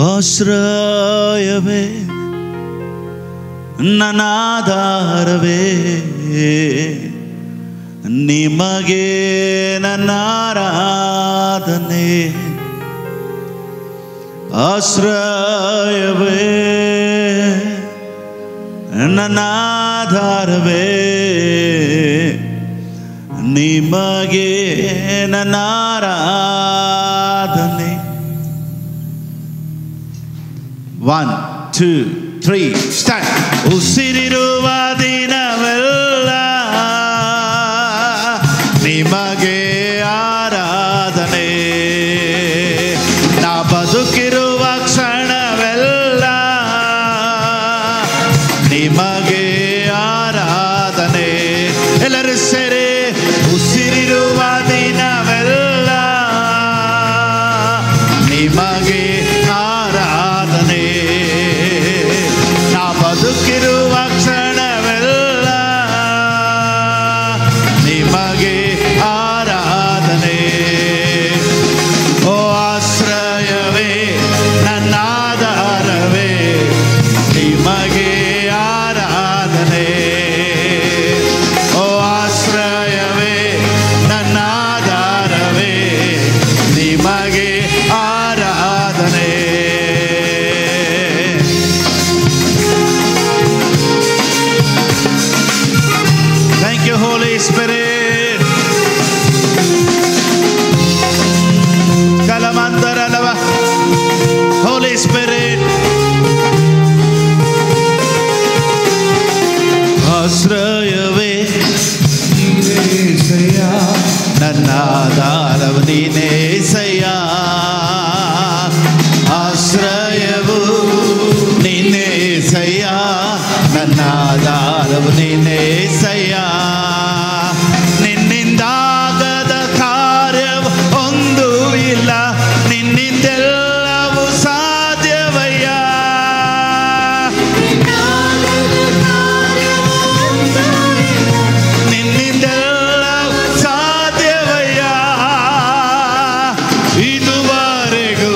ಆಶ್ರಯವೇ ನನ್ನಾಧಾರವೇ, ನಿಮಗೆ ನನ್ನ ಆರಾಧನೆ. ಆಶ್ರಯವೇ ನನ್ನಾಧಾರವೇ, ನಿಮಗೆ ನನ್ನ ಆರಾಧನೆ. 1, 2, 3 ಸ್ಟಾರ್ಟ್. ಉಸಿರಿರುವ ದಿನವೆಲ್ಲ ನಿಮಗೆ ಆರಾಧನೆ, ನಾ ಬದುಕಿರುವ ಕ್ಷಣವೆಲ್ಲ ನಿಮಗೆ ಆರಾಧನೆ. ಎಲ್ಲರೂ ಸೇರಿ ಉಸಿರಿರುವ ದಿನವೆಲ್ಲ ನಿಮಗೆ ಆರಾಧನೆ, ನಾ ಬದುಕಿರುವ ಕ್ಷಣವೆಲ್ಲ ನಿಮಗೆ ಆರಾಧನೆ. ಓ ಆಶ್ರಯವೇ ನನ್ನ ಆಧಾರವೇ, ನಿಮಗೆ ಆರಾಧನೆ. ಓ ಆಶ್ರಯವೇ ನನ್ನ ಆಧಾರವೇ, ನಿಮಗೆ ಆರಾಧನೆ. Thank you, Holy Spirit. Kalamandara lava, Holy Spirit. ಆಶ್ರಯವೇ ನೀನೇಸಯ್ಯ, ನನ್ನ ಆಧಾರವು ನೀನೇಸಯ್ಯ. ಆಶ್ರಯವು ನೀನೇಸಯ್ಯ, ನನ್ನ ಆಧಾರವು ನೀನೇಸಯ್ಯ. ನಿನ್ನಿಂದಾಗದ ಕಾರ್ಯವು ಒಂದೂ ಇಲ್ಲ, ನಿನ್ನಿಂದೆಲ್ಲವೂ ಸಾಧ್ಯವಯ್ಯ. ನಿನ್ನಿಂದೆಲ್ಲವೂ ಸಾಧ್ಯವಯ್ಯ. ಇದುವರೆಗೂ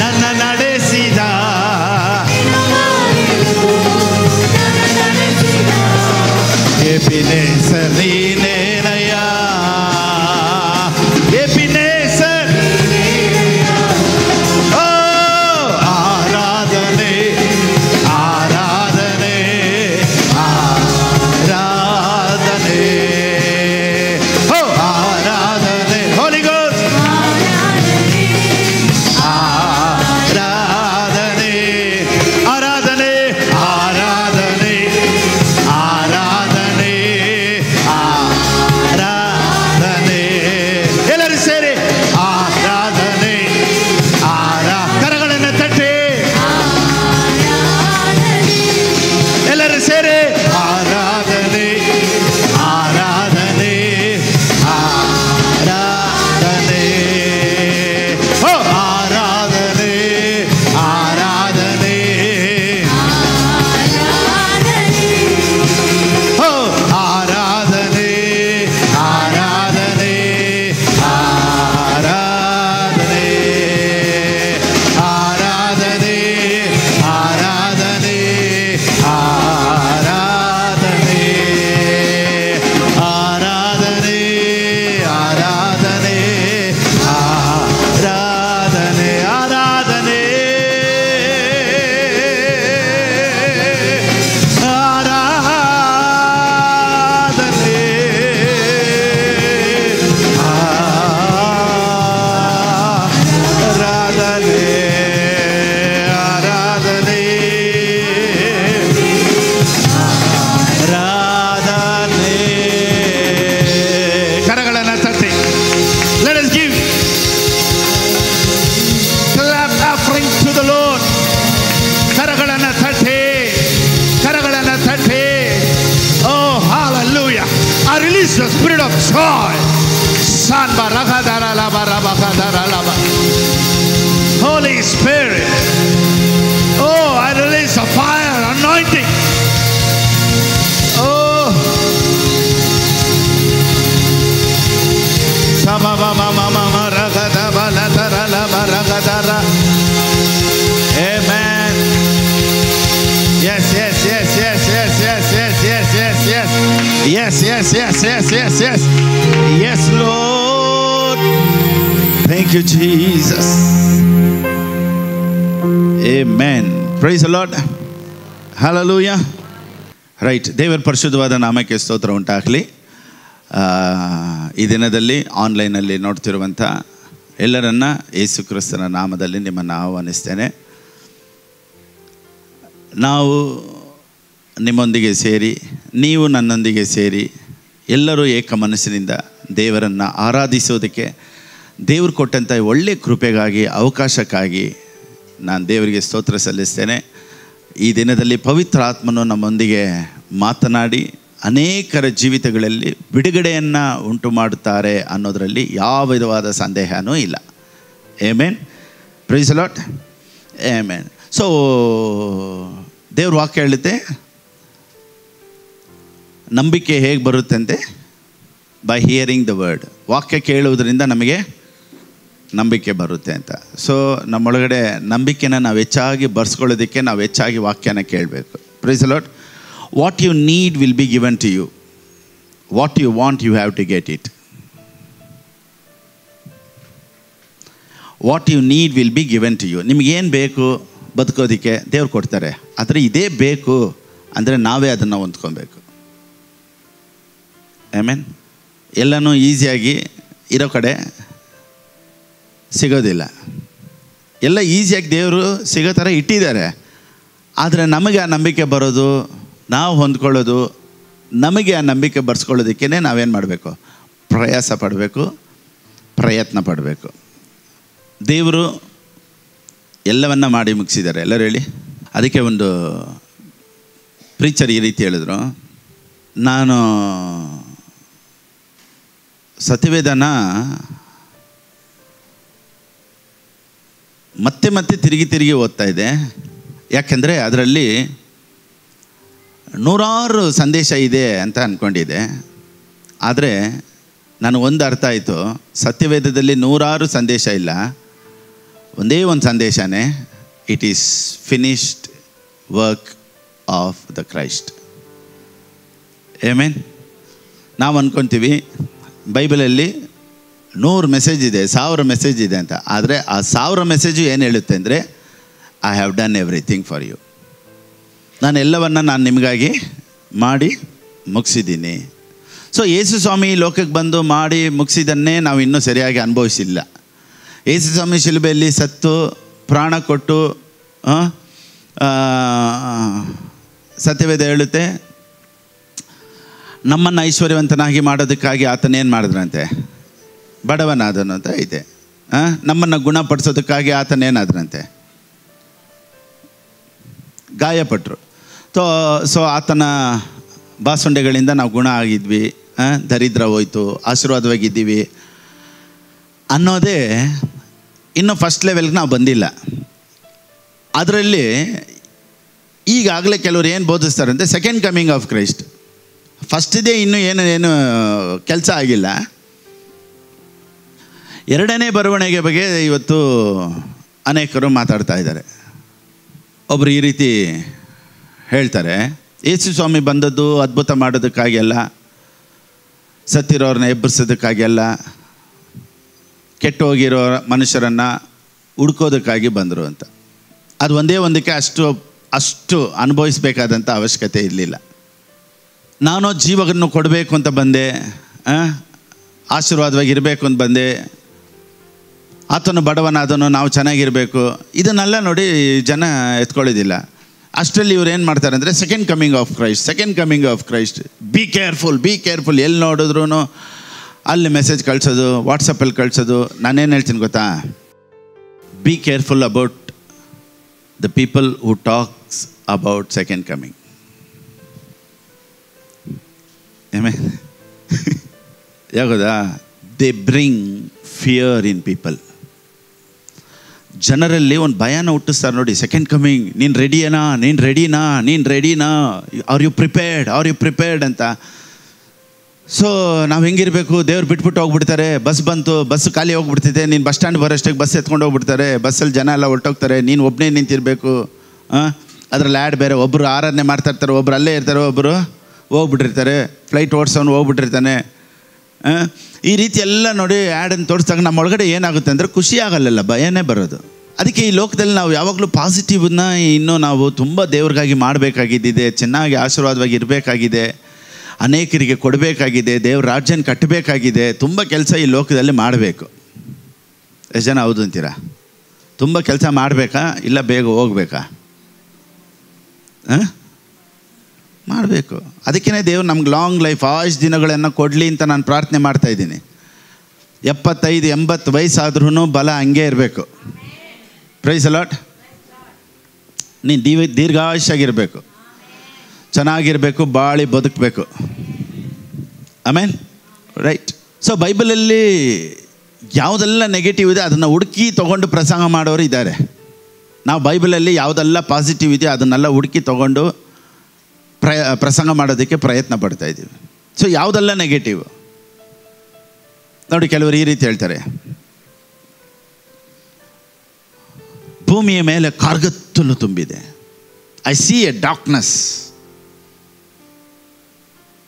ನನ್ನ ನಡೆಸಿದ ಎಬಿನೇಸರ್ ನೀನೇನಯ್ಯ, ಎಬಿನೇಸರ್. ಓ ಆರಾಧನೆ ಆರಾಧನೆ ಆರಾಧನೆ, ಓ ಆರಾಧನೆ. ಹೋಲಿ ಗೋಸ್ಟ್ ಆರಾಧನೆ ಆರಾಧನೆ ಆರಾಧನೆ ಆರಾಧನೆ ಆರಾಧನೆ. ಎಲ್ಲರೂ ಸೇರಿ ಆರಾಧನೆ ಕರಗಳನ್ನು ತಟ್ಟಿ ಎಲ್ಲರೂ ಸೇರಿ ಆರಾಧನೆ ಆರಾಧನೆ ಆರಾಧನೆ, ಓ ಆರಾಧನೆ ಆರಾಧನೆ, ಓ ಆರಾಧನೆ ಆರಾಧನೆ ಆರಾಧನೆ ಆರಾಧನೆ ಆರಾಧನೆ ಆರಾಧನೆ ಆರಾಧನೆ ಆರಾಧನೆ ಆರಾಧನೆ ಆರಾಧನೆ ಆರಾಧನೆ ಆರಾಧನೆ ಆರಾಧನೆ. ಕರಗಳನ್ನು ತಟ್ಟಿ let us give clap offering to the Lord. ಕರಗಳನ್ನು ತಟ್ಟಿ ಕರಗಳನ್ನು ತಟ್ಟಿ. Oh hallelujah, I release the spirit of joy. Sanba ragadara laba rabagadara laba. Holy Spirit, oh I release a fire anointing. Oh sama mama mama ragadara ragadara. Yes, yes, yes, yes, yes, yes. Yes, Lord. Thank you, Jesus. Amen. Praise the Lord. Hallelujah. Right, ದೇವರ ಪರಿಶುದ್ಧವಾದ ನಾಮಕ್ಕೆ ಸ್ತೋತ್ರ ಉಂಟಾಗಲಿ. ಈ ದಿನದಲ್ಲಿ ಆನ್ಲೈನಲ್ಲಿ ನೋಡ್ತಿರುವಂಥ ಎಲ್ಲರನ್ನ ಯೇಸು ಕ್ರಿಸ್ತನ ನಾಮದಲ್ಲಿ ನಿಮ್ಮನ್ನು ಆಹ್ವಾನಿಸ್ತೇನೆ. ನಾವು ನಿಮ್ಮೊಂದಿಗೆ ಸೇರಿ, ನೀವು ನನ್ನೊಂದಿಗೆ ಸೇರಿ, ಎಲ್ಲರೂ ಏಕ ಮನಸ್ಸಿನಿಂದ ದೇವರನ್ನು ಆರಾಧಿಸೋದಕ್ಕೆ, ದೇವರು ಕೊಟ್ಟಂಥ ಒಳ್ಳೆಯ ಕೃಪೆಗಾಗಿ, ಅವಕಾಶಕ್ಕಾಗಿ ನಾನು ದೇವರಿಗೆ ಸ್ತೋತ್ರ ಸಲ್ಲಿಸ್ತೇನೆ. ಈ ದಿನದಲ್ಲಿ ಪವಿತ್ರ ಆತ್ಮನು ನಮ್ಮೊಂದಿಗೆ ಮಾತನಾಡಿ ಅನೇಕರ ಜೀವಿತಗಳಲ್ಲಿ ಬಿಡುಗಡೆಯನ್ನು ಉಂಟು ಮಾಡುತ್ತಾರೆ ಅನ್ನೋದರಲ್ಲಿ ಯಾವ ವಿಧವಾದ ಸಂದೇಹನೂ ಇಲ್ಲ. Amen. Praise the Lord. Amen. So ದೇವ್ರ ವಾಕ್ಯ ಹೇಳುತ್ತೆ, ನಂಬಿಕೆ ಹೇಗೆ ಬರುತ್ತಂತೆ? By hearing the word. ವಾಕ್ಯ ಕೇಳುವುದರಿಂದ ನಮಗೆ ನಂಬಿಕೆ ಬರುತ್ತೆ ಅಂತ. ಸೊ ನಮ್ಮೊಳಗಡೆ ನಂಬಿಕೆನ ನಾವು ಹೆಚ್ಚಾಗಿ ಬರ್ಸ್ಕೊಳ್ಳೋದಕ್ಕೆ ನಾವು ಹೆಚ್ಚಾಗಿ ವಾಕ್ಯನ ಕೇಳಬೇಕು. Praise the Lord. What you need will be given to you. What you want you have to get it. What you need will be given to you. ನಿಮಗೇನು ಬೇಕು ಬದುಕೋದಕ್ಕೆ ದೇವ್ರು ಕೊಡ್ತಾರೆ. ಆದರೆ ಇದೇ ಬೇಕು ಅಂದರೆ ನಾವೇ ಅದನ್ನು ಹೊಂದ್ಕೊಬೇಕು. ಆಮೇನ್. ಎಲ್ಲನೂ ಈಸಿಯಾಗಿ ಇರೋ ಕಡೆ ಸಿಗೋದಿಲ್ಲ. ಎಲ್ಲ ಈಸಿಯಾಗಿ ದೇವರು ಸಿಗೋ ಥರ ಇಟ್ಟಿದ್ದಾರೆ. ಆದರೆ ನಮಗೆ ಆ ನಂಬಿಕೆ ಬರೋದು, ನಾವು ಹೊಂದ್ಕೊಳ್ಳೋದು, ನಮಗೆ ಆ ನಂಬಿಕೆ ಬರ್ಸ್ಕೊಳ್ಳೋದಕ್ಕೇ ನಾವೇನು ಮಾಡಬೇಕು? ಪ್ರಯಾಸ ಪಡಬೇಕು, ಪ್ರಯತ್ನ ಪಡಬೇಕು. ದೇವರು ಎಲ್ಲವನ್ನ ಮಾಡಿ ಮುಗಿಸಿದ್ದಾರೆ. ಎಲ್ಲರೂ ಹೇಳಿ. ಅದಕ್ಕೆ ಒಂದು ಪ್ರೀಚರ್ ಈ ರೀತಿ ಹೇಳಿದ್ರು, ನಾನು ಸತ್ಯವೇದನ ಮತ್ತೆ ಮತ್ತೆ ತಿರುಗಿ ಓದ್ತಾ ಇದ್ದೆ. ಯಾಕೆಂದರೆ ಅದರಲ್ಲಿ ನೂರಾರು ಸಂದೇಶ ಇದೆ ಅಂತ ಅಂದ್ಕೊಂಡಿದ್ದೆ. ಆದರೆ ನನಗೊಂದು ಅರ್ಥ ಆಯಿತು, ಸತ್ಯವೇದದಲ್ಲಿ ನೂರಾರು ಸಂದೇಶ ಇಲ್ಲ, ಒಂದೇ ಒಂದು ಸಂದೇಶನೇ. It is finished work of the Christ. Amen. ನಾವು ಅಂದ್ಕೊತೀವಿ ಬೈಬಲಲ್ಲಿ 100 ಮೆಸೇಜ್ ಇದೆ, 1000 ಮೆಸೇಜ್ ಇದೆ ಅಂತ. ಆದರೆ ಆ 1000 ಮೆಸೇಜು ಏನು ಹೇಳುತ್ತೆ ಅಂದರೆ, I have done everything for you. ನಾನು ಎಲ್ಲವನ್ನು ನಿಮಗಾಗಿ ಮಾಡಿ ಮುಗಿಸಿದ್ದೀನಿ. ಸೊ ಯೇಸು ಸ್ವಾಮಿ ಲೋಕಕ್ಕೆ ಬಂದು ಮಾಡಿ ಮುಗಿಸಿದ್ದನ್ನೇ ನಾವು ಇನ್ನೂ ಸರಿಯಾಗಿ ಅನುಭವಿಸಿಲ್ಲ. ಯೇಸು ಸ್ವಾಮಿ ಶಿಲುಬೆಯಲ್ಲಿ ಸತ್ತು ಪ್ರಾಣ ಕೊಟ್ಟು, ಸತ್ಯವೇದ ಹೇಳುತ್ತೆ, ನಮ್ಮನ್ನು ಐಶ್ವರ್ಯವಂತನಾಗಿ ಮಾಡೋದಕ್ಕಾಗಿ ಆತನೇನು ಮಾಡಿದ್ರಂತೆ? ಬಡವನಾದನು ಅಂತ ಐತೆ. ನಮ್ಮನ್ನು ಗುಣಪಡಿಸೋದಕ್ಕಾಗಿ ಆತನೇನಾದ್ರಂತೆ? ಗಾಯಪಟ್ಟರು. ಸೊ ಆತನ ಬಾಸುಂಡೆಗಳಿಂದ ನಾವು ಗುಣ ಆಗಿದ್ವಿ, ದರಿದ್ರ ಹೋಯ್ತು, ಆಶೀರ್ವಾದವಾಗಿದ್ದೀವಿ ಅನ್ನೋದೇ ಇನ್ನೂ ಫಸ್ಟ್ ಲೆವೆಲ್ಗೆ ನಾವು ಬಂದಿಲ್ಲ. ಅದರಲ್ಲಿ ಈಗಾಗಲೇ ಕೆಲವರು ಏನು ಬೋಧಿಸ್ತಾರೆ ಅಂದರೆ ಸೆಕೆಂಡ್ ಕಮಿಂಗ್ ಆಫ್ ಕ್ರೈಸ್ಟ್. ಫಸ್ಟಿದೆ ಇನ್ನೂ ಏನು ಕೆಲಸ ಆಗಿಲ್ಲ. ಎರಡನೇ ಬರವಣಿಗೆ ಬಗ್ಗೆ ಇವತ್ತು ಅನೇಕರು ಮಾತಾಡ್ತಾ ಇದ್ದಾರೆ. ಒಬ್ಬರು ಈ ರೀತಿ ಹೇಳ್ತಾರೆ, ಯೇಸು ಸ್ವಾಮಿ ಬಂದದ್ದು ಅದ್ಭುತ ಮಾಡೋದಕ್ಕಾಗಿ ಅಲ್ಲ, ಸತ್ತಿರೋರನ್ನ ಎಬ್ಬರಿಸೋದಕ್ಕಾಗಿ ಅಲ್ಲ, ಕೆಟ್ಟು ಹೋಗಿರೋ ಮನುಷ್ಯರನ್ನು ಹುಡ್ಕೋದಕ್ಕಾಗಿ ಬಂದರು ಅಂತ. ಅದು ಒಂದೇ ಒಂದಕ್ಕೆ ಅಷ್ಟು ಅನುಭವಿಸಬೇಕಾದಂಥ ಅವಶ್ಯಕತೆ ಇರಲಿಲ್ಲ. ನಾನು ಜೀವವನ್ನು ಕೊಡಬೇಕು ಅಂತ ಬಂದೆ, ಆಶೀರ್ವಾದವಾಗಿರಬೇಕು ಅಂತ ಬಂದೆ, ಆತನು ಬಡವನಾದನು, ನಾವು ಚೆನ್ನಾಗಿರಬೇಕು, ಇದನ್ನೆಲ್ಲ ನೋಡಿ ಜನ ಎತ್ಕೊಳ್ಳೋದಿಲ್ಲ. ಅಷ್ಟರಲ್ಲಿ ಇವ್ರು ಏನು ಮಾಡ್ತಾರೆ ಅಂದರೆ second coming of Christ, be careful. ಎಲ್ಲಿ ನೋಡಿದ್ರು ಅಲ್ಲಿ ಮೆಸೇಜ್ ಕಳಿಸೋದು, ವಾಟ್ಸಪ್ಪಲ್ಲಿ ಕಳಿಸೋದು. ನಾನೇನು ಹೇಳ್ತೀನಿ ಗೊತ್ತಾ? Be careful about the people who talks about second coming. ಯಾಕೋದಾ? They bring fear in people. ಜನರಲ್ಲಿ ಒಂದು ಭಯನ ಹುಟ್ಟಿಸ್ತಾರೆ ನೋಡಿ. ಸೆಕೆಂಡ್ ಕಮಿಂಗ್, ನೀನು ರೆಡಿನಾ, ಆರ್ ಯು ಪ್ರಿಪೇರ್ಡ್ ಅಂತ. ಸೊ ನಾವು ಹೆಂಗಿರಬೇಕು? ದೇವ್ರು ಬಿಟ್ಬಿಟ್ಟು ಹೋಗ್ಬಿಡ್ತಾರೆ, ಬಸ್ ಬಂತು, ಬಸ್ ಖಾಲಿ ಹೋಗ್ಬಿಡ್ತಿದೆ, ನೀನು ಬಸ್ ಸ್ಟ್ಯಾಂಡ್ ಬರೋಷ್ಟಕ್ಕೆ ಬಸ್ ಎತ್ಕೊಂಡು ಹೋಗ್ಬಿಡ್ತಾರೆ, ಬಸ್ಸಲ್ಲಿ ಜನ ಎಲ್ಲ ಹೊರಟೋಗ್ತಾರೆ, ನೀನು ಒಬ್ಬನೇ ನಿಂತಿರಬೇಕು. ಅದರಲ್ಲಿ ಆ್ಯಡ್ ಬೇರೆ, ಒಬ್ಬರು ಆರಾಧನೆ ಮಾಡ್ತಾ ಇರ್ತಾರೆ, ಒಬ್ಬರು ಅಲ್ಲೇ ಇರ್ತಾರೆ, ಒಬ್ಬರು ಹೋಗ್ಬಿಟ್ಟಿರ್ತಾರೆ, ಫ್ಲೈಟ್ ಓಡಿಸೋನು ಹೋಗ್ಬಿಟ್ಟಿರ್ತಾನೆ. ಈ ರೀತಿ ಎಲ್ಲ ನೋಡಿ ಆ್ಯಡನ್ನು ತೋರಿಸಿದಾಗ ನಮ್ಮೊಳಗಡೆ ಏನಾಗುತ್ತೆ ಅಂದರೆ ಖುಷಿ ಆಗಲ್ಲ, ಭಯನೇ ಬರೋದು. ಅದಕ್ಕೆ ಈ ಲೋಕದಲ್ಲಿ ನಾವು ಯಾವಾಗಲೂ ಪಾಸಿಟಿವನ್ನ ಇನ್ನೂ ನಾವು ತುಂಬ ದೇವ್ರಿಗಾಗಿ ಮಾಡಬೇಕಾಗಿದ್ದಿದೆ, ಚೆನ್ನಾಗಿ ಆಶೀರ್ವಾದವಾಗಿ ಇರಬೇಕಾಗಿದೆ, ಅನೇಕರಿಗೆ ಕೊಡಬೇಕಾಗಿದೆ, ದೇವ್ರ ರಾಜ್ಯನ ಕಟ್ಟಬೇಕಾಗಿದೆ, ತುಂಬ ಕೆಲಸ ಈ ಲೋಕದಲ್ಲಿ ಮಾಡಬೇಕು. ಎಷ್ಟು ಜನ ಹೌದು ಅಂತೀರಾ? ತುಂಬ ಕೆಲಸ ಮಾಡಬೇಕಾ ಇಲ್ಲ ಬೇಗ ಹೋಗ್ಬೇಕಾ? ಮಾಡಬೇಕು. ಅದಕ್ಕೇ ದೇವ್ರು ನಮ್ಗೆ ಲಾಂಗ್ ಲೈಫ್, ಆಯುಷ್ ದಿನಗಳನ್ನು ಕೊಡಲಿ ಅಂತ ನಾನು ಪ್ರಾರ್ಥನೆ ಮಾಡ್ತಾಯಿದ್ದೀನಿ. 75-80 ವಯಸ್ಸಾದ್ರೂ ಬಲ ಹಂಗೆ ಇರಬೇಕು. Praise Lord. ನೀನು ದೀರ್ಘಾಯುಷ್ಯಾಗಿರಬೇಕು, ಚೆನ್ನಾಗಿರಬೇಕು, ಬಾಳಿ ಬದುಕಬೇಕು. ಆಮೇನ್, ರೈಟ್. ಸೊ ಬೈಬಲಲ್ಲಿ ಯಾವುದೆಲ್ಲ ನೆಗೆಟಿವ್ ಇದೆ ಅದನ್ನು ಹುಡುಕಿ ತೊಗೊಂಡು ಪ್ರಸಂಗ ಮಾಡೋರು ಇದ್ದಾರೆ. ನಾವು ಬೈಬಲಲ್ಲಿ ಯಾವುದೆಲ್ಲ ಪಾಸಿಟಿವ್ ಇದೆಯೋ ಅದನ್ನೆಲ್ಲ ಹುಡುಕಿ ತೊಗೊಂಡು ಪ್ರಸಂಗ ಮಾಡೋದಕ್ಕೆ ಪ್ರಯತ್ನ ಪಡ್ತಾ ಇದ್ದೀವಿ. ಸೊ ಯಾವುದೆಲ್ಲ ನೆಗೆಟಿವ್ ನೋಡಿ, ಕೆಲವರು ಈ ರೀತಿ ಹೇಳ್ತಾರೆ, ಭೂಮಿಯ ಮೇಲೆ ಕಾರ್ಗತ್ತಲು ತುಂಬಿದೆ, I C A darkness,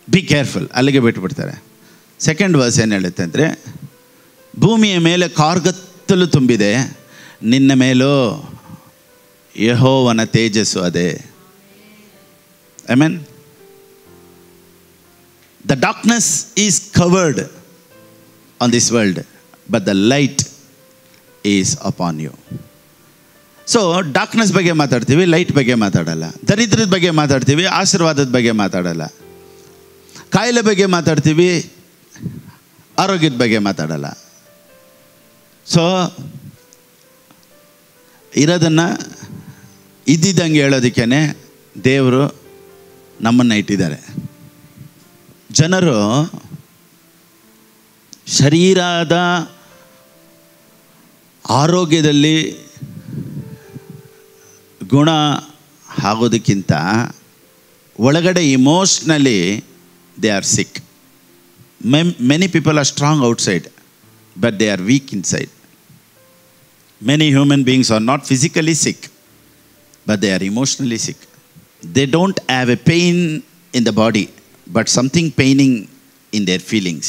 be careful. ಅಲ್ಲಿಗೆ ಬಿಟ್ಟುಬಿಡ್ತಾರೆ. ಸೆಕೆಂಡ್ ವರ್ಸ್ ಏನು ಹೇಳುತ್ತೆ ಅಂದರೆ, ಭೂಮಿಯ ಮೇಲೆ ಕಾರ್ಗತ್ತಲು ತುಂಬಿದೆ, ನಿನ್ನ ಮೇಲೂ ಯೆಹೋವನ ತೇಜಸ್ಸು ಅದೇ. Amen. The darkness is covered on this world, but the light is upon you. So darkness ಬಗ್ಗೆ ಮಾತಾಡ್ತೀವಿ, ಲೈಟ್ ಬಗ್ಗೆ ಮಾತಾಡಲ್ಲ. ದರಿದ್ರದ ಬಗ್ಗೆ ಮಾತಾಡ್ತೀವಿ, ಆಶೀರ್ವಾದದ ಬಗ್ಗೆ ಮಾತಾಡಲ್ಲ. ಕಾಯಿಲೆ ಬಗ್ಗೆ ಮಾತಾಡ್ತೀವಿ, ಆರೋಗ್ಯದ ಬಗ್ಗೆ ಮಾತಾಡಲ್ಲ. ಸೊ ಇರೋದನ್ನು ಇದ್ದಿದ್ದಂಗೆ ಹೇಳೋದಕ್ಕೇ ದೇವರು ನಮ್ಮನ್ನು ಇಟ್ಟಿದ್ದಾರೆ. ಜನರು ಶರೀರದ ಆರೋಗ್ಯದಲ್ಲಿ ಗುಣ ಆಗೋದಕ್ಕಿಂತ ಒಳಗಡೆ emotionally they are sick. Many people are strong outside, but they are weak inside. Many human beings are not physically sick, but they are emotionally sick. They don't have a pain in the body, but something paining in their feelings.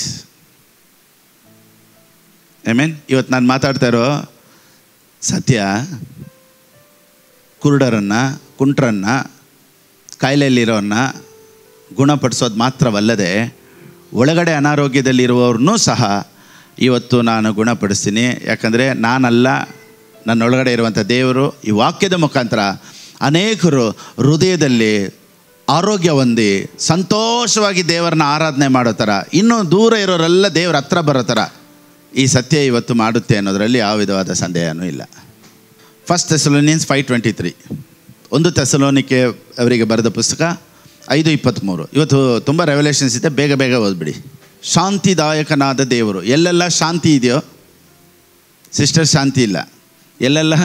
Amen. ಇವತ್ತು ನಾನು ಮಾತಾಡ್ತಾ ಇರೋ ಸತ್ಯ, ಕುರುಡರನ್ನು, ಕುಂಟ್ರನ್ನು, ಕಾಯಿಲೆಯಲ್ಲಿರೋನ್ನ ಗುಣಪಡಿಸೋದು ಮಾತ್ರವಲ್ಲದೆ ಒಳಗಡೆ ಅನಾರೋಗ್ಯದಲ್ಲಿರುವವ್ರನ್ನೂ ಸಹ ಇವತ್ತು ನಾನು ಗುಣಪಡಿಸ್ತೀನಿ. ಯಾಕಂದರೆ ನಾನಲ್ಲ, ನನ್ನೊಳಗಡೆ ಇರುವಂಥ ದೇವರು ಈ ವಾಕ್ಯದ ಮುಖಾಂತರ ಅನೇಕರು ಹೃದಯದಲ್ಲಿ ಆರೋಗ್ಯ ಹೊಂದಿ ಸಂತೋಷವಾಗಿ ದೇವರನ್ನ ಆರಾಧನೆ ಮಾಡೋ ಥರ, ಇನ್ನೂ ದೂರ ಇರೋರೆಲ್ಲ ದೇವರ ಹತ್ರ ಬರೋ ಥರ ಈ ಸತ್ಯ ಇವತ್ತು ಮಾಡುತ್ತೆ ಅನ್ನೋದರಲ್ಲಿ ಯಾವ ವಿಧವಾದ ಸಂದೇಹನೂ ಇಲ್ಲ. 1 Thessalonians 5:23, 1 ಥೆಸಲೋನಿಕೆ ಅವರಿಗೆ ಬರೆದ ಪುಸ್ತಕ 5:23. ಇವತ್ತು ತುಂಬ ರೆವಲ್ಯೂಷನ್ಸ್ ಇದೆ, ಬೇಗ ಬೇಗ ಓದ್ಬಿಡಿ. ಶಾಂತಿದಾಯಕನಾದ ದೇವರು. ಎಲ್ಲೆಲ್ಲ ಶಾಂತಿ ಇದೆಯೋ ಸಿಸ್ಟರ್ ಶಾಂತಿ ಇಲ್ಲ, ಎಲ್ಲೆಲ್ಲ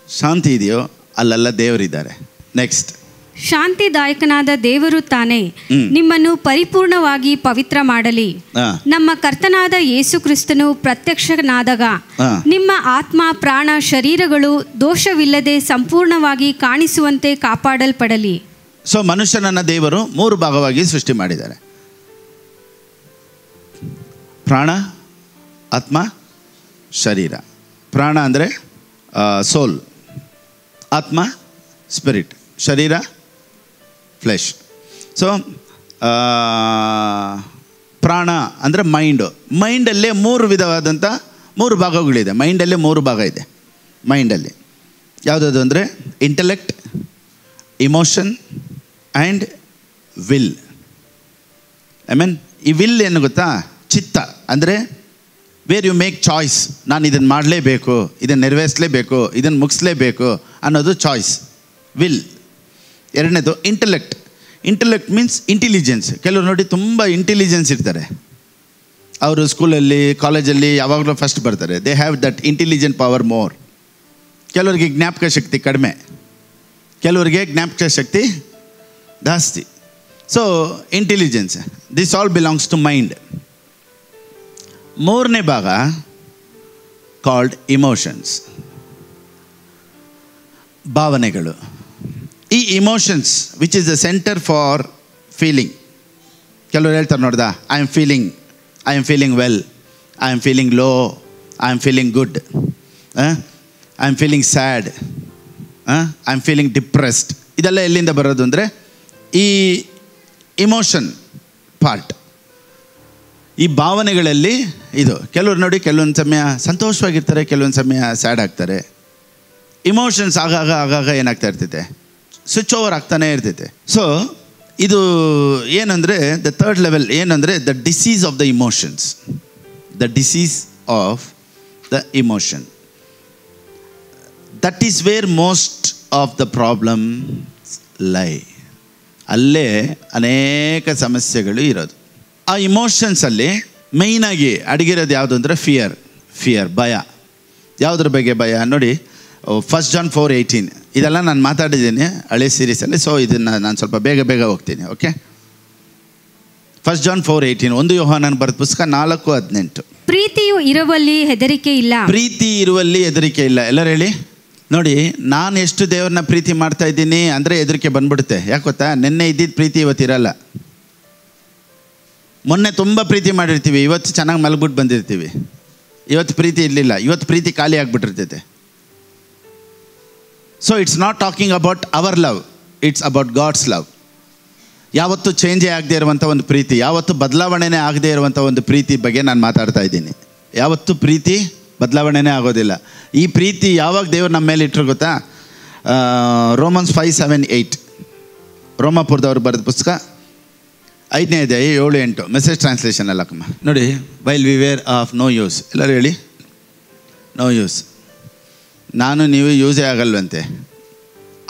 ಶಾಂತಿ ಇದೆಯೋ ಅಲ್ಲೆಲ್ಲ ದೇವರಿದ್ದಾರೆ. ನೆಕ್ಸ್ಟ್, ಶಾಂತಿದಾಯಕನಾದ ದೇವರು ತಾನೇ ನಿಮ್ಮನ್ನು ಪರಿಪೂರ್ಣವಾಗಿ ಪವಿತ್ರ ಮಾಡಲಿ. ನಮ್ಮ ಕರ್ತನಾದ ಯೇಸು ಕ್ರಿಸ್ತನು ಪ್ರತ್ಯಕ್ಷನಾದಾಗ ನಿಮ್ಮ ಆತ್ಮ, ಪ್ರಾಣ, ಶರೀರಗಳು ದೋಷವಿಲ್ಲದೆ ಸಂಪೂರ್ಣವಾಗಿ ಕಾಣಿಸುವಂತೆ ಕಾಪಾಡಲ್ಪಡಲಿ. ಸೊ ಮನುಷ್ಯನನ್ನು ದೇವರು 3 ಭಾಗವಾಗಿ ಸೃಷ್ಟಿ ಮಾಡಿದ್ದಾರೆ. ಪ್ರಾಣ, ಆತ್ಮ, ಶರೀರ. ಪ್ರಾಣ ಅಂದರೆ ಸೋಲ್, ಆತ್ಮ ಸ್ಪಿರಿಟ್, ಶರೀರ ಫ್ಲೆಶ್. ಸೊ ಪ್ರಾಣ ಅಂದರೆ ಮೈಂಡು. ಮೈಂಡಲ್ಲೇ 3 ವಿಧವಾದಂಥ 3 ಭಾಗಗಳಿದೆ. ಮೈಂಡಲ್ಲೇ 3 ಭಾಗ ಇದೆ. ಮೈಂಡಲ್ಲಿ ಯಾವುದಾದ್ರು ಅಂದರೆ intellect, emotion and will. I mean ಈ ವಿಲ್ ಏನು ಗೊತ್ತಾ? ಚಿತ್ತ ಅಂದರೆ ವೇರ್ ಯು ಮೇಕ್ ಚಾಯ್ಸ್. ನಾನು ಇದನ್ನು ಮಾಡಲೇಬೇಕು, ಇದನ್ನು ನೆರವೇರಿಸಲೇಬೇಕು, ಇದನ್ನು ಮುಗಿಸ್ಲೇಬೇಕು ಅನ್ನೋದು ಚಾಯ್ಸ್, ವಿಲ್. ಎರಡನೇದು ಇಂಟೆಲೆಕ್ಟ್. Intellect means intelligence. ಕೆಲವರು ನೋಡಿ ತುಂಬ ಇಂಟೆಲಿಜೆನ್ಸ್ ಇರ್ತಾರೆ, ಅವರು ಸ್ಕೂಲಲ್ಲಿ ಕಾಲೇಜಲ್ಲಿ ಯಾವಾಗಲೂ ಫಸ್ಟ್ ಬರ್ತಾರೆ. They have that intelligent power more. ಕೆಲವರಿಗೆ ಜ್ಞಾಪಕ ಶಕ್ತಿ ಕಡಿಮೆ, ಕೆಲವರಿಗೆ ಜ್ಞಾಪಕ ಶಕ್ತಿ ಜಾಸ್ತಿ. So intelligence, this all belongs to mind. 3ನೇ ಭಾಗ ಕಾಲ್ಡ್ ಇಮೋಷನ್ಸ್, ಭಾವನೆಗಳು. ಈ emotions which is the centre for feeling. ಕೆಲವರು ಹೇಳ್ತಾರೆ ನೋಡ್ದಾ, I am feeling well, I am feeling low, I am feeling good, I am feeling sad, I am feeling depressed. ಇದೆಲ್ಲ ಎಲ್ಲಿಂದ ಬರೋದು ಅಂದರೆ ಈ ಇಮೋಷನ್ ಪಾರ್ಟ್, ಈ ಭಾವನೆಗಳಲ್ಲಿ ಇದು. ಕೆಲವ್ರು ನೋಡಿ, ಕೆಲವೊಂದು ಸಮಯ ಸಂತೋಷವಾಗಿರ್ತಾರೆ, ಕೆಲವೊಂದು ಸಮಯ ಸ್ಯಾಡ್ ಆಗ್ತಾರೆ. ಇಮೋಷನ್ಸ್ ಆಗಾಗ ಏನಾಗ್ತಾ ಇರ್ತೈತೆ, ಸ್ವಿಚ್ ಓವರ್ ಆಗ್ತಾನೆ ಇರ್ತೈತೆ. ಸೊ ಇದು ಏನಂದರೆ ದ ಥರ್ಡ್ ಲೆವೆಲ್ ಏನಂದರೆ the disease of the emotions. The disease of the emotion, that is where most of the problem ಲೈ. ಅಲ್ಲೇ ಅನೇಕ ಸಮಸ್ಯೆಗಳು ಇರೋದು. ಆ ಇಮೋಷನ್ಸಲ್ಲಿ ಮೇಯ್ನಾಗಿ ಅಡಗಿರೋದು ಯಾವುದು ಅಂದರೆ ಫಿಯರ್, ಭಯ. ಯಾವುದ್ರ ಬಗ್ಗೆ ಭಯ ನೋಡಿ, 1 John 4:18 ಇದೆಲ್ಲ ನಾನು ಮಾತಾಡಿದ್ದೀನಿ ಹಳೆ ಸೀರೀಸಲ್ಲಿ. ಸೊ ಇದನ್ನು ನಾನು ಸ್ವಲ್ಪ ಬೇಗ ಹೋಗ್ತೀನಿ. ಓಕೆ, 1 John 4:18, 1 ಯೋಹಾನನ ಬರೆದ ಪುಸ್ತಕ 4:18. ಪ್ರೀತಿಯು ಇರುವಲ್ಲಿ ಹೆದರಿಕೆ ಇಲ್ಲ. ಪ್ರೀತಿ ಇರುವಲ್ಲಿ ಹೆದರಿಕೆ ಇಲ್ಲ. ಎಲ್ಲರೂ ಹೇಳಿ ನೋಡಿ, ನಾನು ಎಷ್ಟು ದೇವ್ರನ್ನ ಪ್ರೀತಿ ಮಾಡ್ತಾ ಇದ್ದೀನಿ ಅಂದರೆ ಹೆದರಿಕೆ ಬಂದ್ಬಿಡುತ್ತೆ. ಯಾಕೆ ಗೊತ್ತಾ, ನೆನ್ನೆ ಇದ್ದಿದ್ದು ಪ್ರೀತಿ ಇವತ್ತಿರಲ್ಲ. ಮೊನ್ನೆ ತುಂಬ ಪ್ರೀತಿ ಮಾಡಿರ್ತೀವಿ, ಇವತ್ತು ಚೆನ್ನಾಗಿ ಮಲಗ್ಬಿಟ್ಟು ಬಂದಿರ್ತೀವಿ. ಇವತ್ತು ಪ್ರೀತಿ ಇರಲಿಲ್ಲ, ಇವತ್ತು ಪ್ರೀತಿ ಖಾಲಿ ಆಗಿಬಿಟ್ಟಿರ್ತೈತೆ. So it's not talking about our love, it's about God's love. ಯಾವತ್ತೂ ಚೇಂಜೇ ಆಗದೆ ಇರುವಂಥ ಒಂದು ಪ್ರೀತಿ, ಯಾವತ್ತೂ ಬದಲಾವಣೆನೇ ಆಗದೆ ಇರುವಂಥ ಒಂದು ಪ್ರೀತಿ ಬಗ್ಗೆ ನಾನು ಮಾತಾಡ್ತಾ ಇದ್ದೀನಿ. ಯಾವತ್ತೂ ಪ್ರೀತಿ ಬದಲಾವಣೆನೇ ಆಗೋದಿಲ್ಲ. ಈ ಪ್ರೀತಿ ಯಾವಾಗ ದೇವರು ನಮ್ಮ ಮೇಲೆ ಇಟ್ಟರು ಗೊತ್ತಾ, ರೋಮನ್ಸ್ 5:7-8 ರೋಮಾಪುರದವ್ರು ಬರೆದ ಪುಸ್ತಕ 5ನೇ ಅಧ್ಯಾಯ 7-8 ಮೆಸೇಜ್ ಟ್ರಾನ್ಸ್ಲೇಷನ್ ಅಲ್ಲಕ್ಕಮ್ಮ ನೋಡಿ. While we were of no use. ಎಲ್ಲರೂ ಹೇಳಿ ನೋ ಯೂಸ್. ನಾನು ನೀವು ಯೂಸೇ ಆಗಲ್ವಂತೆ,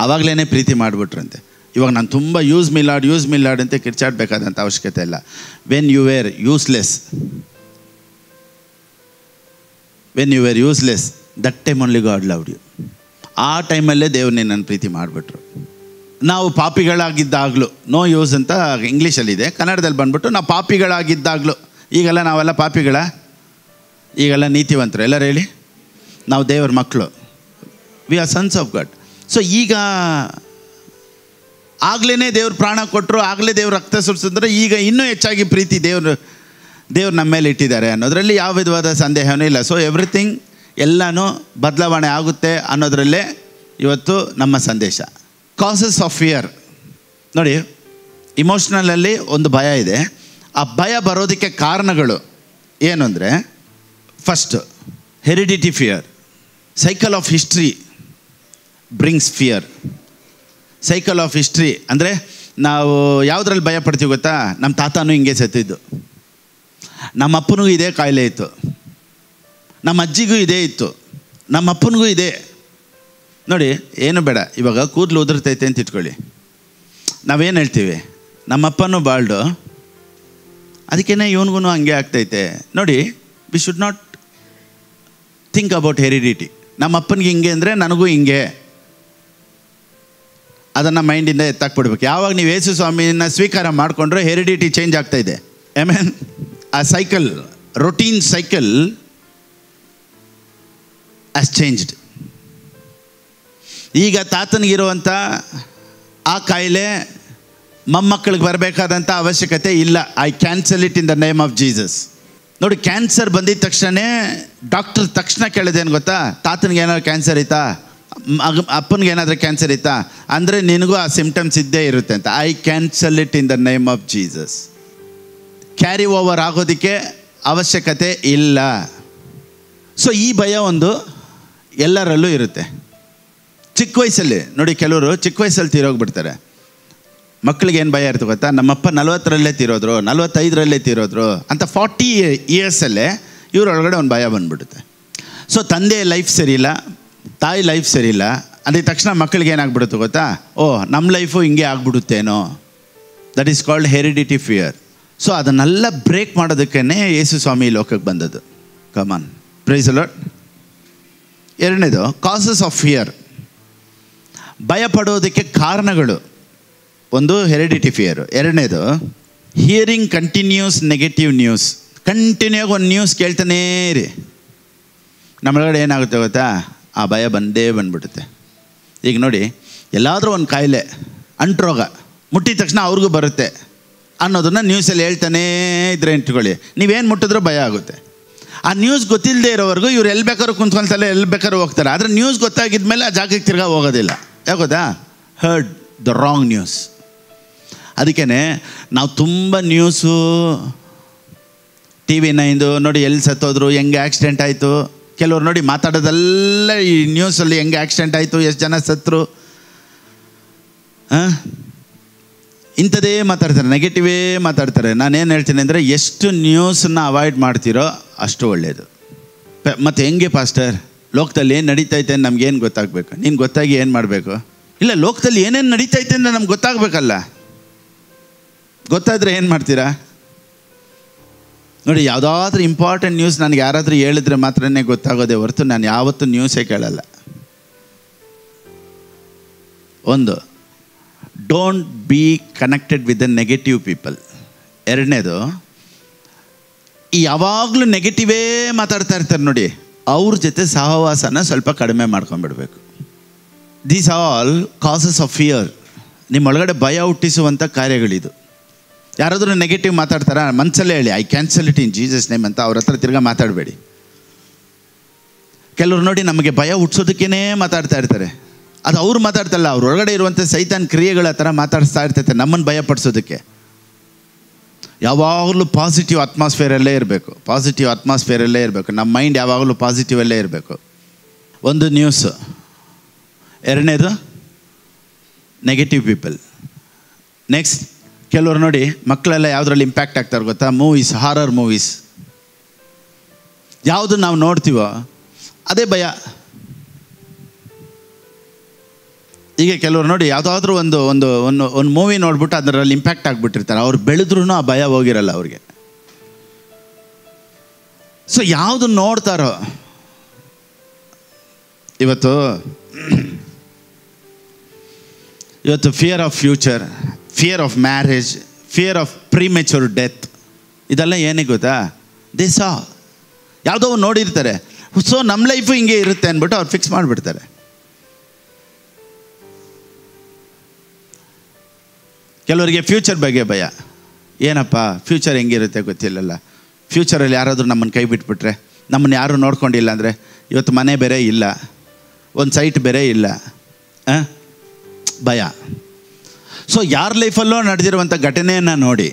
ಆವಾಗಲೇ ಪ್ರೀತಿ ಮಾಡಿಬಿಟ್ರಂತೆ. ಇವಾಗ ನಾನು ತುಂಬ ಯೂಸ್ ಮಿಲ್ಲಾಡ್ ಅಂತ ಕಿರ್ಚಾಡಬೇಕಾದಂಥ ಅವಶ್ಯಕತೆ ಇಲ್ಲ. When you were useless that time only God loved you. ಆ ಟೈಮಲ್ಲೇ ದೇವ್ರು ನಿನ್ನನ್ನು ಪ್ರೀತಿ ಮಾಡಿಬಿಟ್ರು. ನಾವು ಪಾಪಿಗಳಾಗಿದ್ದಾಗಲೂ, ನೋ ಯೂಸ್ ಅಂತ ಇಂಗ್ಲೀಷಲ್ಲಿದೆ, ಕನ್ನಡದಲ್ಲಿ ಬಂದ್ಬಿಟ್ಟು ನಾವು ಪಾಪಿಗಳಾಗಿದ್ದಾಗಲೂ. ಈಗೆಲ್ಲ ನಾವೆಲ್ಲ ಪಾಪಿಗಳ, ಈಗೆಲ್ಲ ನೀತಿವಂತರು. ಎಲ್ಲರೂ ಹೇಳಿ, ನಾವು ದೇವ್ರ ಮಕ್ಕಳು, we are sons of god. So ಈಗ ಆಗಲೇ ದೇವ್ರು ಪ್ರಾಣ ಕೊಟ್ಟರು, ಆಗಲೇ ದೇವ್ರು ರಕ್ತ ಸುರಿಸಿದ್ರೆ ಈಗ ಇನ್ನೂ ಹೆಚ್ಚಾಗಿ ಪ್ರೀತಿ ದೇವ್ರು ನಮ್ಮ ಮೇಲೆ ಇಟ್ಟಿದ್ದಾರೆ ಅನ್ನೋದರಲ್ಲಿ ಯಾವ ವಿಧವಾದ ಸಂದೇಹವೂ ಇಲ್ಲ. ಸೊ ಎವ್ರಿಥಿಂಗ್ ಎಲ್ಲನೂ ಬದಲಾವಣೆ ಆಗುತ್ತೆ ಅನ್ನೋದರಲ್ಲೇ ಇವತ್ತು ನಮ್ಮ ಸಂದೇಶ. ಕಾಸಸ್ ಆಫ್ ಫಿಯರ್ ನೋಡಿ, ಇಮೋಷ್ನಲಲ್ಲಿ ಒಂದು ಭಯ ಇದೆ. ಆ ಭಯ ಬರೋದಕ್ಕೆ ಕಾರಣಗಳು ಏನು ಅಂದರೆ, first heredity fear. Cycle of history brings fear. Cycle of history ಅಂದರೆ ನಾವು ಯಾವುದ್ರಲ್ಲಿ ಭಯ ಪಡ್ತೀವಿ ಗೊತ್ತಾ, ನಮ್ಮ ತಾತನೂ ಹಿಂಗೆ ಸತ್ತಿದ್ದು, ನಮ್ಮ ಅಪ್ಪನಿಗೂ ಇದೇ ಕಾಯಿಲೆ ಇತ್ತು, ನಮ್ಮ ಅಜ್ಜಿಗೂ ಇದೇ ಇತ್ತು, ನಮ್ಮ ಅಪ್ಪನಿಗೂ ಇದೆ. ನೋಡಿ, ಏನು ಬೇಡ, ಇವಾಗ ಕೂದಲು ಉದುರ್ತೈತೆ ಅಂತ ಇಟ್ಕೊಳ್ಳಿ, ನಾವೇನು ಹೇಳ್ತೀವಿ, ನಮ್ಮಪ್ಪನೂ ಬಾಲ್ಡು, ಅದಕ್ಕೇ ಇವನಿಗೂ ಹಂಗೆ ಆಗ್ತೈತೆ. ನೋಡಿ, we should not think about heredity. ನಮ್ಮ ಅಪ್ಪನಿಗೆ ಹಿಂಗೆ ಅಂದರೆ ನನಗೂ ಹಿಂಗೆ, ಅದನ್ನು ಮೈಂಡಿಂದ ಎತ್ತಾಕ್ಬಿಡ್ಬೇಕು. ಯಾವಾಗ ನೀವು ಯೇಸು ಸ್ವಾಮಿನ ಸ್ವೀಕಾರ ಮಾಡಿಕೊಂಡ್ರೆ ಹೆರಿಡಿಟಿ ಚೇಂಜ್ ಆಗ್ತಾಯಿದೆ. ಆಮೇಲೆ ಆ cycle, routine cycle as changed. ಈಗ ತಾತನಿಗಿರುವಂಥ ಆ ಕಾಯಿಲೆ ಮೊಮ್ಮಕ್ಕಳಿಗೆ ಬರಬೇಕಾದಂಥ ಅವಶ್ಯಕತೆ ಇಲ್ಲ. I cancel it in the name of Jesus. ನೋಡಿ, ಕ್ಯಾನ್ಸರ್ ಬಂದಿದ್ದ ತಕ್ಷಣ ಡಾಕ್ಟರ್ ತಕ್ಷಣ ಕೇಳಿದೇನು ಗೊತ್ತಾ, ತಾತನಿಗೆ ಏನಾದ್ರು ಕ್ಯಾನ್ಸರ್ ಇತ್ತಾ, ಅಪ್ಪನಿಗೆ ಏನಾದರೂ ಕ್ಯಾನ್ಸರ್ ಇತ್ತಾ ಅಂದರೆ ನಿನಗೂ ಆ ಸಿಮ್ಟಮ್ಸ್ ಇದ್ದೇ ಇರುತ್ತೆ ಅಂತ. I cancel it in the name of Jesus. Carry over ಆಗೋದಕ್ಕೆ ಅವಶ್ಯಕತೆ ಇಲ್ಲ. ಸೊ ಈ ಭಯ ಒಂದು ಎಲ್ಲರಲ್ಲೂ ಇರುತ್ತೆ. ಚಿಕ್ಕ ವಯಸ್ಸಲ್ಲಿ ನೋಡಿ, ಕೆಲವರು ಚಿಕ್ಕ ವಯಸ್ಸಲ್ಲಿ ತೀರೋಗ್ಬಿಡ್ತಾರೆ. ಮಕ್ಕಳಿಗೆ ಏನು ಭಯ ಇರ್ತದೆ ಗೊತ್ತಾ, ನಮ್ಮಪ್ಪ 40ರಲ್ಲೇ ತೀರೋದ್ರು, 45ರಲ್ಲೇ ತೀರೋದ್ರು ಅಂತ 40 ಇಯರ್ಸಲ್ಲೇ ಇವರೊಳಗಡೆ ಒಂದು ಭಯ ಬಂದ್ಬಿಡುತ್ತೆ. ಸೊ ತಂದೆ ಲೈಫ್ ಸರಿಯಿಲ್ಲ, ತಾಯಿ ಲೈಫ್ ಸರಿಯಿಲ್ಲ ಅಂದ ತಕ್ಷಣ ಮಕ್ಕಳಿಗೆ ಏನಾಗ್ಬಿಡುತ್ತೆ ಗೊತ್ತಾ, ಓ ನಮ್ಮ ಲೈಫು ಹಿಂಗೆ ಆಗ್ಬಿಡುತ್ತೇನೋ. That is called heredity fear. So ಅದನ್ನೆಲ್ಲ ಬ್ರೇಕ್ ಮಾಡೋದಕ್ಕೇ ಯೇಸು ಸ್ವಾಮಿ ಲೋಕಕ್ಕೆ ಬಂದದ್ದು. Come on, praise the Lord. ಎರಡನೇದು ಕಾಸಸ್ ಆಫ್ ಫಿಯರ್, ಭಯ ಪಡೋದಕ್ಕೆ ಕಾರಣಗಳು. ಒಂದು ಹೆರಿಡಿಟಿ ಫಿಯರ್. ಎರಡನೇದು hearing continuous negative news. Continue ಆಗಿ ಒಂದು ನ್ಯೂಸ್ ಕೇಳ್ತಾನೇ ಇರಿ, ನಮ್ಮೊಳಗಡೆ ಏನಾಗುತ್ತೆ ಗೊತ್ತಾ, ಆ ಭಯ ಬಂದ್ಬಿಡುತ್ತೆ. ಈಗ ನೋಡಿ, ಎಲ್ಲಾದರೂ ಒಂದು ಕಾಯಿಲೆ, ಅಂಟ್ರೋಗ ಮುಟ್ಟಿದ ತಕ್ಷಣ ಅವ್ರಿಗೂ ಬರುತ್ತೆ, ಅನ್ನೋದನ್ನು ನ್ಯೂಸಲ್ಲಿ ಹೇಳ್ತಾನೇ ಇದ್ರೆ ಇಟ್ಕೊಳ್ಳಿ, ನೀವೇನು ಮುಟ್ಟಿದ್ರೂ ಭಯ ಆಗುತ್ತೆ. ಆ ನ್ಯೂಸ್ ಗೊತ್ತಿಲ್ಲದೆ ಇರೋವರೆಗೂ ಇವ್ರು ಎಲ್ಲಿ ಬೇಕಾದ್ರೂ ಕುಂತ್ಕೊಂತಾರೆ, ಎಲ್ಲಿ ಬೇಕಾದ್ರೂ ಹೋಗ್ತಾರೆ. ಆದರೆ ನ್ಯೂಸ್ ಗೊತ್ತಾಗಿದ್ಮೇಲೆ ಆ ಜಾಗಕ್ಕೆ ತಿರ್ಗಾ ಹೋಗೋದಿಲ್ಲ. ಯಾಕೆ ಗೊತ್ತಾ? Heard the wrong news. ಅದಕ್ಕೇ ನಾವು ತುಂಬ ನ್ಯೂಸು TV 9 ನೋಡಿ ಎಲ್ಲಿ ಸತ್ತೋದ್ರು, ಹೆಂಗೆ ಆಕ್ಸಿಡೆಂಟ್ ಆಯಿತು, ಕೆಲವ್ರು ನೋಡಿ ಮಾತಾಡೋದೆಲ್ಲ ಈ ನ್ಯೂಸಲ್ಲಿ ಹೆಂಗೆ ಆಕ್ಸಿಡೆಂಟ್ ಆಯಿತು, ಎಷ್ಟು ಜನ ಸತ್ತರು, ಇಂಥದ್ದೇ ಮಾತಾಡ್ತಾರೆ, ನೆಗೆಟಿವೇ ಮಾತಾಡ್ತಾರೆ. ನಾನೇನು ಹೇಳ್ತೀನಿ ಅಂದರೆ, ಎಷ್ಟು ನ್ಯೂಸನ್ನ ಅವಾಯ್ಡ್ ಮಾಡ್ತೀರೋ ಅಷ್ಟು ಒಳ್ಳೆಯದು. ಮತ್ತು ಹೆಂಗೆ ಪಾಸ್ಟರ್, ಲೋಕದಲ್ಲಿ ಏನು ನಡೀತೈತೆ ಅಂತ ನಮಗೇನು ಗೊತ್ತಾಗಬೇಕು? ನೀನು ಗೊತ್ತಾಗಿ ಏನು ಮಾಡಬೇಕು? ಇಲ್ಲ, ಲೋಕದಲ್ಲಿ ಏನೇನು ನಡೀತೈತೆ ಅಂತ ನಮ್ಗೆ ಗೊತ್ತಾಗಬೇಕಲ್ಲ. ಗೊತ್ತಾದರೆ ಏನು ಮಾಡ್ತೀರಾ? ನೋಡಿ, ಯಾವುದಾದ್ರೂ ಇಂಪಾರ್ಟೆಂಟ್ ನ್ಯೂಸ್ ನನಗೆ ಯಾರಾದರೂ ಹೇಳಿದ್ರೆ ಮಾತ್ರನೇ ಗೊತ್ತಾಗೋದೇ ಹೊರತು ನಾನು ಯಾವತ್ತೂ ನ್ಯೂಸೇ ಕೇಳಲ್ಲ. ಒಂದು, don't be connected with the negative people. ಎರಡನೇದು, ಈ ಯಾವಾಗಲೂ ನೆಗೆಟಿವೇ ಮಾತಾಡ್ತಾ ಇರ್ತಾರೆ ನೋಡಿ, ಅವ್ರ ಜೊತೆ ಸಹವಾಸನ ಸ್ವಲ್ಪ ಕಡಿಮೆ ಮಾಡ್ಕೊಂಡ್ಬಿಡ್ಬೇಕು. These all causes of fear. ನಿಮ್ಮೊಳಗಡೆ ಭಯ ಹುಟ್ಟಿಸುವಂಥ ಕಾರ್ಯಗಳಿದು. ಯಾರಾದರೂ ನೆಗೆಟಿವ್ ಮಾತಾಡ್ತಾರ, ಮನಸ್ಸಲ್ಲೇ ಹೇಳಿ, I cancel it in Jesus name ಅಂತ ಅವ್ರ ಹತ್ರ ತಿರ್ಗಾ ಮಾತಾಡಬೇಡಿ. ಕೆಲವ್ರು ನೋಡಿ ನಮಗೆ ಭಯ ಹುಟ್ಟಿಸೋದಕ್ಕೇ ಮಾತಾಡ್ತಾ ಇರ್ತಾರೆ. ಅದು ಅವ್ರು ಮಾತಾಡ್ತಲ್ಲ, ಅವ್ರ ಒಳಗಡೆ ಇರುವಂಥ ಸೈತಾನ್ ಕ್ರಿಯೆಗಳ ಥರ ಮಾತಾಡಿಸ್ತಾ ಇರ್ತೈತೆ ನಮ್ಮನ್ನು ಭಯಪಡಿಸೋದಕ್ಕೆ. ಯಾವಾಗಲೂ ಪಾಸಿಟಿವ್ ಅಟ್ಮಾಸ್ಫಿಯರಲ್ಲೇ ಇರಬೇಕು, ಪಾಸಿಟಿವ್ ಅಟ್ಮಾಸ್ಫಿಯರಲ್ಲೇ ಇರಬೇಕು. ನಮ್ಮ ಮೈಂಡ್ ಯಾವಾಗಲೂ ಪಾಸಿಟಿವಲ್ಲೇ ಇರಬೇಕು. ಒಂದು ನ್ಯೂಸು. ಎರಡನೇದು ನೆಗೆಟಿವ್ ಪೀಪಲ್. ನೆಕ್ಸ್ಟ್, ಕೆಲವರು ನೋಡಿ ಮಕ್ಕಳೆಲ್ಲ ಯಾವುದ್ರಲ್ಲಿ ಇಂಪ್ಯಾಕ್ಟ್ ಆಗ್ತಾರೆ ಗೊತ್ತಾ? Movies, horror movies. ಯಾವುದು ನಾವು ನೋಡ್ತೀವೋ ಅದೇ ಭಯ. ಈಗ ಕೆಲವರು ನೋಡಿ ಯಾವುದಾದ್ರೂ ಒಂದು ಒಂದು ಒಂದು ಒಂದು ಮೂವಿ ನೋಡ್ಬಿಟ್ಟು ಅದರಲ್ಲಿ ಇಂಪ್ಯಾಕ್ಟ್ ಆಗಿಬಿಟ್ಟಿರ್ತಾರೆ. ಅವ್ರು ಬೆಳೆದ್ರೂ ಆ ಭಯ ಹೋಗಿರಲ್ಲ ಅವ್ರಿಗೆ. ಸೊ ಯಾವುದು ನೋಡ್ತಾರೋ, ಇವತ್ತು fear of future, fear of marriage, fear of premature death, ಇದೆಲ್ಲ ಏನೇ ಗೊತ್ತಾ? ದೇಶ ಯಾವುದೋ ನೋಡಿರ್ತಾರೆ. ಸೊ ನಮ್ಮ ಲೈಫು ಹಿಂಗೆ ಇರುತ್ತೆ ಅಂದ್ಬಿಟ್ಟು ಅವ್ರು ಫಿಕ್ಸ್ ಮಾಡಿಬಿಡ್ತಾರೆ. ಕೆಲವರಿಗೆ ಫ್ಯೂಚರ್ ಬಗ್ಗೆ ಭಯ. ಏನಪ್ಪ ಫ್ಯೂಚರ್ ಹೆಂಗಿರುತ್ತೆ ಗೊತ್ತಿಲ್ಲಲ್ಲ, ಫ್ಯೂಚರಲ್ಲಿ ಯಾರಾದರೂ ನಮ್ಮನ್ನು ಕೈ ಬಿಟ್ಬಿಟ್ರೆ, ನಮ್ಮನ್ನು ಯಾರೂ ನೋಡ್ಕೊಂಡಿಲ್ಲ ಅಂದರೆ, ಇವತ್ತು ಮನೆ ಬೇರೆ ಇಲ್ಲ, ಒಂದು ಸೈಟ್ ಬೇರೆ ಇಲ್ಲ, ಭಯ. ಸೊ ಯಾರ ಲೈಫಲ್ಲೋ ನಡೆದಿರುವಂಥ ಘಟನೆಯನ್ನು ನೋಡಿ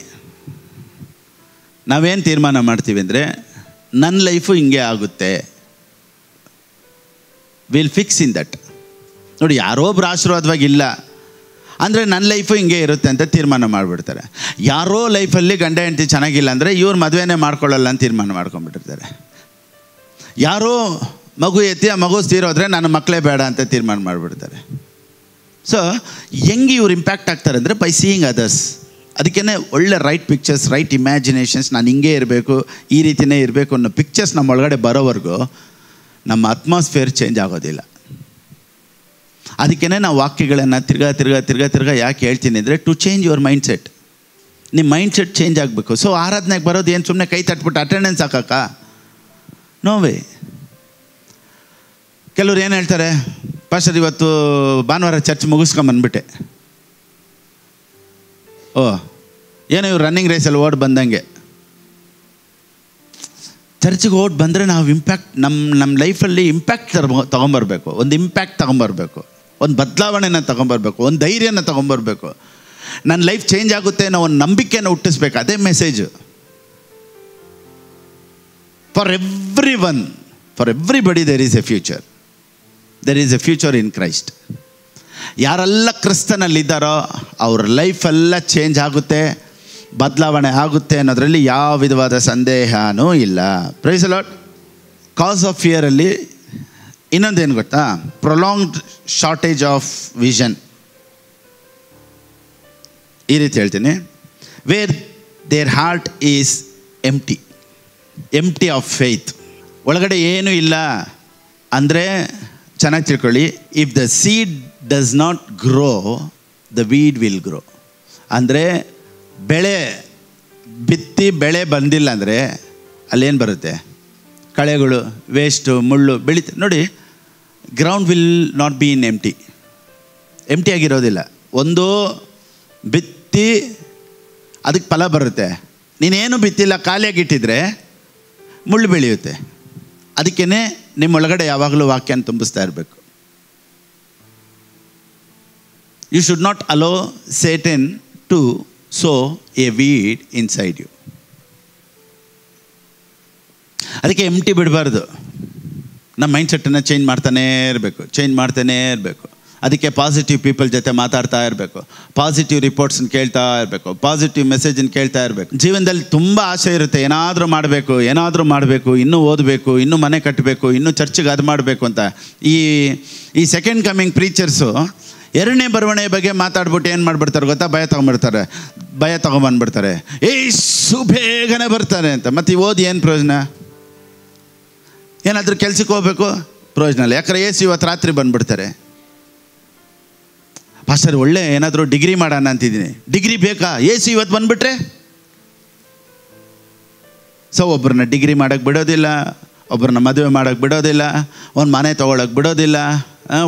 ನಾವೇನು ತೀರ್ಮಾನ ಮಾಡ್ತೀವಿ ಅಂದರೆ, ನನ್ನ ಲೈಫು ಹಿಂಗೆ ಆಗುತ್ತೆ, ವಿಲ್ ಫಿಕ್ಸ್ ಇನ್ ದಟ್. ನೋಡಿ, ಯಾರೊಬ್ಬರು ಆಶೀರ್ವಾದವಾಗಿಲ್ಲ ಅಂದರೆ ನನ್ನ ಲೈಫು ಹಿಂಗೆ ಇರುತ್ತೆ ಅಂತ ತೀರ್ಮಾನ ಮಾಡಿಬಿಡ್ತಾರೆ. ಯಾರೋ ಲೈಫಲ್ಲಿ ಗಂಡ ಹೆಂಡತಿ ಚೆನ್ನಾಗಿಲ್ಲ ಅಂದರೆ ಇವ್ರು ಮದುವೆನೇ ಮಾಡ್ಕೊಳ್ಳಲ್ಲ ಅಂತ ತೀರ್ಮಾನ ಮಾಡ್ಕೊಂಡ್ಬಿಟ್ಟಿರ್ತಾರೆ. ಯಾರೋ ಮಗು ಎತ್ತಿ ಆ ಮಗು ತೀರೋದ್ರೆ ನನ್ನ ಮಕ್ಕಳೇ ಬೇಡ ಅಂತ ತೀರ್ಮಾನ ಮಾಡಿಬಿಡ್ತಾರೆ. ಸೊ ಹೆಂಗೆ ಇವ್ರು ಇಂಪ್ಯಾಕ್ಟ್ ಆಗ್ತಾರೆ ಅಂದರೆ ಬೈ ಸೀಯಿಂಗ್ ಅದರ್ಸ್. ಅದಕ್ಕೇ ಒಳ್ಳೆ ರೈಟ್ ಪಿಕ್ಚರ್ಸ್, ರೈಟ್ ಇಮ್ಯಾಜಿನೇಷನ್ಸ್, ನಾನು ಹಿಂಗೆ ಇರಬೇಕು, ಈ ರೀತಿಯೇ ಇರಬೇಕು ಅನ್ನೋ ಪಿಕ್ಚರ್ಸ್ ನಮ್ಮ ಒಳಗಡೆ ಬರೋವರೆಗೂ ನಮ್ಮ ಅಟ್ಮಾಸ್ಫಿಯರ್ ಚೇಂಜ್ ಆಗೋದಿಲ್ಲ. ಅದಕ್ಕೇ ನಾವು ವಾಕ್ಯಗಳನ್ನು ತಿರ್ಗಾ ಯಾಕೆ ಹೇಳ್ತೀನಿ ಅಂದರೆ, to change your mind set. ನಿಮ್ಮ ಮೈಂಡ್ ಸೆಟ್ ಚೇಂಜ್ ಆಗಬೇಕು. ಸೊ ಆರಾಧನೆಗೆ ಬರೋದು ಏನು ಸುಮ್ಮನೆ ಕೈ ತಟ್ಬಿಟ್ಟು ಅಟೆಂಡೆನ್ಸ್ ಹಾಕಕ್ಕ? ನೋವೇ. ಕೆಲವ್ರು ಏನು ಹೇಳ್ತಾರೆ, ಪಾಸ್ಟರ್ ಇವತ್ತು ಭಾನುವಾರ ಚರ್ಚ್ ಮುಗಿಸ್ಕೊಂಬಂದ್ಬಿಟ್ಟೆ. ಓ, ಏನೋ ಇವ್ರು ರನ್ನಿಂಗ್ ರೇಸಲ್ಲಿ ಓಡ್ ಬಂದಂಗೆ. ಚರ್ಚಿಗೆ ಓಡ್ ಬಂದರೆ ನಾವು ಇಂಪ್ಯಾಕ್ಟ್, ನಮ್ಮ ಲೈಫಲ್ಲಿ ಇಂಪ್ಯಾಕ್ಟ್ ತೊಗೊಂಬರ್ಬೇಕು, ಒಂದು ಇಂಪ್ಯಾಕ್ಟ್ ತೊಗೊಂಬರ್ಬೇಕು, ಒಂದು ಬದಲಾವಣೆನ ತೊಗೊಂಬರ್ಬೇಕು, ಒಂದು ಧೈರ್ಯನ ತೊಗೊಂಬರ್ಬೇಕು. ನನ್ನ ಲೈಫ್ ಚೇಂಜ್ ಆಗುತ್ತೆ ಅನ್ನೋ ಒಂದು ನಂಬಿಕೆನ ಹುಟ್ಟಿಸ್ಬೇಕು. ಅದೇ message. For everybody there is a future. There is a future in Christ. ಯಾರೆಲ್ಲ ಕ್ರಿಸ್ತನಲ್ಲಿದ್ದಾರೋ ಅವ್ರ ಲೈಫೆಲ್ಲ ಚೇಂಜ್ ಆಗುತ್ತೆ, ಬದಲಾವಣೆ ಆಗುತ್ತೆ ಅನ್ನೋದರಲ್ಲಿ ಯಾವ ವಿಧವಾದ ಸಂದೇಹನೂ ಇಲ್ಲ. Praise the Lord. Cause of ಫಿಯರಲ್ಲಿ ಇನ್ನೊಂದೇನು ಗೊತ್ತಾ? Prolonged shortage of vision. ಈ ರೀತಿ ಹೇಳ್ತೀನಿ, where their heart is empty of faith. ಒಳಗಡೆ ಏನೂ ಇಲ್ಲ ಅಂದರೆ ಚೆನ್ನಾಗಿ ತಿಳ್ಕೊಳ್ಳಿ, if the seed does not grow, the weed will grow. ಅಂದರೆ ಬೆಳೆ ಬಿತ್ತಿ ಬೆಳೆ ಬಂದಿಲ್ಲ ಅಂದರೆ ಅಲ್ಲೇನು ಬರುತ್ತೆ? ಕಳೆಗಳು, ವೇಸ್ಟು, ಮುಳ್ಳು ಬೆಳೀತೆ. ನೋಡಿ, ground will not be in empty ಆಗಿರೋದಿಲ್ಲ. ಒಂದು ಬಿತ್ತಿ ಅದಕ್ಕೆ ಫಲ ಬರುತ್ತೆ. ನೀನೇನು ಬಿತ್ತಿಲ್ಲ ಖಾಲಿಯಾಗಿಟ್ಟಿದ್ರೆ ಮುಳ್ಳು ಬೆಳೆಯುತ್ತೆ. ಅದಕ್ಕೇ ನಿಮ್ಮೊಳಗಡೆ ಯಾವಾಗಲೂ ವಾಕ್ಯನ ತುಂಬಿಸ್ತಾ ಇರಬೇಕು. You should not allow Satan to sow a weed inside you. ಅದಕ್ಕೆ ಎಂಟಿ ಬಿಡಬಾರ್ದು. ನಮ್ಮ ಮೈಂಡ್ಸೆಟ್ಟನ್ನು ಚೇಂಜ್ ಮಾಡ್ತಾನೇ ಇರಬೇಕು. ಅದಕ್ಕೆ ಪಾಸಿಟಿವ್ ಪೀಪಲ್ ಜೊತೆ ಮಾತಾಡ್ತಾ ಇರಬೇಕು, ಪಾಸಿಟಿವ್ ರಿಪೋರ್ಟ್ಸನ್ನ ಕೇಳ್ತಾ ಇರಬೇಕು, ಪಾಸಿಟಿವ್ ಮೆಸೇಜನ್ನು ಕೇಳ್ತಾ ಇರಬೇಕು. ಜೀವನದಲ್ಲಿ ತುಂಬ ಆಸೆ ಇರುತ್ತೆ, ಏನಾದರೂ ಮಾಡಬೇಕು, ಇನ್ನೂ ಓದಬೇಕು, ಇನ್ನೂ ಮನೆ ಕಟ್ಟಬೇಕು, ಇನ್ನೂ ಚರ್ಚಿಗೆ ಅದು ಮಾಡಬೇಕು ಅಂತ. ಈ ಸೆಕೆಂಡ್ ಕಮಿಂಗ್ ಪ್ರೀಚರ್ಸು ಎರಡನೇ ಬರವಣೆ ಬಗ್ಗೆ ಮಾತಾಡ್ಬಿಟ್ಟು ಏನು ಮಾಡಿಬಿಡ್ತಾರೆ ಗೊತ್ತಾ? ಭಯ ತೊಗೊಂಬಂದ್ಬಿಡ್ತಾರೆ. ಬೇಗನೆ ಬರ್ತಾರೆ ಅಂತ. ಮತ್ತು ಓದಿ ಏನು ಪ್ರಯೋಜನ? ಏನಾದರೂ ಕೆಲ್ಸಕ್ಕೆ ಹೋಗ್ಬೇಕು, ಪ್ರಯೋಜನ ಇಲ್ಲ. ಯಾಕಂದರೆ ಇವತ್ತು ರಾತ್ರಿ ಬಂದುಬಿಡ್ತಾರೆ. ಪಾಸ್ಟರ್ ಒಳ್ಳೆ ಏನಾದರೂ ಡಿಗ್ರಿ ಮಾಡೋಣ ಅಂತಿದ್ದೀನಿ. ಡಿಗ್ರಿ ಬೇಕಾ? ಇವತ್ತು ಬಂದುಬಿಟ್ರೆ. ಸೊ ಒಬ್ಬರನ್ನ ಡಿಗ್ರಿ ಮಾಡೋಕ್ಕೆ ಬಿಡೋದಿಲ್ಲ, ಒಬ್ಬರನ್ನ ಮದುವೆ ಮಾಡೋಕ್ಕೆ ಬಿಡೋದಿಲ್ಲ, ಒಂದು ಮನೆ ತೊಗೊಳಕ್ಕೆ ಬಿಡೋದಿಲ್ಲ,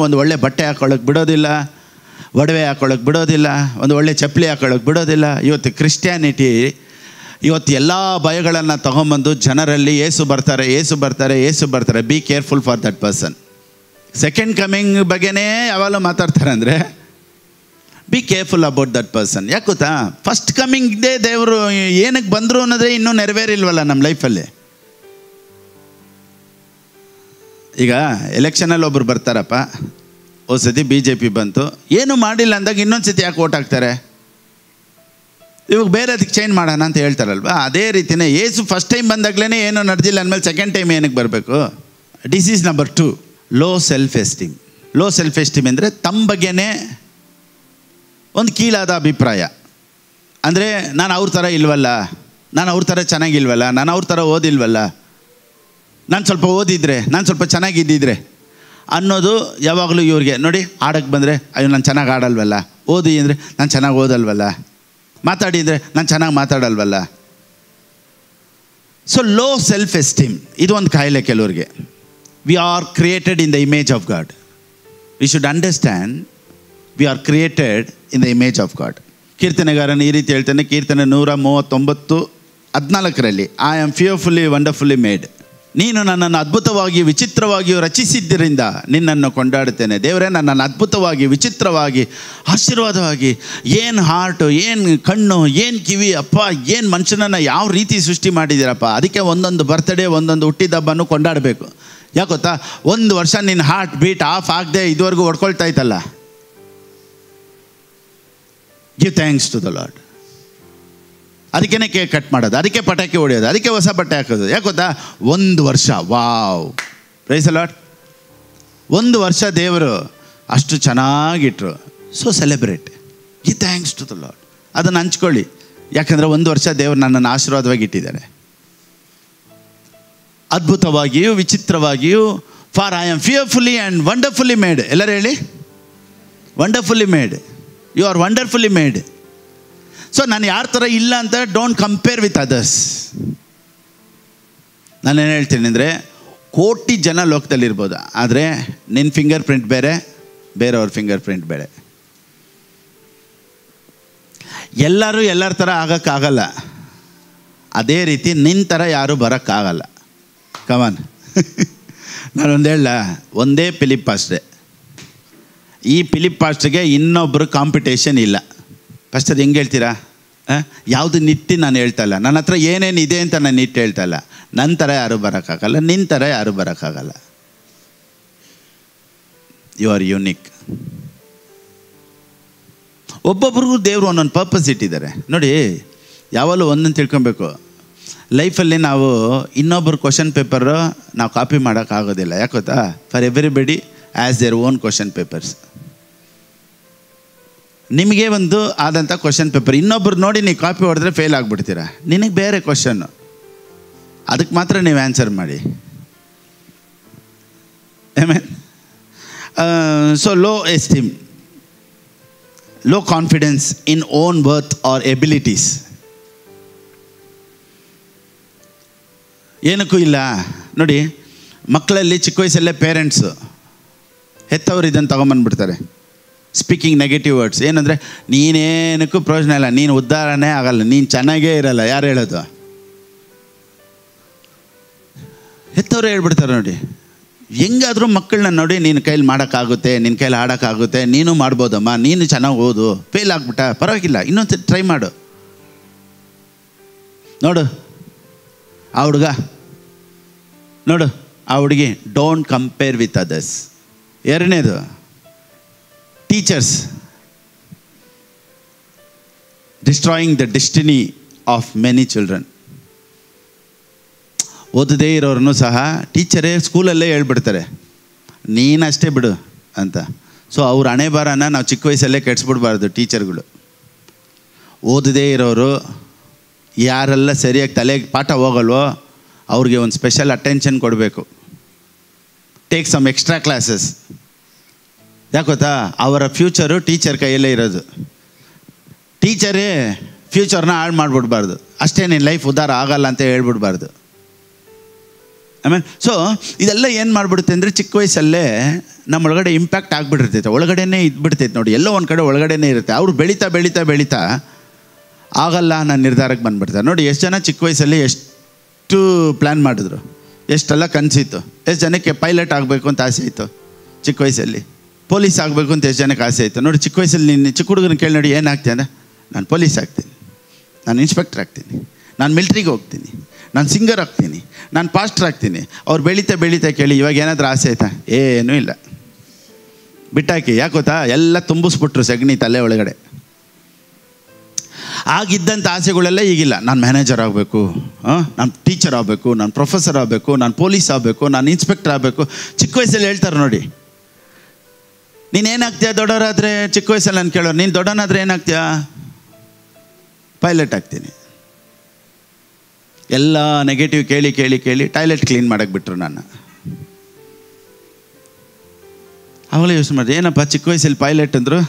ಒಂದು ಒಳ್ಳೆ ಬಟ್ಟೆ ಹಾಕ್ಕೊಳ್ಳೋಕ್ಕೆ ಬಿಡೋದಿಲ್ಲ, ಒಡವೆ ಹಾಕ್ಕೊಳ್ಳೋಕ್ಕೆ ಬಿಡೋದಿಲ್ಲ, ಒಂದು ಒಳ್ಳೆ ಚಪ್ಪಲಿ ಹಾಕ್ಕೊಳ್ಳೋಕ್ಕೆ ಬಿಡೋದಿಲ್ಲ. ಇವತ್ತು ಕ್ರಿಸ್ಟಿಯಾನಿಟಿ ಇವತ್ತು ಎಲ್ಲ ಭಯಗಳನ್ನು ತೊಗೊಂಬಂದು ಜನರಲ್ಲಿ ಏಸು ಬರ್ತಾರೆ. Be careful for that person. Second coming ಬಗ್ಗೆನೇ ಯಾವಾಗಲೂ ಮಾತಾಡ್ತಾರೆ ಅಂದರೆ B careful about that person. ಯಾಕೆ ಗೊತ್ತಾ? ಫಸ್ಟ್ ಕಮಿಂಗ್ದೇ ದೇವರು ಏನಕ್ಕೆ ಬಂದರು ಅನ್ನೋದ್ರೆ ಇನ್ನೂ ನೆರವೇರಿಲ್ವಲ್ಲ ನಮ್ಮ ಲೈಫಲ್ಲಿ. ಈಗ ಎಲೆಕ್ಷನಲ್ಲಿ ಒಬ್ರು ಬರ್ತಾರಪ್ಪ, ಸತಿ BJP ಬಂತು, ಏನೂ ಮಾಡಿಲ್ಲ ಅಂದಾಗ ಇನ್ನೊಂದು ಸತಿ ಯಾಕೆ ಓಟ್ ಹಾಕ್ತಾರೆ? ಇವಾಗ ಬೇರೆ ಅದಕ್ಕೆ ಚೇಂಜ್ ಮಾಡೋಣ ಅಂತ ಹೇಳ್ತಾರಲ್ವ. ಅದೇ ರೀತಿಯೇ ಏಸು ಫಸ್ಟ್ ಟೈಮ್ ಬಂದಾಗಲೇ ಏನೂ ನಡೆದಿಲ್ಲ ಅಂದಮೇಲೆ ಸೆಕೆಂಡ್ ಟೈಮ್ ಏನಕ್ಕೆ ಬರಬೇಕು? Disease number 2, low self esteem ಅಂದರೆ ತಮ್ಮ ಬಗ್ಗೆನೇ ಒಂದು ಕೀಳಾದ ಅಭಿಪ್ರಾಯ. ಅಂದರೆ ನಾನು ಅವ್ರ ಥರ ಇಲ್ವಲ್ಲ, ನಾನು ಅವ್ರ ಥರ ಚೆನ್ನಾಗಿಲ್ವಲ್ಲ, ನಾನು ಅವ್ರ ಥರ ಓದಿಲ್ವಲ್ಲ, ನಾನು ಸ್ವಲ್ಪ ಓದಿದ್ರೆ, ನಾನು ಸ್ವಲ್ಪ ಚೆನ್ನಾಗಿದ್ದಿದ್ರೆ ಅನ್ನೋದು ಯಾವಾಗಲೂ ಇವ್ರಿಗೆ. ನೋಡಿ, ಆಡೋಕ್ಕೆ ಬಂದರೆ ಅಯ್ಯೋ ನಾನು ಚೆನ್ನಾಗಿ ಆಡಲ್ವಲ್ಲ, ಓದಿ ಅಂದರೆ ನಾನು ಚೆನ್ನಾಗಿ ಓದಲ್ವಲ್ಲ, ಮಾತಾಡಿ ಅಂದರೆ ನಾನು ಚೆನ್ನಾಗಿ ಮಾತಾಡಲ್ವಲ್ಲ. ಸೊ ಲೋ ಸೆಲ್ಫ್ ಎಸ್ಟೀಮ್ ಇದು ಒಂದು ಕಾಯಿಲೆ ಕೆಲವ್ರಿಗೆ. We are created in the image of God. We should understand we are created in the image of God. ಕೀರ್ತನೆಗಾರನು ಈ ರೀತಿ ಹೇಳ್ತಾನೆ, ಕೀರ್ತನೆ 139:14 I am fearfully wonderfully made. ನೀನು ನನ್ನನ್ನು ಅದ್ಭುತವಾಗಿ ವಿಚಿತ್ರವಾಗಿಯೂ ರಚಿಸಿದ್ದರಿಂದ ನಿನ್ನನ್ನು ಕೊಂಡಾಡುತ್ತೇನೆ. ದೇವರೇ, ನನ್ನನ್ನು ಅದ್ಭುತವಾಗಿ ವಿಚಿತ್ರವಾಗಿ ಆಶೀರ್ವಾದವಾಗಿ, ಏನು ಹಾರ್ಟು, ಏನು ಕಣ್ಣು, ಏನು ಕಿವಿ, ಅಪ್ಪ ಏನು ಮನುಷ್ಯನನ್ನು ಯಾವ ರೀತಿ ಸೃಷ್ಟಿ ಮಾಡಿದ್ದೀರಪ್ಪ. ಅದಕ್ಕೆ ಒಂದೊಂದು ಬರ್ತ್ಡೇ, ಒಂದೊಂದು ಹುಟ್ಟಿದಬ್ಬನೂ ಕೊಂಡಾಡಬೇಕು. ಯಾಕೆ ಗೊತ್ತಾ? 1 ವರ್ಷ ನಿನ್ನ ಹಾರ್ಟ್ ಬೀಟ್ ಆಫ್ ಆಗದೆ ಇದುವರೆಗೂ ಹೊಡ್ಕೊಳ್ತಾ ಇತ್ತಲ್ಲ. Give thanks to the Lord. ಅದಕ್ಕೇ ಕೇಕ್ ಕಟ್ ಮಾಡೋದು, ಅದಕ್ಕೆ ಪಟಾಕಿ ಹೊಡೆಯೋದು, ಅದಕ್ಕೆ ಹೊಸ ಬಟ್ಟೆ ಹಾಕೋದು. ಯಾಕೆ ಗೊತ್ತಾ? 1 ವರ್ಷ. Wow, praise the lord. 1 ವರ್ಷ ದೇವರು ಅಷ್ಟು ಚೆನ್ನಾಗಿಟ್ರು. So celebrate, give thanks to the Lord. ಅದನ್ನು ಹಂಚ್ಕೊಳ್ಳಿ. ಯಾಕಂದರೆ 1 ವರ್ಷ ದೇವರು ನನ್ನನ್ನು ಆಶೀರ್ವಾದವಾಗಿ ಇಟ್ಟಿದ್ದಾರೆ. ಅದ್ಭುತವಾಗಿಯೂ ವಿಚಿತ್ರವಾಗಿಯೂ. For I am fearfully and wonderfully made. ಎಲ್ಲರೂ ಹೇಳಿ, wonderfully made. You are wonderfully made. So ನಾನು ಯಾರ ಥರ ಇಲ್ಲ ಅಂತ ಡೋಂಟ್ ಕಂಪೇರ್ ವಿತ್ ಅದರ್ಸ್. ನಾನೇನು ಹೇಳ್ತೀನಿ ಅಂದರೆ, ಕೋಟಿ ಜನ ಲೋಕದಲ್ಲಿರ್ಬೋದು, ಆದರೆ ನಿನ್ನ ಫಿಂಗರ್ ಪ್ರಿಂಟ್ ಬೇರೆ, ಬೇರೆಯವ್ರ ಫಿಂಗರ್ ಪ್ರಿಂಟ್ ಬೇರೆ. ಎಲ್ಲರೂ ಎಲ್ಲರ ಥರ ಆಗೋಕ್ಕಾಗಲ್ಲ. ಅದೇ ರೀತಿ ನಿನ್ನ ಥರ ಯಾರೂ ಬರೋಕ್ಕಾಗಲ್ಲ. ಕಮಾನ್. ನಾನೊಂದು ಹೇಳ, ಒಂದೇ ಫಿಲಿಪ್ ಪಾಸ್ಟ್ರೆ. ಈ ಫಿಲಿಪ್ ಪಾಸ್ಟ್ರಿಗೆ ಇನ್ನೊಬ್ಬರು ಕಾಂಪಿಟೇಷನ್ ಇಲ್ಲ. ಪಾಸ್ಟರ್ ಹೆಂಗೆ ಹೇಳ್ತೀರಾ? ಯಾವುದು ನಿಟ್ಟಿ ನಾನು ಹೇಳ್ತಾ ಇಲ್ಲ. ನನ್ನ ಹತ್ರ ಏನೇನಿದೆ ಅಂತ ನಾನು ನಿಟ್ಟು ಹೇಳ್ತಾ ಇಲ್ಲ. ನನ್ನ ಥರ ಯಾರೂ ಬರೋಕ್ಕಾಗಲ್ಲ, ನಿನ್ನ ಥರ ಯಾರೂ ಬರೋಕ್ಕಾಗಲ್ಲ. You are unique. ಒಬ್ಬೊಬ್ರಿಗೂ ದೇವರು ಒಂದೊಂದು ಪರ್ಪಸ್ ಇಟ್ಟಿದ್ದಾರೆ ನೋಡಿ. ಯಾವಾಗಲೂ ಒಂದನ್ನು ತಿಳ್ಕೊಬೇಕು, ಲೈಫಲ್ಲಿ ನಾವು ಇನ್ನೊಬ್ಬರು ಕ್ವಶನ್ ಪೇಪರು ನಾವು ಕಾಪಿ ಮಾಡೋಕ್ಕಾಗೋದಿಲ್ಲ. ಯಾಕೆ ಗೊತ್ತಾ? For everybody as their own question papers. ನಿಮಗೆ ಒಂದು ಆದಂಥ ಕ್ವಶನ್ ಪೇಪರ್, ಇನ್ನೊಬ್ರು ನೋಡಿ ನೀವು ಕಾಪಿ ಹೊಡೆದ್ರೆ ಫೇಲ್ ಆಗಿಬಿಡ್ತೀರಾ. ನಿನಗೆ ಬೇರೆ ಕ್ವಶನ್ನು, ಅದಕ್ಕೆ ಮಾತ್ರ ನೀವು ಆನ್ಸರ್ ಮಾಡಿ. Amen. So low esteem, low confidence in own worth or abilities. ಏನಕ್ಕೂ ಇಲ್ಲ ನೋಡಿ. ಮಕ್ಕಳಲ್ಲಿ ಚಿಕ್ಕ ವಯಸ್ಸಲ್ಲೇ ಪೇರೆಂಟ್ಸು ಹೆತ್ತವರು ಇದನ್ನು ತೊಗೊಂಬಂದ್ಬಿಡ್ತಾರೆ. Speaking negative words. ಏನಂದರೆ ನೀನೇನಕ್ಕೂ ಪ್ರಯೋಜನ ಇಲ್ಲ, ನೀನು ಉದ್ಧಾರನೇ ಆಗಲ್ಲ, ನೀನು ಚೆನ್ನಾಗೇ ಇರಲ್ಲ. ಯಾರು ಹೇಳೋದು? ಹೆತ್ತವ್ರು ಹೇಳ್ಬಿಡ್ತಾರೆ ನೋಡಿ. ಹೆಂಗಾದರೂ ಮಕ್ಕಳನ್ನ ನೋಡಿ, ನಿನ್ನ ಕೈಲಿ ಮಾಡೋಕ್ಕಾಗುತ್ತೆ, ನಿನ್ನ ಕೈಲಿ ಆಡೋಕ್ಕಾಗುತ್ತೆ, ನೀನು ಮಾಡ್ಬೋದಮ್ಮ, ನೀನು ಚೆನ್ನಾಗಿ ಓದು, ಫೇಲ್ ಆಗ್ಬಿಟ್ಟ ಪರವಾಗಿಲ್ಲ, ಇನ್ನೊಂದು ಟ್ರೈ ಮಾಡು. ನೋಡು ಆ ಹುಡುಗ, ನೋಡು ಆ ಹುಡುಗಿ, ಡೋಂಟ್ ಕಂಪೇರ್ ವಿತ್ ಅದರ್ಸ್. ಎರಡನೇದು, teachers destroying the destiny of many children. ಓದದೇ ಇರೋರನ್ನು ಸಹ ಟೀಚರೇ ಸ್ಕೂಲಲ್ಲೇ ಹೇಳ್ಬಿಡ್ತಾರೆ, ನೀನಷ್ಟೇ ಬಿಡು ಅಂತ. ಸೊ ಅವ್ರ ಹಣೆ ಬಾರನ ನಾವು ಚಿಕ್ಕ ವಯಸ್ಸಲ್ಲೇ ಕೆಡಿಸ್ಬಿಡ್ಬಾರ್ದು. ಟೀಚರ್ಗಳು ಓದದೇ ಇರೋರು, ಯಾರೆಲ್ಲ ಸರಿಯಾಗಿ ತಲೆಗೆ ಪಾಠ ಹೋಗಲ್ವೋ ಅವ್ರಿಗೆ ಒಂದು ಸ್ಪೆಷಲ್ ಅಟೆನ್ಷನ್ ಕೊಡಬೇಕು. Take some extra classes. ಯಾಕೆ ಗೊತ್ತಾ? ಅವರ ಫ್ಯೂಚರು ಟೀಚರ್ ಕೈಯಲ್ಲೇ ಇರೋದು. ಟೀಚರೇ ಫ್ಯೂಚರ್ನ ಹಾಳು ಮಾಡಿಬಿಡ್ಬಾರ್ದು. ಅಷ್ಟೇ, ನಿನ್ನ ಲೈಫ್ ಉದ್ಧಾರ ಆಗಲ್ಲ ಅಂತ ಹೇಳ್ಬಿಡ್ಬಾರ್ದು. ಆಮೇಲೆ ಸೊ ಇದೆಲ್ಲ ಏನು ಮಾಡಿಬಿಡುತ್ತೆ ಅಂದರೆ, ಚಿಕ್ಕ ವಯಸ್ಸಲ್ಲೇ ನಮ್ಮೊಳಗಡೆ ಇಂಪ್ಯಾಕ್ಟ್ ಆಗಿಬಿಟ್ಟಿರ್ತೈತೆ, ಒಳಗಡೆನೇ ಇದ್ಬಿಡ್ತೈತೆ ನೋಡಿ, ಎಲ್ಲೋ ಒಂದು ಕಡೆ ಒಳಗಡೆನೇ ಇರುತ್ತೆ. ಅವ್ರು ಬೆಳೀತಾ ಬೆಳೀತಾ ಬೆಳೀತಾ ಆಗಲ್ಲ ಅನ್ನೋ ನಿರ್ಧಾರಕ್ಕೆ ಬಂದುಬಿಡ್ತಾರೆ. ನೋಡಿ ಎಷ್ಟು ಜನ ಚಿಕ್ಕ ವಯಸ್ಸಲ್ಲಿ ಎಷ್ಟು ಪ್ಲ್ಯಾನ್ ಮಾಡಿದ್ರು, ಎಷ್ಟೆಲ್ಲ ಕನಸಿತ್ತು. ಎಷ್ಟು ಜನಕ್ಕೆ ಪೈಲಟ್ ಆಗಬೇಕು ಅಂತ ಆಸೆ ಇತ್ತು ಚಿಕ್ಕ ವಯಸ್ಸಲ್ಲಿ, ಪೊಲೀಸ್ ಆಗಬೇಕು ಅಂತ ಎಷ್ಟು ಜನಕ್ಕೆ ಆಸೆ ಇತ್ತು. ನೋಡಿ ಚಿಕ್ಕ ವಯಸ್ಸಲ್ಲಿ ನೀನು ಚಿಕ್ಕ ಹುಡುಗನ ಕೇಳಿ ನೋಡಿ, ಏನಾಗ್ತೀನಿ ಅಂದರೆ, ನಾನು ಪೊಲೀಸ್ ಆಗ್ತೀನಿ, ನಾನು ಇನ್ಸ್ಪೆಕ್ಟರ್ ಆಗ್ತೀನಿ, ನಾನು ಮಿಲ್ಟ್ರಿಗೆ ಹೋಗ್ತೀನಿ, ನಾನು ಸಿಂಗರ್ ಆಗ್ತೀನಿ, ನಾನು ಪಾಸ್ಟರ್ ಆಗ್ತೀನಿ. ಅವ್ರು ಬೆಳೀತಾ ಬೆಳೀತಾ ಕೇಳಿ, ಇವಾಗ ಏನಾದರೂ ಆಸೆ ಆಯ್ತಾ? ಏನೂ ಇಲ್ಲ, ಬಿಟ್ಟಾಕಿ. ಯಾಕೆ ಗೊತ್ತಾ? ಎಲ್ಲ ತುಂಬಿಸ್ಬಿಟ್ರು ಸಗಣಿ ತಲೆ ಒಳಗಡೆ. ಆಗಿದ್ದಂಥ ಆಸೆಗಳೆಲ್ಲ ಈಗಿಲ್ಲ. ನಾನು ಮ್ಯಾನೇಜರ್ ಆಗಬೇಕು, ನಾನು ಟೀಚರ್ ಆಗಬೇಕು, ನಾನು ಪ್ರೊಫೆಸರ್ ಆಗಬೇಕು, ನಾನು ಪೊಲೀಸ್ ಆಗಬೇಕು, ನಾನು ಇನ್ಸ್ಪೆಕ್ಟರ್ ಆಗಬೇಕು. ಚಿಕ್ಕ ವಯಸ್ಸಲ್ಲಿ ಹೇಳ್ತಾರೆ ನೋಡಿ. ನೀನೇನಾಗ್ತೀಯ ದೊಡ್ಡವರಾದರೆ? ಚಿಕ್ಕ ವಯಸ್ಸಲ್ಲಿ ನಾನು ಕೇಳೋರು, ನೀನು ದೊಡ್ಡವನಾದರೆ ಏನಾಗ್ತೀಯ? ಪೈಲಟ್ ಆಗ್ತೀನಿ. ಎಲ್ಲ ನೆಗೆಟಿವ್ ಕೇಳಿ ಕೇಳಿ ಕೇಳಿ ಟಾಯ್ಲೆಟ್ ಕ್ಲೀನ್ ಮಾಡೋಕ್ಕೆ ಬಿಟ್ಟರು ನನ್ನ. ಆವಾಗಲೇ ಯೋಚನೆ ಮಾಡಿದೆ, ಏನಪ್ಪ ಚಿಕ್ಕ ವಯಸ್ಸಲ್ಲಿ ಪೈಲಟ್ ಅಂದರು,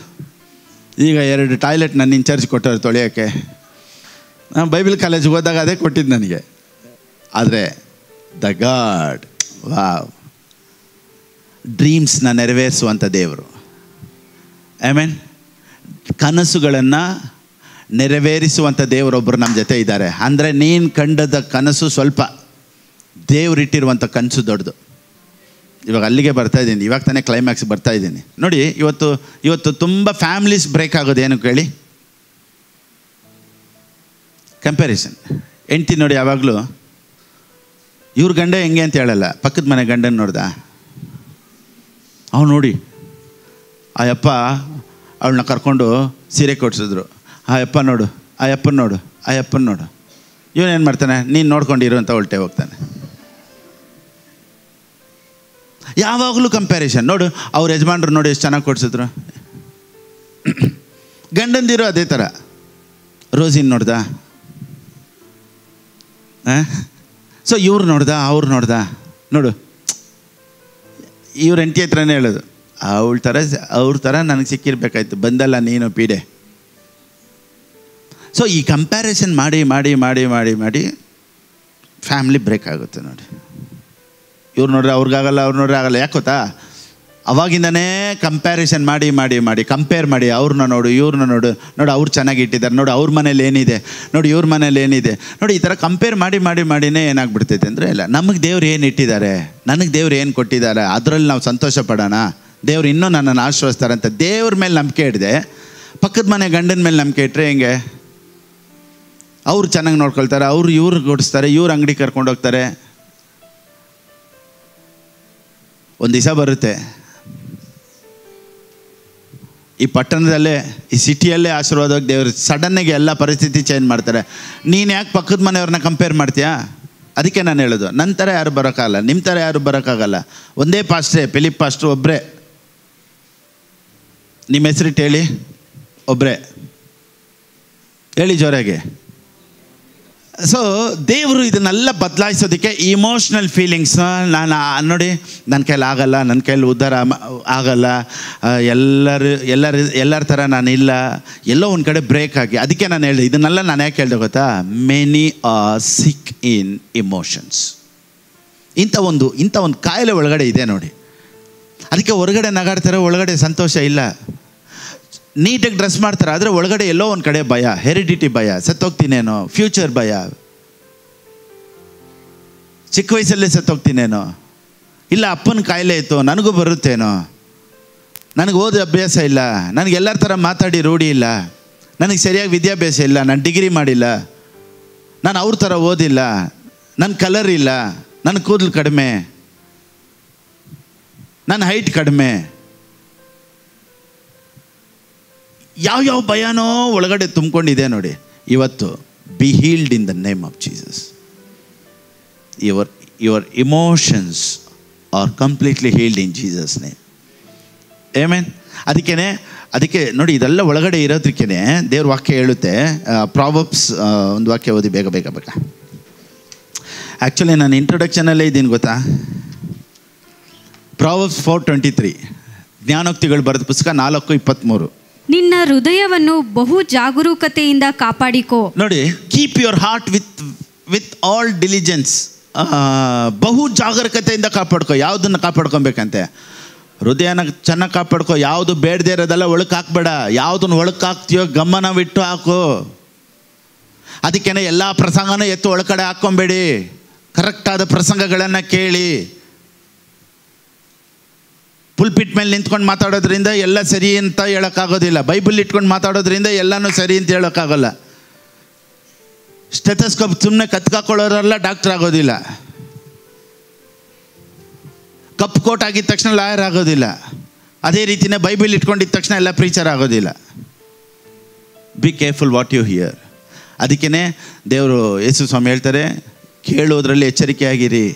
ಈಗ 2 ಟಾಯ್ಲೆಟ್ ನನ್ನ ಇನ್ಚಾರ್ಜ್ ಕೊಟ್ಟರು ತೊಳೆಯೋಕ್ಕೆ. ನಾನು ಬೈಬಲ್ ಕಾಲೇಜ್ಗೆ ಹೋದಾಗ ಅದೇ ಕೊಟ್ಟಿದ್ದು ನನಗೆ. ಆದರೆ ದ ಗಾಡ್, ವಾವ್, ಡ್ರೀಮ್ಸ್ನ ನೆರವೇರಿಸುವಂಥ ದೇವರು. ಆಮೇನ್, ಕನಸುಗಳನ್ನು ನೆರವೇರಿಸುವಂಥ ದೇವರೊಬ್ಬರು ನಮ್ಮ ಜೊತೆ ಇದ್ದಾರೆ. ಅಂದರೆ ನೀನು ಕಂಡದ ಕನಸು ಸ್ವಲ್ಪ, ದೇವರಿಟ್ಟಿರುವಂಥ ಕನಸು ದೊಡ್ಡದು. ಇವಾಗ ಅಲ್ಲಿಗೆ ಬರ್ತಾಯಿದ್ದೀನಿ, ಇವಾಗ ತಾನೇ ಕ್ಲೈಮ್ಯಾಕ್ಸ್ ಬರ್ತಾಯಿದ್ದೀನಿ ನೋಡಿ. ಇವತ್ತು ತುಂಬ ಫ್ಯಾಮಿಲೀಸ್ ಬ್ರೇಕ್ ಆಗೋದು ಏನು ಕೇಳಿ? ಕಂಪ್ಯಾರಿಸನ್. ಹೆಂಡ್ತಿ ನೋಡಿ, ಯಾವಾಗಲೂ ಇವ್ರ ಗಂಡ ಹೆಂಗೆ ಅಂತ ಹೇಳಲ್ಲ, ಪಕ್ಕದ ಮನೆ ಗಂಡನ ನೋಡ್ದ, ಅವ್ನು ನೋಡಿ ಆ ಯಪ್ಪ ಅವಳನ್ನ ಕರ್ಕೊಂಡು ಸೀರೆ ಕೊಡ್ಸಿದ್ರು, ಆ ಯಪ್ಪ ನೋಡು, ಆ ಯಪ್ಪನ ನೋಡು, ಆ ಯಪ್ಪನ ನೋಡು. ಇವನೇನು ಮಾಡ್ತಾನೆ? ನೀನು ನೋಡ್ಕೊಂಡಿರು ಅಂತ ಹೊಲ್ಟೆ ಹೋಗ್ತಾನೆ. ಯಾವಾಗಲೂ ಕಂಪ್ಯಾರಿಸನ್. ನೋಡು, ಅವ್ರ ಯಜಮಾನ್ರು ನೋಡಿ ಎಷ್ಟು ಚೆನ್ನಾಗಿ ಕೊಡ್ಸಿದ್ರು. ಗಂಡಂದಿರು ಅದೇ ಥರ. ರೋಸಿನ್ ನೋಡ್ದ, ಸೊ ಇವ್ರು ನೋಡ್ದ, ಅವ್ರು ನೋಡ್ದ. ನೋಡು, ಇವ್ರ ಹೆಂಡತಿ ಹತ್ರನೇ ಹೇಳೋದು, ಅವ್ರ ಥರ ನನಗೆ ಸಿಕ್ಕಿರ್ಬೇಕಾಯ್ತು, ಬಂದಲ್ಲ ನೀನು ಪೀಡೆ. ಸೊ ಈ ಕಂಪ್ಯಾರಿಸನ್ ಮಾಡಿ ಮಾಡಿ ಮಾಡಿ ಮಾಡಿ ಮಾಡಿ ಫ್ಯಾಮ್ಲಿ ಬ್ರೇಕ್ ಆಗುತ್ತೆ ನೋಡಿ. ಇವ್ರು ನೋಡ್ರೆ ಅವ್ರಿಗಾಗಲ್ಲ, ಅವ್ರು ನೋಡ್ರೆ ಆಗಲ್ಲ. ಯಾಕೆ ಗೊತ್ತಾ? ಅವಾಗಿಂದನೇ ಕಂಪ್ಯಾರಿಸನ್ ಮಾಡಿ ಮಾಡಿ ಮಾಡಿ ಕಂಪೇರ್ ಮಾಡಿ, ಅವ್ರನ್ನ ನೋಡು, ಇವ್ರನ್ನ ನೋಡು, ನೋಡು ಅವ್ರು ಚೆನ್ನಾಗಿ ಇಟ್ಟಿದ್ದಾರೆ, ನೋಡು ಅವ್ರ ಮನೇಲಿ ಏನಿದೆ, ನೋಡಿ ಇವ್ರ ಮನೇಲಿ ಏನಿದೆ, ನೋಡಿ ಈ ಥರ ಕಂಪೇರ್ ಮಾಡಿ ಮಾಡಿ ಮಾಡಿನೇ ಏನಾಗ್ಬಿಡ್ತೈತೆ ಅಂದರೆ, ಇಲ್ಲ, ನಮಗೆ ದೇವ್ರು ಏನು ಇಟ್ಟಿದ್ದಾರೆ, ನನಗೆ ದೇವ್ರು ಏನು ಕೊಟ್ಟಿದ್ದಾರೆ, ಅದರಲ್ಲಿ ನಾವು ಸಂತೋಷ ಪಡೋಣ, ದೇವ್ರು ಇನ್ನೂ ನನ್ನನ್ನು ಆಶ್ರಯಿಸ್ತಾರೆ ಅಂತ ದೇವ್ರ ಮೇಲೆ ನಂಬಿಕೆ ಇಡದೆ ಪಕ್ಕದ ಮನೆ ಗಂಡನ ಮೇಲೆ ನಂಬಿಕೆ ಇಟ್ಟರೆ ಹೆಂಗೆ? ಅವ್ರು ಚೆನ್ನಾಗಿ ನೋಡ್ಕೊಳ್ತಾರೆ, ಅವ್ರು ಇವ್ರು ಕೊಡಿಸ್ತಾರೆ, ಇವ್ರು ಅಂಗಡಿ ಕರ್ಕೊಂಡು ಹೋಗ್ತಾರೆ. ಒಂದು ದಿವಸ ಬರುತ್ತೆ, ಈ ಪಟ್ಟಣದಲ್ಲೇ, ಈ ಸಿಟಿಯಲ್ಲೇ ಆಶೀರ್ವಾದವಾಗಿ ದೇವರು ಸಡನ್ನಾಗಿ ಎಲ್ಲ ಪರಿಸ್ಥಿತಿ ಚೇಂಜ್ ಮಾಡ್ತಾರೆ. ನೀನು ಯಾಕೆ ಪಕ್ಕದ ಮನೆಯವ್ರನ್ನ ಕಂಪೇರ್ ಮಾಡ್ತೀಯಾ? ಅದಕ್ಕೆ ನಾನು ಹೇಳೋದು, ನನ್ನ ಥರ ಯಾರು ಬರೋಕ್ಕಾಗಲ್ಲ, ನಿಮ್ಮ ಥರ ಯಾರು ಬರೋಕ್ಕಾಗಲ್ಲ. ಒಂದೇ ಪಾಸ್ಟ್ರೇ, ಫಿಲಿಪ್ ಪಾಸ್ಟ್ರು ಒಬ್ಬರೇ. ನಿಮ್ಮ ಹೆಸರಿಟ್ಟು ಹೇಳಿ, ಒಬ್ಬರೇ ಹೇಳಿ ಜೋರಾಗೆ. ಸೊ ದೇವರು ಇದನ್ನೆಲ್ಲ ಬದಲಾಯಿಸೋದಕ್ಕೆ ಇಮೋಷ್ನಲ್ ಫೀಲಿಂಗ್ಸ್ನ ನಾನು ನೋಡಿ, ನನ್ನ ಕೈಲಿ ಆಗಲ್ಲ, ನನ್ನ ಕೈಲಿ ಉದ್ಧಾರ ಆಗಲ್ಲ, ಎಲ್ಲರ ಥರ ನಾನು ಇಲ್ಲ, ಎಲ್ಲೋ ಒಂದು ಕಡೆ ಬ್ರೇಕ್ ಆಗಿ. ಅದಕ್ಕೆ ನಾನು ಹೇಳಿದೆ, ಇದನ್ನೆಲ್ಲ ನಾನು ಯಾಕೆ ಹೇಳಿದೆ ಗೊತ್ತಾ? Many are sick in emotions. ಇಂಥ ಒಂದು ಕಾಯಿಲೆ ಒಳಗಡೆ ಇದೆ ನೋಡಿ. ಅದಕ್ಕೆ ಹೊರಗಡೆ ನಗಾಡ್ತಾರೆ, ಒಳಗಡೆ ಸಂತೋಷ ಇಲ್ಲ. ನೀಟಾಗಿ ಡ್ರೆಸ್ ಮಾಡ್ತಾರೆ, ಆದರೆ ಒಳಗಡೆ ಎಲ್ಲೋ ಒಂದು ಕಡೆ ಭಯ, ಹೆರಿಡಿಟಿ ಭಯ, ಸತ್ತೋಗ್ತೀನೇನೋ, ಫ್ಯೂಚರ್ ಭಯ, ಚಿಕ್ಕ ವಯಸ್ಸಲ್ಲೇ ಸತ್ತೋಗ್ತೀನೇನೋ, ಇಲ್ಲ ಅಪ್ಪನ ಕಾಯಿಲೆ ಇತ್ತು ನನಗೂ ಬರುತ್ತೇನೋ, ನನಗೆ ಓದೋ ಅಭ್ಯಾಸ ಇಲ್ಲ, ನನಗೆ ಎಲ್ಲರ ಥರ ಮಾತಾಡಿ ರೂಢಿ ಇಲ್ಲ, ನನಗೆ ಸರಿಯಾಗಿ ವಿದ್ಯಾಭ್ಯಾಸ ಇಲ್ಲ, ನಾನು ಡಿಗ್ರಿ ಮಾಡಿಲ್ಲ, ನಾನು ಅವ್ರ ಥರ ಓದಿಲ್ಲ, ನನ್ನ ಕಲರ್ ಇಲ್ಲ, ನನ್ನ ಕೂದಲು ಕಡಿಮೆ, ನನ್ನ ಹೈಟ್ ಕಡಿಮೆ, ಯಾವ್ಯಾವ ಭಯನೋ ಒಳಗಡೆ ತುಂಬಿಕೊಂಡಿದೆ ನೋಡಿ. ಇವತ್ತು B healed in the name of Jesus. Your emotions are completely healed in Jesus name. Amen. ಅದಕ್ಕೆ ನೋಡಿ, ಇದೆಲ್ಲ ಒಳಗಡೆ ಇರೋದಕ್ಕೆ ದೇವ್ರ ವಾಕ್ಯ ಹೇಳುತ್ತೆ. ಪ್ರಾವಬ್ಸ್ ಒಂದು ವಾಕ್ಯ ಓದಿ ಬೇಗ. ಆ್ಯಕ್ಚುಲಿ ನಾನು ಇಂಟ್ರೊಡಕ್ಷನಲ್ಲೇ ಇದ್ದೀನಿ ಗೊತ್ತಾ. ಪ್ರಾವಬ್ಸ್ 4:23, ಜ್ಞಾನೋಕ್ತಿಗಳು ಬರೆದ ಪುಸ್ತಕ 4:23. ನಿನ್ನ ಹೃದಯವನ್ನು ಬಹು ಜಾಗರೂಕತೆಯಿಂದ ಕಾಪಾಡಿಕೋ. ನೋಡಿ, keep your heart with all diligence. ಬಹು ಜಾಗರೂಕತೆಯಿಂದ ಕಾಪಾಡ್ಕೋ. ಯಾವುದನ್ನು ಕಾಪಾಡ್ಕೊಬೇಕಂತೆ? ಹೃದಯನ ಚೆನ್ನಾಗಿ ಕಾಪಾಡ್ಕೋ. ಯಾವುದು ಬೇಡದೇ ಇರೋದೆಲ್ಲ ಒಳಕ್ಕೆ ಹಾಕ್ಬೇಡ. ಯಾವುದನ್ನು ಒಳಕ್ಕೆ ಹಾಕ್ತೀಯೋ ಗಮನವಿಟ್ಟು ಹಾಕು. ಅದಕ್ಕೇನೆ ಎಲ್ಲ ಪ್ರಸಂಗನೂ ಎತ್ತು ಒಳಗಡೆ ಹಾಕ್ಕೊಬೇಡಿ. ಕರೆಕ್ಟಾದ ಪ್ರಸಂಗಗಳನ್ನು ಕೇಳಿ. ಪುಲ್ಪಿಟ್ ಮೇಲೆ ನಿಂತ್ಕೊಂಡು ಮಾತಾಡೋದ್ರಿಂದ ಎಲ್ಲ ಸರಿ ಅಂತ ಹೇಳೋಕ್ಕಾಗೋದಿಲ್ಲ. ಬೈಬಲ್ ಇಟ್ಕೊಂಡು ಮಾತಾಡೋದ್ರಿಂದ ಎಲ್ಲನೂ ಸರಿ ಅಂತ ಹೇಳೋಕ್ಕಾಗೋಲ್ಲ. ಸ್ಟೆಥೋಸ್ಕೋಪ್ ಸುಮ್ಮನೆ ಕತ್ಕಾಕೊಳ್ಳೋರೆಲ್ಲ ಡಾಕ್ಟರ್ ಆಗೋದಿಲ್ಲ. ಕಪ್ ಕೋಟ್ ಆಗಿದ ತಕ್ಷಣ ಲಾಯರ್ ಆಗೋದಿಲ್ಲ. ಅದೇ ರೀತಿಯೇ ಬೈಬಲ್ ಇಟ್ಕೊಂಡಿದ್ದ ತಕ್ಷಣ ಎಲ್ಲ ಪ್ರೀಚರ್ ಆಗೋದಿಲ್ಲ. Be careful what you hear. ಅದಕ್ಕೇ ದೇವರು ಯೇಸು ಸ್ವಾಮಿ ಹೇಳ್ತಾರೆ, ಕೇಳೋದ್ರಲ್ಲಿ ಎಚ್ಚರಿಕೆಯಾಗಿರಿ.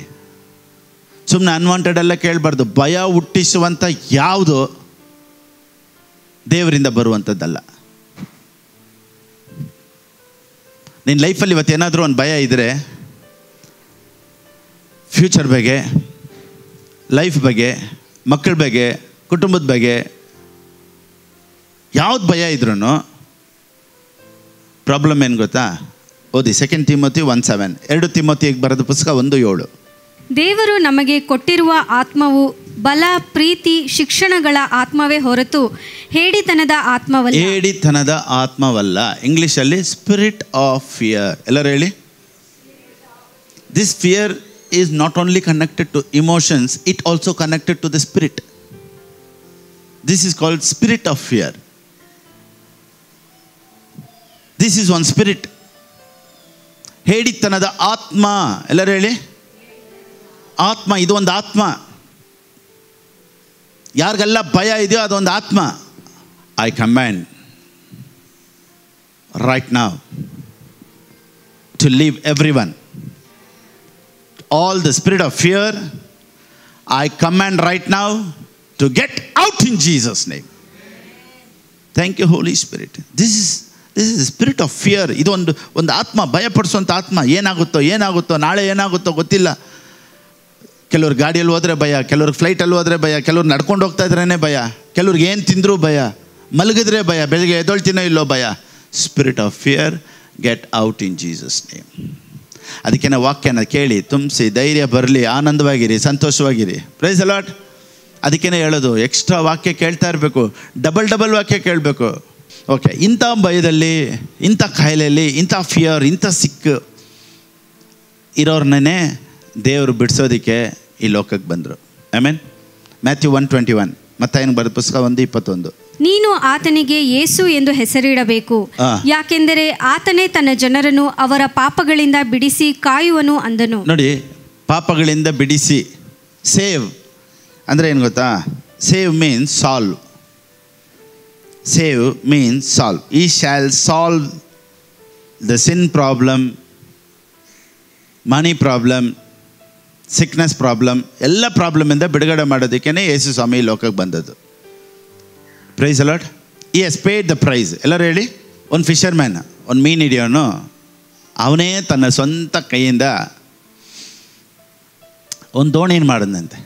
ಸುಮ್ಮನೆ ಅನ್ವಾಂಟೆಡ್ ಎಲ್ಲ ಕೇಳಬಾರ್ದು. ಭಯ ಹುಟ್ಟಿಸುವಂಥ ಯಾವುದು ದೇವರಿಂದ ಬರುವಂಥದ್ದಲ್ಲ. ನಿನ್ನ ಲೈಫಲ್ಲಿ ಇವತ್ತು ಏನಾದರೂ ಒಂದು ಭಯ ಇದ್ದರೆ, ಫ್ಯೂಚರ್ ಬಗ್ಗೆ, ಲೈಫ್ ಬಗ್ಗೆ, ಮಕ್ಕಳ ಬಗ್ಗೆ, ಕುಟುಂಬದ ಬಗ್ಗೆ ಯಾವ್ದು ಭಯ ಇದ್ರೂ ಪ್ರಾಬ್ಲಮ್ ಏನು ಗೊತ್ತಾ? ಓದಿ 2 ತಿಮೋತಿ 1:7. 2 ತಿಮೋತಿಗೆ ಬರೆದ ಪುಸ್ತಕ 1:7. ದೇವರು ನಮಗೆ ಕೊಟ್ಟಿರುವ ಆತ್ಮವು ಬಲ, ಪ್ರೀತಿ, ಶಿಕ್ಷಣಗಳ ಆತ್ಮವೇ ಹೊರತು ಹೇಡಿತನದ ಆತ್ಮವಲ್ಲ. ಹೇಡಿತನದ ಆತ್ಮವಲ್ಲ. ಇಂಗ್ಲಿಷಲ್ಲಿ ಸ್ಪಿರಿಟ್ ಆಫ್ ಫಿಯರ್. ಎಲ್ಲರೂ ಹೇಳಿ. This fear is not only connected to emotions, it also connected to the spirit. This is called spirit of fear. This is one spirit. ಹೇಡಿತನದ ಆತ್ಮ. ಎಲ್ಲರೂ ಹೇಳಿ. ಆತ್ಮ, ಇದು ಒಂದು ಆತ್ಮ. ಯಾರಿಗೆಲ್ಲ ಭಯ ಇದೆಯೋ ಅದೊಂದು ಆತ್ಮ. I command right now to leave everyone. All the spirit of fear, I command right now to get out in Jesus' name. Thank you, Holy Spirit. This is the spirit of fear. ಇದು ಒಂದು ಆತ್ಮ, ಭಯಪಡಿಸುವಂಥ ಆತ್ಮ. ಏನಾಗುತ್ತೋ ನಾಳೆ ಏನಾಗುತ್ತೋ ಗೊತ್ತಿಲ್ಲ. ಕೆಲವ್ರು ಗಾಡಿಯಲ್ಲಿ ಹೋದರೆ ಭಯ, ಕೆಲವ್ರಿಗೆ ಫ್ಲೈಟಲ್ಲಿ ಹೋದರೆ ಭಯ, ಕೆಲವ್ರು ನಡ್ಕೊಂಡು ಹೋಗ್ತಾ ಇದ್ರೇ ಭಯ, ಕೆಲವ್ರಿಗೆ ಏನು ತಿಂದರೂ ಭಯ, ಮಲಗಿದ್ರೆ ಭಯ, ಬೆಳಗ್ಗೆ ಎದ್ದೊಳ್ತೀನೋ ಇಲ್ಲೋ ಭಯ. Spirit of fear, get out in Jesus name. ಅದಕ್ಕೆ ನಾವು ವಾಕ್ಯನ ಕೇಳಿ ತುಂಬಿಸಿ ಧೈರ್ಯ ಬರಲಿ, ಆನಂದವಾಗಿರಿ, ಸಂತೋಷವಾಗಿರಿ. Praise the Lord. ಅದಕ್ಕೇ ಹೇಳೋದು, ಎಕ್ಸ್ಟ್ರಾ ವಾಕ್ಯ ಕೇಳ್ತಾ ಇರಬೇಕು, ಡಬಲ್ ವಾಕ್ಯ ಕೇಳಬೇಕು. ಓಕೆ, ಇಂಥ ಭಯದಲ್ಲಿ, ಇಂಥ ಕಾಯಿಲೆಯಲ್ಲಿ, ಇಂಥ ಫಿಯರ್, ಇಂಥ ಸಿಕ್ ಇರೋರ್ನೇ ದೇವರು ಬಿಡಿಸೋದಕ್ಕೆ ಈ ಲೋಕಕ್ಕೆ ಬಂದರು. ಆಮೆನ್. ಮ್ಯಾಥ್ಯೂ 1:21, ಮತ್ತಾಯನಿಗೆ ಬರೆದ ಪುಸ್ತಕ 1:21. ನೀನು ಆತನಿಗೆ ಯೇಸು ಎಂದು ಹೆಸರಿಡಬೇಕು, ಯಾಕೆಂದರೆ ಆತನೇ ತನ್ನ ಜನರನ್ನು ಅವರ ಪಾಪಗಳಿಂದ ಬಿಡಿಸಿ ಕಾಯುವನು ಅಂದನು. ನೋಡಿ, ಪಾಪಗಳಿಂದ ಬಿಡಿಸಿ. ಸೇವ್ ಅಂದರೆ ಏನು ಗೊತ್ತಾ? Save means solve. Save means solve. He shall solve the sin problem, money problem, sickness problem, ಎಲ್ಲ ಪ್ರಾಬ್ಲಮಿಂದ ಬಿಡುಗಡೆ ಮಾಡೋದಕ್ಕೇ ಯೇಸು ಸ್ವಾಮಿ ಲೋಕಕ್ಕೆ ಬಂದದ್ದು. Praise the Lord. He has paid the price. ಎಲ್ಲರೂ ಹೇಳಿ. ಒಂದು ಫಿಶರ್ಮ್ಯಾನ್, ಒಂದು ಮೀನು ಹಿಡಿಯೋನು, ಅವನೇ ತನ್ನ ಸ್ವಂತ ಕೈಯಿಂದ ಒಂದು ದೋಣಿನ ಮಾಡಿದಂತೆ.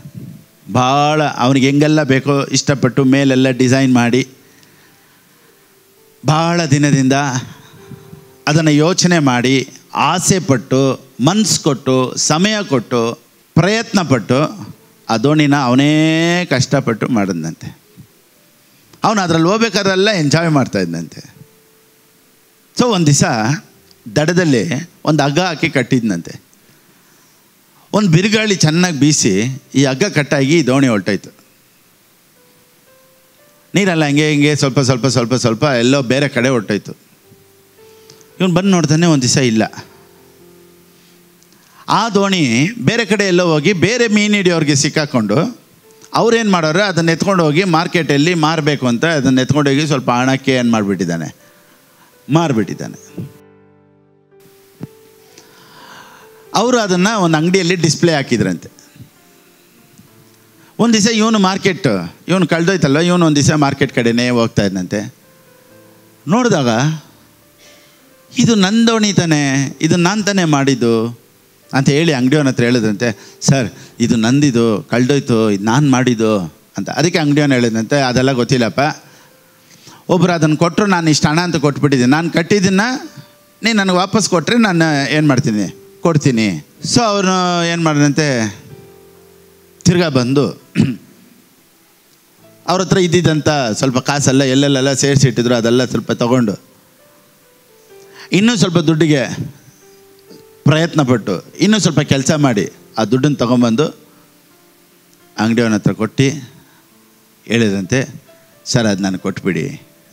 ಭಾಳ ಅವನಿಗೆ ಹೆಂಗೆಲ್ಲ ಬೇಕೋ ಇಷ್ಟಪಟ್ಟು ಮೇಲೆಲ್ಲ ಡಿಸೈನ್ ಮಾಡಿ ಭಾಳ ದಿನದಿಂದ ಅದನ್ನು ಯೋಚನೆ ಮಾಡಿ, ಆಸೆ ಪಟ್ಟು, ಮನಸ್ಸು ಕೊಟ್ಟು, ಸಮಯ ಕೊಟ್ಟು, ಪ್ರಯತ್ನ ಪಟ್ಟು ಆ ದೋಣಿನ ಅವನೇ ಕಷ್ಟಪಟ್ಟು ಮಾಡಿದಂತೆ. ಅವನು ಅದರಲ್ಲಿ ಹೋಗ್ಬೇಕಾದ್ರೆಲ್ಲ ಎಂಜಾಯ್ ಮಾಡ್ತಾಯಿದ್ದಂತೆ. ಸೊ ಒಂದು ದಿವಸ ದಡದಲ್ಲಿ ಒಂದು ಹಗ್ಗ ಹಾಕಿ ಕಟ್ಟಿದ್ನಂತೆ. ಒಂದು ಬಿರುಗಾಳಿ ಚೆನ್ನಾಗಿ ಬೀಸಿ ಈ ಹಗ್ಗ ಕಟ್ಟಾಗಿ ದೋಣಿ ಹೊರಟಾಯ್ತು. ನೀರೆಲ್ಲ ಹಂಗೆ ಹಿಂಗೆ ಸ್ವಲ್ಪ ಸ್ವಲ್ಪ ಸ್ವಲ್ಪ ಸ್ವಲ್ಪ ಎಲ್ಲೋ ಬೇರೆ ಕಡೆ ಹೊರಟೋಯ್ತು. ಇವನು ಬಂದು ನೋಡ್ತಾನೆ, ಒಂದು ದಿವಸ ಇಲ್ಲ. ಆ ದೋಣಿ ಬೇರೆ ಕಡೆ ಎಲ್ಲೋ ಹೋಗಿ ಬೇರೆ ಮೀನು ಹಿಡಿಯೋರಿಗೆ ಸಿಕ್ಕಾಕೊಂಡು ಅವ್ರೇನು ಮಾಡೋರು, ಅದನ್ನು ಎತ್ಕೊಂಡು ಹೋಗಿ ಮಾರ್ಕೆಟಲ್ಲಿ ಮಾರಬೇಕು ಅಂತ ಅದನ್ನು ಎತ್ಕೊಂಡು ಹೋಗಿ ಸ್ವಲ್ಪ ಹಣಕ್ಕೆ ಏನು ಮಾಡಿಬಿಟ್ಟಿದ್ದಾನೆ, ಮಾರಿಬಿಟ್ಟಿದ್ದಾನೆ. ಅವರು ಅದನ್ನು ಒಂದು ಅಂಗಡಿಯಲ್ಲಿ ಡಿಸ್ಪ್ಲೇ ಹಾಕಿದ್ರಂತೆ. ಒಂದು ದಿವಸ ಇವನು ಕಳೆದೋಯ್ತಲ್ಲ, ಇವನು ಒಂದು ದಿವಸ ಮಾರ್ಕೆಟ್ ಕಡೆನೇ ಹೋಗ್ತಾ ಇದ್ದಂತೆ. ನೋಡಿದಾಗ ಇದು ನನ್ನ ದೋಣಿ ತಾನೆ, ಇದು ನಾನು ತಾನೇ ಮಾಡಿದ್ದು ಅಂತ ಹೇಳಿ ಅಂಗಡಿಯವನ ಹತ್ರ ಹೇಳಿದಂತೆ, ಸರ್ ಇದು ನಂದಿದು ಕಳೆದೋಯ್ತು, ಇದು ನಾನು ಮಾಡಿದ್ದು ಅಂತ. ಅದಕ್ಕೆ ಅಂಗಡಿಯವನು ಹೇಳಿದಂತೆ, ಅದೆಲ್ಲ ಗೊತ್ತಿಲ್ಲಪ್ಪ, ಒಬ್ಬರು ಅದನ್ನು ಕೊಟ್ಟರು, ನಾನು ಇಷ್ಟು ಹಣ ಅಂತ ಕೊಟ್ಬಿಟ್ಟಿದ್ದೀನಿ, ನಾನು ಕಟ್ಟಿದ್ದನ್ನು ನೀನು ನನಗೆ ವಾಪಸ್ ಕೊಟ್ಟರೆ ನಾನು ಏನು ಮಾಡ್ತೀನಿ, ಕೊಡ್ತೀನಿ. ಸೊ ಅವನು ಏನು ಮಾಡಿದಂತೆ, ತಿರ್ಗಾ ಬಂದು ಅವ್ರ ಹತ್ರ ಇದ್ದಿದ್ದಂಥ ಸ್ವಲ್ಪ ಕಾಸೆಲ್ಲ ಎಲ್ಲೆಲ್ಲೆಲ್ಲ ಸೇರಿಸಿಟ್ಟಿದ್ರು ಅದೆಲ್ಲ ಸ್ವಲ್ಪ ತಗೊಂಡು ಇನ್ನೂ ಸ್ವಲ್ಪ ದುಡ್ಡಿಗೆ ಪ್ರಯತ್ನಪಟ್ಟು ಇನ್ನೂ ಸ್ವಲ್ಪ ಕೆಲಸ ಮಾಡಿ ಆ ದುಡ್ಡನ್ನು ತೊಗೊಂಬಂದು ಅಂಗಡಿಯವನ ಹತ್ರ ಕೊಟ್ಟು ಹೇಳಿದಂತೆ, ಸರ್ ಅದು ನನಗೆ ಕೊಟ್ಬಿಡಿ,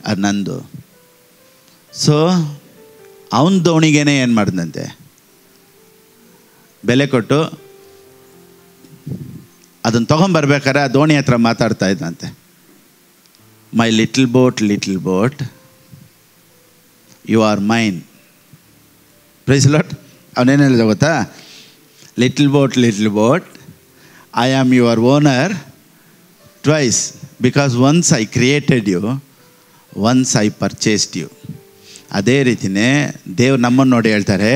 ಅದು ನಂದು. ಸೊ ಅವನ ದೋಣಿಗೇನೆ ಏನು ಮಾಡಿದಂತೆ, ಬೆಲೆ ಕೊಟ್ಟು ಅದನ್ನು ತೊಗೊಂಬರ್ಬೇಕಾದ್ರೆ ಆ ದೋಣಿ ಹತ್ರ ಮಾತಾಡ್ತಾ ಇದ್ದಂತೆ, my little boat you are mine. Praise Lord. ಅವನೇನು ಹೇಳಿದ ಗೊತ್ತಾ, little boat I am your owner twice, because once I created you, once I purchased you. ಅದೇ ರೀತಿಯೇ ದೇವ್ರು ನಮ್ಮನ್ನು ನೋಡಿ ಹೇಳ್ತಾರೆ,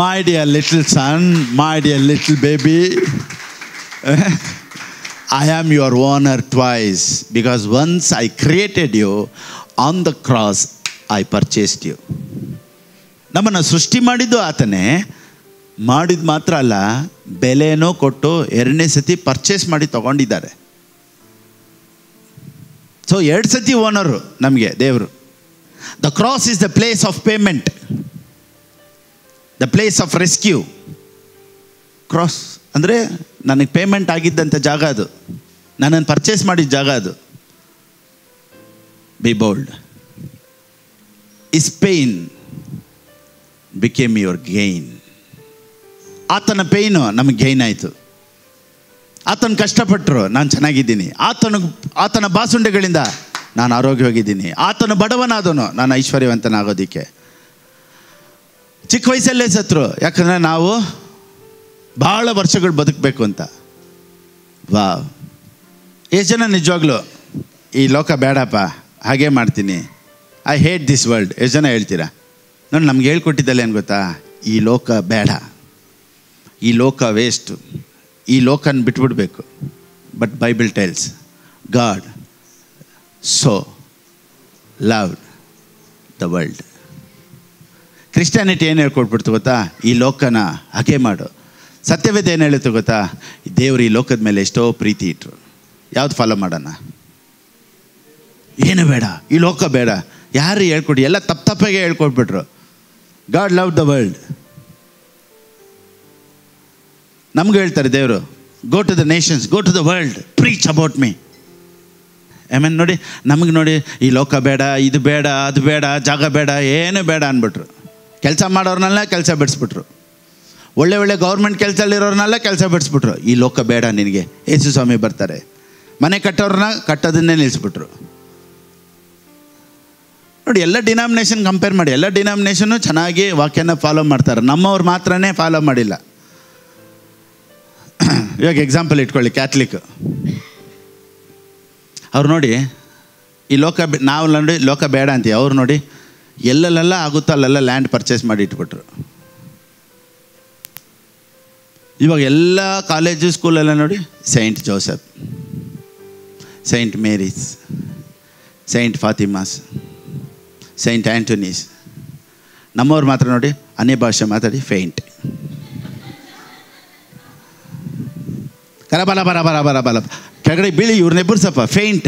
my dear little son, my dear little baby, I am your owner twice, because once I created you, on the cross I purchased you. ನಮ್ಮನ್ನು ಸೃಷ್ಟಿ ಮಾಡಿದ್ದು ಆತನೇ, ಮಾಡಿದ್ದು ಮಾತ್ರ ಅಲ್ಲ, ಬೆಲೆನೂ ಕೊಟ್ಟು ಎರಡನೇ ಸತಿ ಪರ್ಚೇಸ್ ಮಾಡಿ ತಗೊಂಡಿದ್ದಾರೆ. ಸೊ 2 ಸತಿ ಓನರು ನಮಗೆ ದೇವರು. The cross is the place of payment, the place of rescue. Cross ಅಂದರೆ ನನಗೆ ಪೇಮೆಂಟ್ ಆಗಿದ್ದಂಥ ಜಾಗ, ಅದು ನನ್ನನ್ನು ಪರ್ಚೇಸ್ ಮಾಡಿದ ಜಾಗ. ಅದು B bold. Is pain became your gain. ಆತನ ಪೇಯ್ನು ನಮಗೆ ಗೇಯ್ನ್ ಆಯಿತು. ಆತನ ಕಷ್ಟಪಟ್ಟರು, ನಾನು ಚೆನ್ನಾಗಿದ್ದೀನಿ. ಆತನ ಬಾಸುಂಡೆಗಳಿಂದ ನಾನು ಆರೋಗ್ಯವಾಗಿದ್ದೀನಿ. ಆತನು ಬಡವನಾದನು, ನಾನು ಐಶ್ವರ್ಯವಂತನಾಗೋದಕ್ಕೆ. ಚಿಕ್ಕ ವಯಸ್ಸಲ್ಲೇ ಸತ್ರು, ಯಾಕಂದರೆ ನಾವು ಭಾಳ ವರ್ಷಗಳು ಬದುಕಬೇಕು ಅಂತ. ವಾವ್. ಎಷ್ಟು ಜನ ನಿಜವಾಗ್ಲೂ ಈ ಲೋಕ ಬೇಡಪ್ಪ, ಹಾಗೇ ಮಾಡ್ತೀನಿ, ಐ ಹೇಟ್ ದಿಸ್ ವರ್ಲ್ಡ್, ಎಷ್ಟು ಜನ ಹೇಳ್ತೀರಾ? ನೋಡಿ, ನಮ್ಗೆ ಹೇಳ್ಕೊಟ್ಟಿದ್ದಲ್ಲ ಏನು ಗೊತ್ತಾ, ಈ ಲೋಕ ಬೇಡ, ಈ ಲೋಕ ವೇಸ್ಟು, ಈ ಲೋಕನ ಬಿಟ್ಬಿಡ್ಬೇಕು. But Bible tells God so loved the world. Christianity ಏನು ಹೇಳ್ಕೊಟ್ಬಿಡ್ತು ಗೊತ್ತಾ, ಈ ಲೋಕನ ಹಾಗೆ ಮಾಡು. ಸತ್ಯವೇದ ಏನು ಹೇಳುತ್ತೆ ಗೊತ್ತಾ, ದೇವರು ಈ ಲೋಕದ ಮೇಲೆ ಎಷ್ಟೋ ಪ್ರೀತಿ ಇಟ್ಟರು. ಯಾವ್ದು ಫಾಲೋ ಮಾಡೋಣ? ಏನು ಬೇಡ, ಈ ಲೋಕ ಬೇಡ. ಯಾರು ಹೇಳ್ಕೊಡಿ? ಎಲ್ಲ ತಪ್ಪಾಗೆ ಹೇಳ್ಕೊಟ್ಬಿಟ್ರು. God love the world. ನಮ್ಗೆ ಹೇಳ್ತಾರೆ ದೇವರು, go to the nations, go to the world, preach about me. ಆಮೇಲೆ ನೋಡಿ, ನಮಗೆ ನೋಡಿ, ಈ ಲೋಕ ಬೇಡ, ಇದು ಬೇಡ, ಅದು ಬೇಡ, ಜಾಗ ಬೇಡ, ಏನು ಬೇಡ ಅಂದ್ಬಿಟ್ರು. ಕೆಲಸ ಮಾಡೋರ್ನೆಲ್ಲ ಕೆಲಸ ಬಿಡಿಸ್ಬಿಟ್ರು. ಒಳ್ಳೆ ಗೌರ್ಮೆಂಟ್ ಕೆಲಸದಲ್ಲಿರೋರ್ನೆಲ್ಲ ಕೆಲಸ ಬಿಡಿಸ್ಬಿಟ್ರು. ಈ ಲೋಕ ಬೇಡ ನಿನಗೆ, ಯೇಸು ಸ್ವಾಮಿ ಬರ್ತಾರೆ. ಮನೆ ಕಟ್ಟೋರನ್ನ ಕಟ್ಟೋದನ್ನೇ ನಿಲ್ಲಿಸ್ಬಿಟ್ರು. ನೋಡಿ, ಎಲ್ಲ ಡಿನಾಮಿನೇಷನ್ ಕಂಪೇರ್ ಮಾಡಿ, ಎಲ್ಲ ಡಿನಾಮಿನೇಷನ್ನು ಚೆನ್ನಾಗಿ ವಾಕ್ಯನ ಫಾಲೋ ಮಾಡ್ತಾರೆ. ನಮ್ಮವ್ರು ಮಾತ್ರನೇ ಫಾಲೋ ಮಾಡಿಲ್ಲ. ಇವಾಗ ಎಕ್ಸಾಂಪಲ್ ಇಟ್ಕೊಳ್ಳಿ, ಕ್ಯಾಥಲಿಕ್ ಅವ್ರು ನೋಡಿ, ಈ ಲೋಕ ನಾವು ನೋಡಿ ಲೋಕ ಬೇಡ ಅಂತೀವಿ. ಅವ್ರು ನೋಡಿ, ಎಲ್ಲೆಲ್ಲ ಆಗುತ್ತೋ ಅಲ್ಲೆಲ್ಲ ಲ್ಯಾಂಡ್ ಪರ್ಚೇಸ್ ಮಾಡಿ ಇಟ್ಬಿಟ್ರು. ಇವಾಗ ಎಲ್ಲ ಕಾಲೇಜು ಸ್ಕೂಲೆಲ್ಲ ನೋಡಿ, Saint Joseph, Saint Mary's, Saint Fatima's, Saint Antony's. ನಮ್ಮವ್ರು ಮಾತ್ರ ನೋಡಿ, ಅನ್ಯ ಭಾಷೆ ಮಾತಾಡಿ ಫೇಂಟ್. ಕರಬಲ ಕೆಳಗಡೆ ಬೀಳಿ, ಇವ್ರನ್ನೆಬ್ಬರ್ಸಪ್ಪ, ಫೇಂಟ್.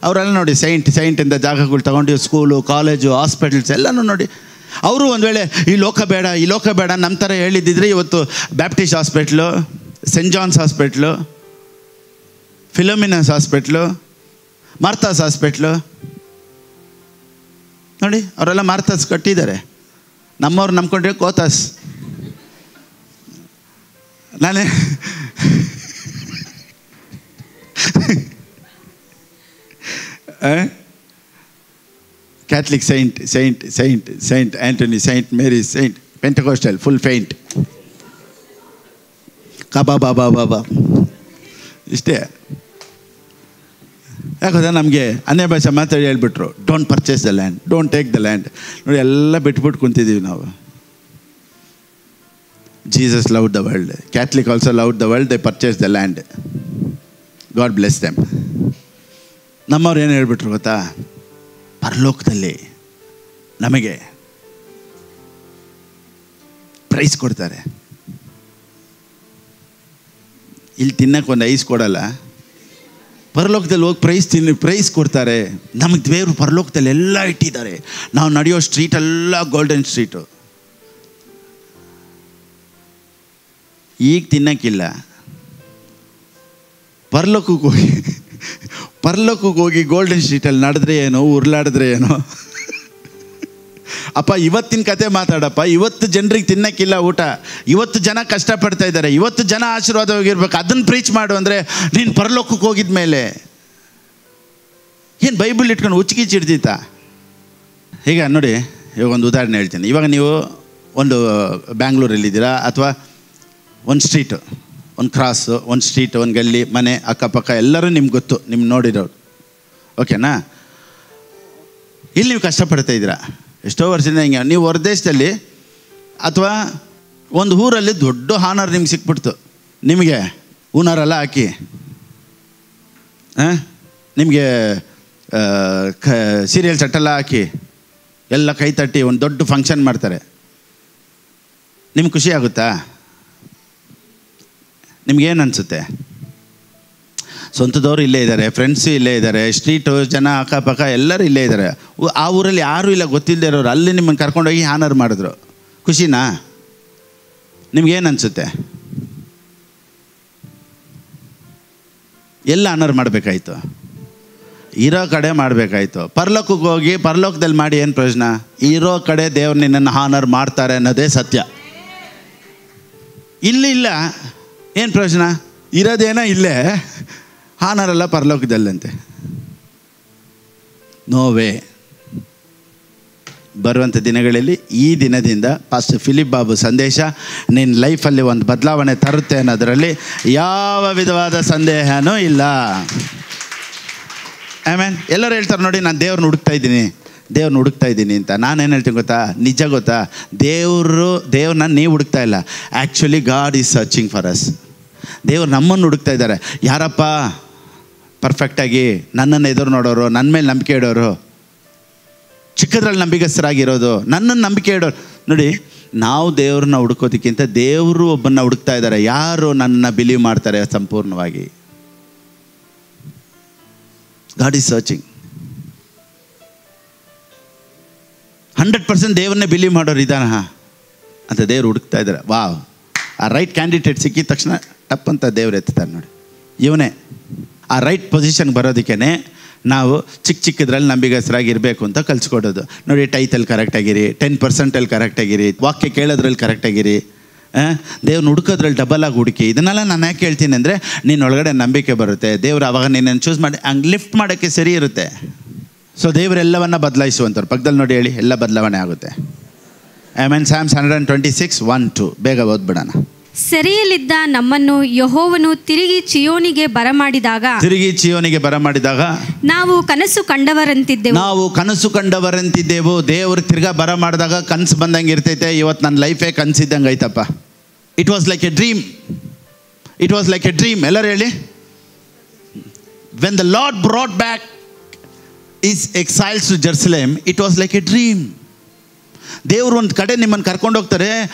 ಅವರೆಲ್ಲ ನೋಡಿ ಸೈಂಟಿಂದ ಜಾಗಗಳು ತಗೊಂಡು ಸ್ಕೂಲು, ಕಾಲೇಜು, ಹಾಸ್ಪಿಟಲ್ಸ್ ಎಲ್ಲನೂ ನೋಡಿ. ಅವರು ಒಂದು ವೇಳೆ ಈ ಲೋಕ ಬೇಡ ನಮ್ಮ ಥರ ಹೇಳಿದ್ದಿದ್ರೆ ಇವತ್ತು Baptist hospital, saint John's hospital, Philomena's hospital, Martha's hospital ನೋಡಿ, ಅವರೆಲ್ಲ ಮಾರ್ಥಾಸ್ ಕಟ್ಟಿದ್ದಾರೆ. ನಮ್ಮವ್ರು ನಂಬ್ಕೊಂಡ್ರೆ ಕೋತಾಸ್. ನಾನೇ Catholic saint Antony, saint Mary, saint Pentecostal full faint, ಬಾಬಾ ಇಷ್ಟೇ. ಯಾಕಂದ್ರೆ ನಮಗೆ ಅನ್ಯ ಭಾಷೆ ಮಾತಾಡಿ ಹೇಳ್ಬಿಟ್ರು, don't purchase the land, don't take the land. ನೋಡಿ ಎಲ್ಲ ಬಿಟ್ಬಿಟ್ಟು ಕುಂತಿದ್ದೀವಿ ನಾವು. Jesus loved the world, Catholic also loved the world, they purchase the land. God bless them. ನಮ್ಮವ್ರು ಏನು ಹೇಳ್ಬಿಟ್ರು ಗೊತ್ತಾ, ಪರಲೋಕದಲ್ಲಿ ನಮಗೆ ಪ್ರೈಸ್ ಕೊಡ್ತಾರೆ, ಇಲ್ಲಿ ತಿನ್ನಕ್ಕೆ ಒಂದು ಐಸ್ ಕೊಡಲ್ಲ, ಪರಲೋಕದಲ್ಲಿ ಹೋಗಿ ಪ್ರೈಸ್ ಕೊಡ್ತಾರೆ. ನಮಗೆ ದೇವರು ಪರಲೋಕದಲ್ಲಿ ಎಲ್ಲ ಇಟ್ಟಿದ್ದಾರೆ. ನಾವು ನಡೆಯೋ ಸ್ಟ್ರೀಟ್ ಎಲ್ಲ ಗೋಲ್ಡನ್ ಸ್ಟ್ರೀಟು. ಈಗ ತಿನ್ನಕ್ಕಿಲ್ಲ, ಪರಲೋಕಕ್ಕೆ ಹೋಗಿ ಗೋಲ್ಡನ್ ಸ್ಟ್ರೀಟಲ್ಲಿ ನಡೆದ್ರೆ ಏನೋ, ಉರುಳಾಡಿದ್ರೆ ಏನೋ. ಅಪ್ಪ ಇವತ್ತಿನ ಕತೆ ಮಾತಾಡಪ್ಪ. ಇವತ್ತು ಜನರಿಗೆ ತಿನ್ನಕ್ಕಿಲ್ಲ ಊಟ, ಇವತ್ತು ಜನ ಕಷ್ಟಪಡ್ತಾ ಇದ್ದಾರೆ, ಇವತ್ತು ಜನ ಆಶೀರ್ವಾದವಾಗಿರ್ಬೇಕು, ಅದನ್ನು ಪ್ರೀಚ್ ಮಾಡು ಅಂದರೆ ನೀನು ಪರಲೋಕಕ್ಕೆ ಹೋಗಿದ ಮೇಲೆ ಏನು ಬೈಬಲ್ ಇಟ್ಕೊಂಡು ಹುಚ್ಚಿಗಿಚ್ಚಿ ಹಿಡ್ದೀತಾ? ಈಗ ನೋಡಿ, ಇವಾಗ ಒಂದು ಉದಾಹರಣೆ ಹೇಳ್ತೀನಿ. ಇವಾಗ ನೀವು ಒಂದು ಬ್ಯಾಂಗ್ಳೂರಲ್ಲಿದ್ದೀರಾ, ಅಥವಾ ಒಂದು ಸ್ಟ್ರೀಟು, ಒಂದು ಕ್ರಾಸು, ಒಂದು ಸ್ಟ್ರೀಟ್, ಒಂದು ಗಲ್ಲಿ, ಮನೆ, ಅಕ್ಕಪಕ್ಕ ಎಲ್ಲರೂ ನಿಮ್ಗೆ ಗೊತ್ತು, ನಿಮ್ಗೆ ನೋಡಿರೋರು, ಓಕೆನಾ? ಇಲ್ಲಿ ನೀವು ಕಷ್ಟಪಡ್ತಾ ಇದ್ದೀರಾ ಎಷ್ಟೋ ವರ್ಷದಿಂದ. ಹಿಂಗೆ ನೀವು ಹೊರದೇಶದಲ್ಲಿ ಅಥವಾ ಒಂದು ಊರಲ್ಲಿ ದೊಡ್ಡ ಹಾನರ್ ನಿಮ್ಗೆ ಸಿಕ್ಬಿಡ್ತು, ನಿಮಗೆ ಹೂನಾರೆಲ್ಲ ಹಾಕಿ ನಿಮಗೆ ಸೀರಿಯಲ್ ಸೆಟ್ಟೆಲ್ಲ ಹಾಕಿ ಎಲ್ಲ ಕೈ ತಟ್ಟಿ ಒಂದು ದೊಡ್ಡ ಫಂಕ್ಷನ್ ಮಾಡ್ತಾರೆ. ನಿಮ್ಗೆ ಖುಷಿ ಆಗುತ್ತಾ? ನಿಮ್ಗೇನು ಅನಿಸುತ್ತೆ? ಸ್ವಂತದವರು ಇಲ್ಲೇ ಇದ್ದಾರೆ, ಫ್ರೆಂಡ್ಸು ಇಲ್ಲೇ ಇದ್ದಾರೆ, ಸ್ಟ್ರೀಟು ಜನ ಅಕ್ಕಪಕ್ಕ ಎಲ್ಲರೂ ಇಲ್ಲೇ ಇದ್ದಾರೆ. ಆ ಊರಲ್ಲಿ ಯಾರೂ ಇಲ್ಲ, ಗೊತ್ತಿಲ್ಲದೆ ಇರೋರು, ಅಲ್ಲಿ ನಿಮ್ಮನ್ನು ಕರ್ಕೊಂಡೋಗಿ ಹಾನರ್ ಮಾಡಿದ್ರು. ಖುಷಿನಾ? ನಿಮ್ಗೇನು ಅನಿಸುತ್ತೆ? ಎಲ್ಲ ಹಾನರ್ ಮಾಡಬೇಕಾಯ್ತು? ಇರೋ ಕಡೆ ಮಾಡಬೇಕಾಯ್ತು. ಪರಲೋಕಕ್ಕೆ ಹೋಗಿ ಪರಲೋಕದಲ್ಲಿ ಮಾಡಿ ಏನು ಪ್ರಯೋಜನ? ಇರೋ ಕಡೆ ದೇವ್ರು ನಿನ್ನನ್ನು ಹಾನರ್ ಮಾಡ್ತಾರೆ ಅನ್ನೋದೇ ಸತ್ಯ. ಇಲ್ಲ ಏನು ಪ್ರಯೋಜನ? ಇರೋದೇನೋ ಇಲ್ಲೇ, ಹಾನರೆಲ್ಲ ಪರಲೋಕದಲ್ಲಂತೆ. ನೋವೇ ಬರುವಂಥ ದಿನಗಳಲ್ಲಿ ಈ ದಿನದಿಂದ ಪಾಸ್ಟರ್ ಫಿಲಿಪ್ ಬಾಬು ಸಂದೇಶ ನಿನ್ನ ಲೈಫಲ್ಲಿ ಒಂದು ಬದಲಾವಣೆ ತರುತ್ತೆ ಅನ್ನೋದರಲ್ಲಿ ಯಾವ ವಿಧವಾದ ಸಂದೇಹನೂ ಇಲ್ಲ. ಆಮೇಲೆ ಎಲ್ಲರೂ ಹೇಳ್ತಾರೆ ನೋಡಿ, ನಾನು ದೇವ್ರನ್ನ ಹುಡುಕ್ತಾ ಇದ್ದೀನಿ ಅಂತ. ನಾನೇನು ಹೇಳ್ತೀನಿ ಗೊತ್ತಾ? ನಿಜ ಗೊತ್ತಾ? ದೇವ್ರನ್ನ ನೀವು ಹುಡುಕ್ತಾ ಇಲ್ಲ. Actually god is searching for us. ದೇವ್ರು ನಮ್ಮನ್ನು ಹುಡುಕ್ತಾ ಇದ್ದಾರೆ. ಯಾರಪ್ಪ ಪರ್ಫೆಕ್ಟಾಗಿ ನನ್ನನ್ನು ಎದುರು ನೋಡೋರು, ನನ್ನ ಮೇಲೆ ನಂಬಿಕೆ ಇಡೋರು, ಚಿಕ್ಕದ್ರಲ್ಲಿ ನಂಬಿಕಸ್ಥರಾಗಿರೋದು, ನನ್ನನ್ನು ನಂಬಿಕೆ ಇಡೋರು. ನೋಡಿ, ನಾವು ದೇವ್ರನ್ನ ಹುಡುಕೋದಕ್ಕಿಂತ ದೇವರು ಒಬ್ಬನ್ನ ಹುಡುಕ್ತಾ ಇದ್ದಾರೆ. ಯಾರು ನನ್ನನ್ನು ಬಿಲೀವ್ ಮಾಡ್ತಾರೆ ಸಂಪೂರ್ಣವಾಗಿ. God is searching. 100% ದೇವ್ರನ್ನೇ ಬಿಲೀವ್ ಮಾಡೋರು ಇದ್ದಾನ ಅಂತ ದೇವ್ರು ಹುಡುಕ್ತಾ ಇದ್ದಾರೆ. ವಾವ್, ಆ ರೈಟ್ ಕ್ಯಾಂಡಿಡೇಟ್ ಸಿಕ್ಕಿದ ತಕ್ಷಣ ಟಪ್ ಅಂತ ದೇವ್ರು ಎತ್ತಾರೆ ನೋಡಿ. ಇವನೇ ಆ ರೈಟ್ ಪೊಸಿಷನ್ಗೆ ಬರೋದಕ್ಕೇ ನಾವು ಚಿಕ್ಕದ್ರಲ್ಲಿ ನಂಬಿಗಸ್ತರಾಗಿರಬೇಕು ಅಂತ ಕಲಿಸ್ಕೊಡೋದು. ನೋಡಿ, ಟೈತಲ್ಲಿ ಕರೆಕ್ಟಾಗಿರಿ, 10% ಕರೆಕ್ಟಾಗಿರಿ, ವಾಕ್ಯ ಕೇಳೋದ್ರಲ್ಲಿ ಕರೆಕ್ಟಾಗಿರಿ, ದೇವ್ರನ್ನ ಹುಡುಕೋದ್ರಲ್ಲಿ ಡಬಲಾಗಿ ಹುಡುಕಿ. ಇದನ್ನೆಲ್ಲ ನಾನು ಯಾಕೆ ಹೇಳ್ತೀನಿ ಅಂದರೆ, ನಿನ್ನೊಳಗಡೆ ನಂಬಿಕೆ ಬರುತ್ತೆ. ದೇವ್ರು ಆವಾಗ ನಿನ್ನನ್ನು ಚೂಸ್ ಮಾಡಿ ಹಂಗೆ ಲಿಫ್ಟ್ ಮಾಡೋಕ್ಕೆ ಸರಿ ಇರುತ್ತೆ. ಸೊ ದೇವರೆಲ್ಲವನ್ನ ಬದಲಾಯಿಸುವಂಥವ್ರು. ಪಕ್ಕದಲ್ಲಿ ನೋಡಿ ಹೇಳಿ, ಎಲ್ಲ ಬದಲಾವಣೆ ಆಗುತ್ತೆ. ಆಮೇನ್. Psalms 126:1-2 ಬೇಗ ಓದ್ಬಿಡೋಣ. ಸೆರೆಯಲ್ಲಿದ್ದ ನಮ್ಮನ್ನು ಯೆಹೋವನು ತಿರುಗಿ ಚಿಯೋನಿಗೆ ಬರಮಾಡಿದಾಗ ನಾವು ಕನಸು ಕಂಡವರಂತಿದ್ದೆವು. ದೇವರು ತಿರ್ಗಾ ಬರ ಮಾಡಿದಾಗ ಕನಸು ಬಂದಂಗೆ ಇರ್ತೈತೆ. ಇವತ್ತು ನನ್ನ ಲೈಫೇ ಕನಸಿದ್ದಂಗೆ ಐತಪ್ಪ. It was like a dream. ಎಲ್ಲರೂ ಹೇಳಿ, when the Lord brought back his exiles to Jerusalem, it was like a dream. ದೇವರು ಒಂದು ಕಡೆ ನಿಮ್ಮನ್ನು ಕರ್ಕೊಂಡು ಹೋಗ್ತಾರೆ.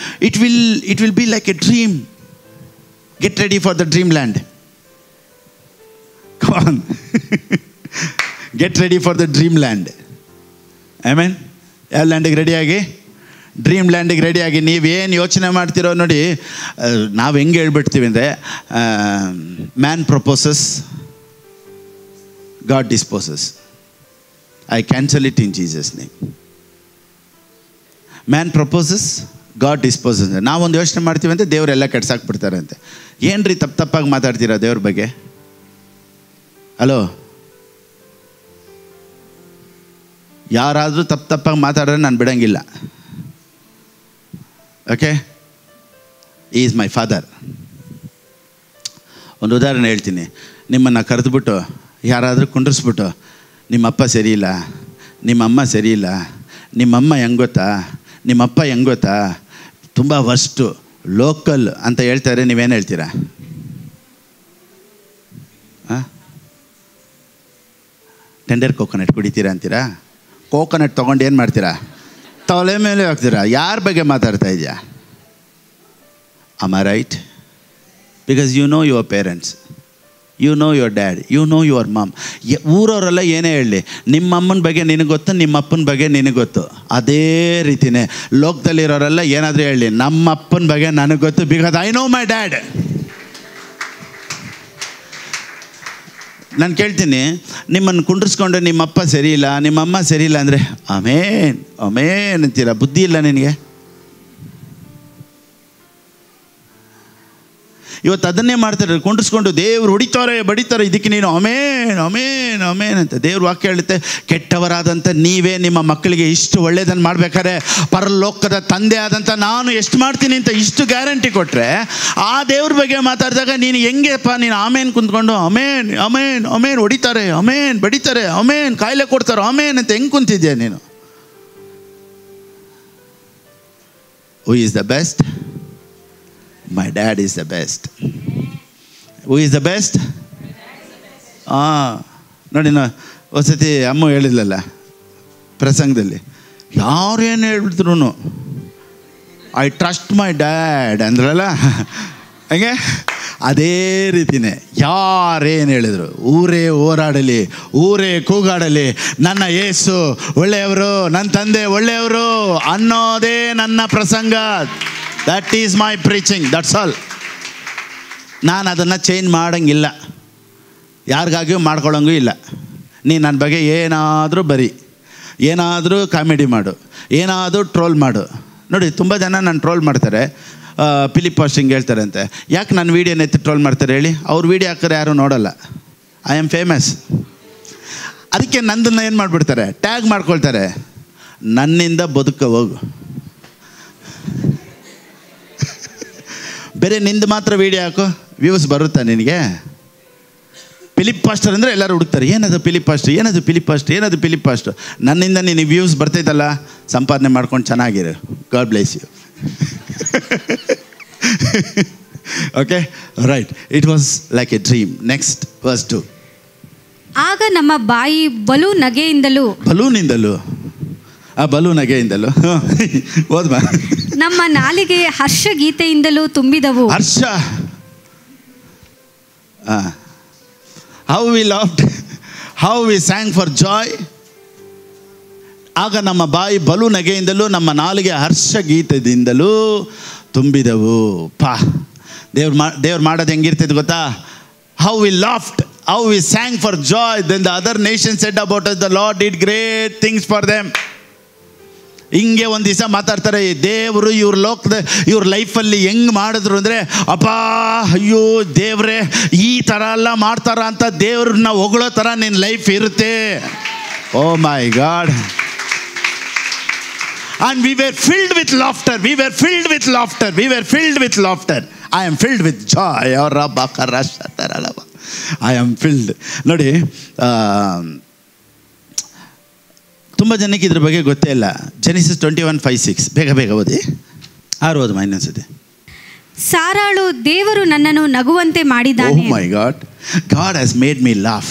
It will be like a dream. Get ready for the dream land. Get ready for the dream land. Amen. ಯಾವ ಲ್ಯಾಂಡಿಗೆ ರೆಡಿಯಾಗಿ? Dream ಲ್ಯಾಂಡಿಗೆ ರೆಡಿಯಾಗಿ. ನೀವೇನು ಯೋಚನೆ ಮಾಡ್ತಿರೋ ನೋಡಿ, ನಾವು ಹೆಂಗೆ ಹೇಳ್ಬಿಡ್ತೀವಿ ಅಂದರೆ, man proposes, god disposes. I cancel it in Jesus name. Man proposes, god disposes. ನಾವೊಂದು ಯೋಚನೆ ಮಾಡ್ತೀವಿ ಅಂತ ದೇವರೆಲ್ಲ ಕೆಡ್ಸಾಕ್ಬಿಡ್ತಾರೆ ಅಂತೆ. ಏನು ರೀ ತಪ್ಪಾಗಿ ಮಾತಾಡ್ತೀರಾ ದೇವ್ರ ಬಗ್ಗೆ? ಹಲೋ, ಯಾರಾದರೂ ತಪ್ಪಾಗಿ ಮಾತಾಡಿದ್ರೆ ನಾನು ಬಿಡೋಂಗಿಲ್ಲ. Okay, is my father. ಒಂದು ಉದಾಹರಣೆ ಹೇಳ್ತೀನಿ. ನಿಮ್ಮನ್ನು ಕರೆದುಬಿಟ್ಟು ಯಾರಾದರೂ ಕುಂಡ್ರಿಸ್ಬಿಟ್ಟು, ನಿಮ್ಮಪ್ಪ ಸರಿಯಿಲ್ಲ, ನಿಮ್ಮಮ್ಮ ಸರಿಯಿಲ್ಲ, ನಿಮ್ಮಮ್ಮ ಹೆಂಗೆ ಗೊತ್ತಾ, ನಿಮ್ಮಪ್ಪ ಹೆಂಗೆ ಗೊತ್ತಾ, ತುಂಬ ವರ್ಸ್ಟು, ಲೋಕಲ್ ಅಂತ ಹೇಳ್ತಾರೆ. ನೀವೇನು ಹೇಳ್ತೀರಾ? ಟೆಂಡರ್ ಕೋಕೋನಟ್ ಕುಡಿತೀರಾ ಅಂತೀರಾ? ಕೋಕೋನಟ್ ತೊಗೊಂಡು ಏನು ಮಾಡ್ತೀರಾ? ತಲೆ ಮೇಲೆ ಹಾಕ್ತೀರಾ. ಯಾರ ಬಗ್ಗೆ ಮಾತಾಡ್ತಾ ಇದೆಯಾ? Am I right? Because you know your parents, you know your dad, you know your mum. ಊರವರೆಲ್ಲ ಏನೇ ಹೇಳಲಿ, ನಿಮ್ಮಮ್ಮನ ಬಗ್ಗೆ ನಿನಗೆ ಗೊತ್ತು, ನಿಮ್ಮಪ್ಪನ ಬಗ್ಗೆ ನಿನಗೆ ಗೊತ್ತು. ಅದೇ ರೀತಿಯೇ ಲೋಕದಲ್ಲಿರೋರೆಲ್ಲ ಏನಾದರೂ ಹೇಳಲಿ, ನಮ್ಮಪ್ಪನ ಬಗ್ಗೆ ನನಗೆ ಗೊತ್ತು, because I know my dad. ನಾನು ಕೇಳ್ತೀನಿ, ನಿಮ್ಮನ್ನು ಕುಂಡ್ರಿಸ್ಕೊಂಡು ನಿಮ್ಮಪ್ಪ ಸರಿಯಿಲ್ಲ, ನಿಮ್ಮಮ್ಮ ಸರಿಯಿಲ್ಲ ಅಂದರೆ ಆಮೇನ್ ಆಮೇನ್ ಅಂತೀರ. ಬುದ್ಧಿ ಇಲ್ಲ ನಿನಗೆ? ಇವತ್ತು ಅದನ್ನೇ ಮಾಡ್ತಾರೆ, ಕುಂಡ್ರಿಸ್ಕೊಂಡು ದೇವ್ರು ಹೊಡಿತಾರೆ ಬಡಿತಾರೆ, ಇದಕ್ಕೆ ನೀನು ಅಮೇನ್ ಅಮೇನ್ ಅಮೇನ್ ಅಂತ. ದೇವ್ರ ವಾಕ್ಯ ಹೇಳುತ್ತೆ, ಕೆಟ್ಟವರಾದಂಥ ನೀವೇ ನಿಮ್ಮ ಮಕ್ಕಳಿಗೆ ಇಷ್ಟು ಒಳ್ಳೇದನ್ನು ಮಾಡಬೇಕಾದ್ರೆ ಪರಲೋಕದ ತಂದೆ ಆದಂಥ ನಾನು ಎಷ್ಟು ಮಾಡ್ತೀನಿ ಅಂತ ಇಷ್ಟು ಗ್ಯಾರಂಟಿ ಕೊಟ್ಟರೆ, ಆ ದೇವ್ರ ಬಗ್ಗೆ ಮಾತಾಡಿದಾಗ ನೀನು ಹೆಂಗೆಪ್ಪ ನೀನು ಆಮೇನ್ ಕುಂತ್ಕೊಂಡು ಅಮೇನ್ ಅಮೇನ್ ಅಮೇನ್ ಹೊಡಿತಾರೆ, ಅಮೇನ್ ಬಡಿತಾರೆ, ಅಮೇನ್ ಕಾಯಿಲೆ ಕೊಡ್ತಾರೆ, ಅಮೇನ್ ಅಂತ ಹೆಂಗೆ ಕುಂತಿದ್ಯಾ ನೀನು? Who is the best? My dad is the best. Who is the best? ನೋಡಿ, ಒಂದು ಸತಿ ಅಮ್ಮ ಹೇಳಿದ್ಲಲ್ಲ ಪ್ರಸಂಗದಲ್ಲಿ, ಯಾರೇನು ಹೇಳ್ಬಿಡ್ರು ಐ ಟ್ರಸ್ಟ್ ಮೈ ಡ್ಯಾಡ್ ಅಂದ್ರಲ್ಲ, ಹಂಗೆ ಅದೇ ರೀತಿಯೇ ಯಾರೇನು ಹೇಳಿದ್ರು, ಊರೇ ಹೋರಾಡಲಿ, ಊರೇ ಕೂಗಾಡಲಿ, ನನ್ನ ಯೇಸು ಒಳ್ಳೆಯವರು, ನನ್ನ ತಂದೆ ಒಳ್ಳೆಯವರು ಅನ್ನೋದೇ ನನ್ನ ಪ್ರಸಂಗ. That is my preaching, that's all. ನಾನು ಅದನ್ನು ಚೇಂಜ್ ಮಾಡೋಂಗಿಲ್ಲ, ಯಾರಿಗಾಗಿಯೂ ಮಾಡ್ಕೊಳ್ಳೋಂಗೂ ಇಲ್ಲ. ನೀನು ನನ್ನ ಬಗ್ಗೆ ಏನಾದರೂ ಬರಿ, ಏನಾದರೂ ಕಾಮಿಡಿ ಮಾಡು, ಏನಾದರೂ ಟ್ರೋಲ್ ಮಾಡು. ನೋಡಿ, ತುಂಬ ಜನ ನಾನು ಟ್ರೋಲ್ ಮಾಡ್ತಾರೆ. ಫಿಲಿಪ್ ಪಾಸ್ಟಿಂಗ್ ಹೇಳ್ತಾರಂತೆ, ಯಾಕೆ ನನ್ನ ವೀಡಿಯೋನ ಎತ್ತಿ ಟ್ರೋಲ್ ಮಾಡ್ತಾರೆ ಹೇಳಿ? ಅವ್ರು ವೀಡಿಯೋ ಹಾಕಿದ್ರೆ ಯಾರೂ ನೋಡೋಲ್ಲ. I am famous. ಅದಕ್ಕೆ ನಂದನ್ನು ಏನು ಮಾಡಿಬಿಡ್ತಾರೆ, ಟ್ಯಾಗ್ ಮಾಡ್ಕೊಳ್ತಾರೆ, ನನ್ನಿಂದ ಬದುಕ ಹೋಗು. ಬೇರೆ ನಿಂದು ಮಾತ್ರ ವೀಡಿಯೋ ಹಾಕು, ವ್ಯೂಸ್ ಬರುತ್ತಾ ನಿನಗೆ? ಫಿಲಿಪ್ ಪಾಸ್ಟರ್ ಅಂದರೆ ಎಲ್ಲರೂ ಹುಡುಕ್ತಾರೆ, ಏನದು ಫಿಲಿಪ್ ಪಾಸ್ಟರ್, ಏನದು ಫಿಲಿಪ್ ಪಾಸ್ಟರ್, ಏನದು ಫಿಲಿಪ್ ಪಾಸ್ಟರ್. ನನ್ನಿಂದ ನಿನಗೆ ವ್ಯೂಸ್ ಬರ್ತೈತಲ್ಲ, ಸಂಪಾದನೆ ಮಾಡ್ಕೊಂಡು ಚೆನ್ನಾಗಿರು. God bless you. Okay, right. It was like a dream. Next verse 2. ಆಗ ನಮ್ಮ ಬಾಯಿ ಬಲು ನಗೆಯಿಂದಲೂ, ಬಲೂನಿಂದಲೂ, ಬಲೂನಗೆಯಿಂದಲೂ ಓದ್ಬಾ, ನಮ್ಮ ನಾಲಿಗೆ ಹರ್ಷ ಗೀತೆಯಿಂದಲೂ ತುಂಬಿದವು. ಹರ್ಷ, how we laughed, how we sang for joy. ಆಗ ನಮ್ಮ ಬಾಯಿ ಬಲು ನಗೆಯಿಂದಲೂ ನಮ್ಮ ನಾಲಿಗೆ ಹರ್ಷ ಗೀತದಿಂದಲೂ ತುಂಬಿದವು. ದೇವ್ರು ಮಾಡೋದು ಹೆಂಗಿರ್ತೈತೆ ಗೊತ್ತಾ? How we laughed, how we sang for joy. Then the other nation said about us, the Lord did great things for them. ಹಿಂಗೆ ಒಂದು ದಿವಸ ಮಾತಾಡ್ತಾರೆ, ದೇವರು ಇವ್ರ ಲೈಫಲ್ಲಿ ಹೆಂಗೆ ಮಾಡಿದ್ರು ಅಂದರೆ, ಅಪ್ಪ ಅಯ್ಯೋ ದೇವ್ರೆ ಈ ಥರ ಎಲ್ಲ ಮಾಡ್ತಾರ ಅಂತ ದೇವ್ರನ್ನ ಹೊಗಳೋ ಥರ ನಿನ್ನ ಲೈಫ್ ಇರುತ್ತೆ. ಓ ಮೈ god. And we were filled with laughter. We were filled with laughter. We were filled with laughter. I am filled with joy. I am filled. ನೋಡಿ, ತುಂಬ ಜನಕ್ಕೆ ಇದ್ರ ಬಗ್ಗೆ ಗೊತ್ತೇ ಇಲ್ಲ. Genesis 21:5-6 ಬೇಗ ಓದಿ. 6 ಓದು ಇನ್ನೊಂದ್ಸತಿ. ಸಾರಾಳು, ದೇವರು ನನ್ನನ್ನು ನಗುವಂತೆ ಮಾಡಿದ್ದಾನೆ. Oh my God. God has made me laugh.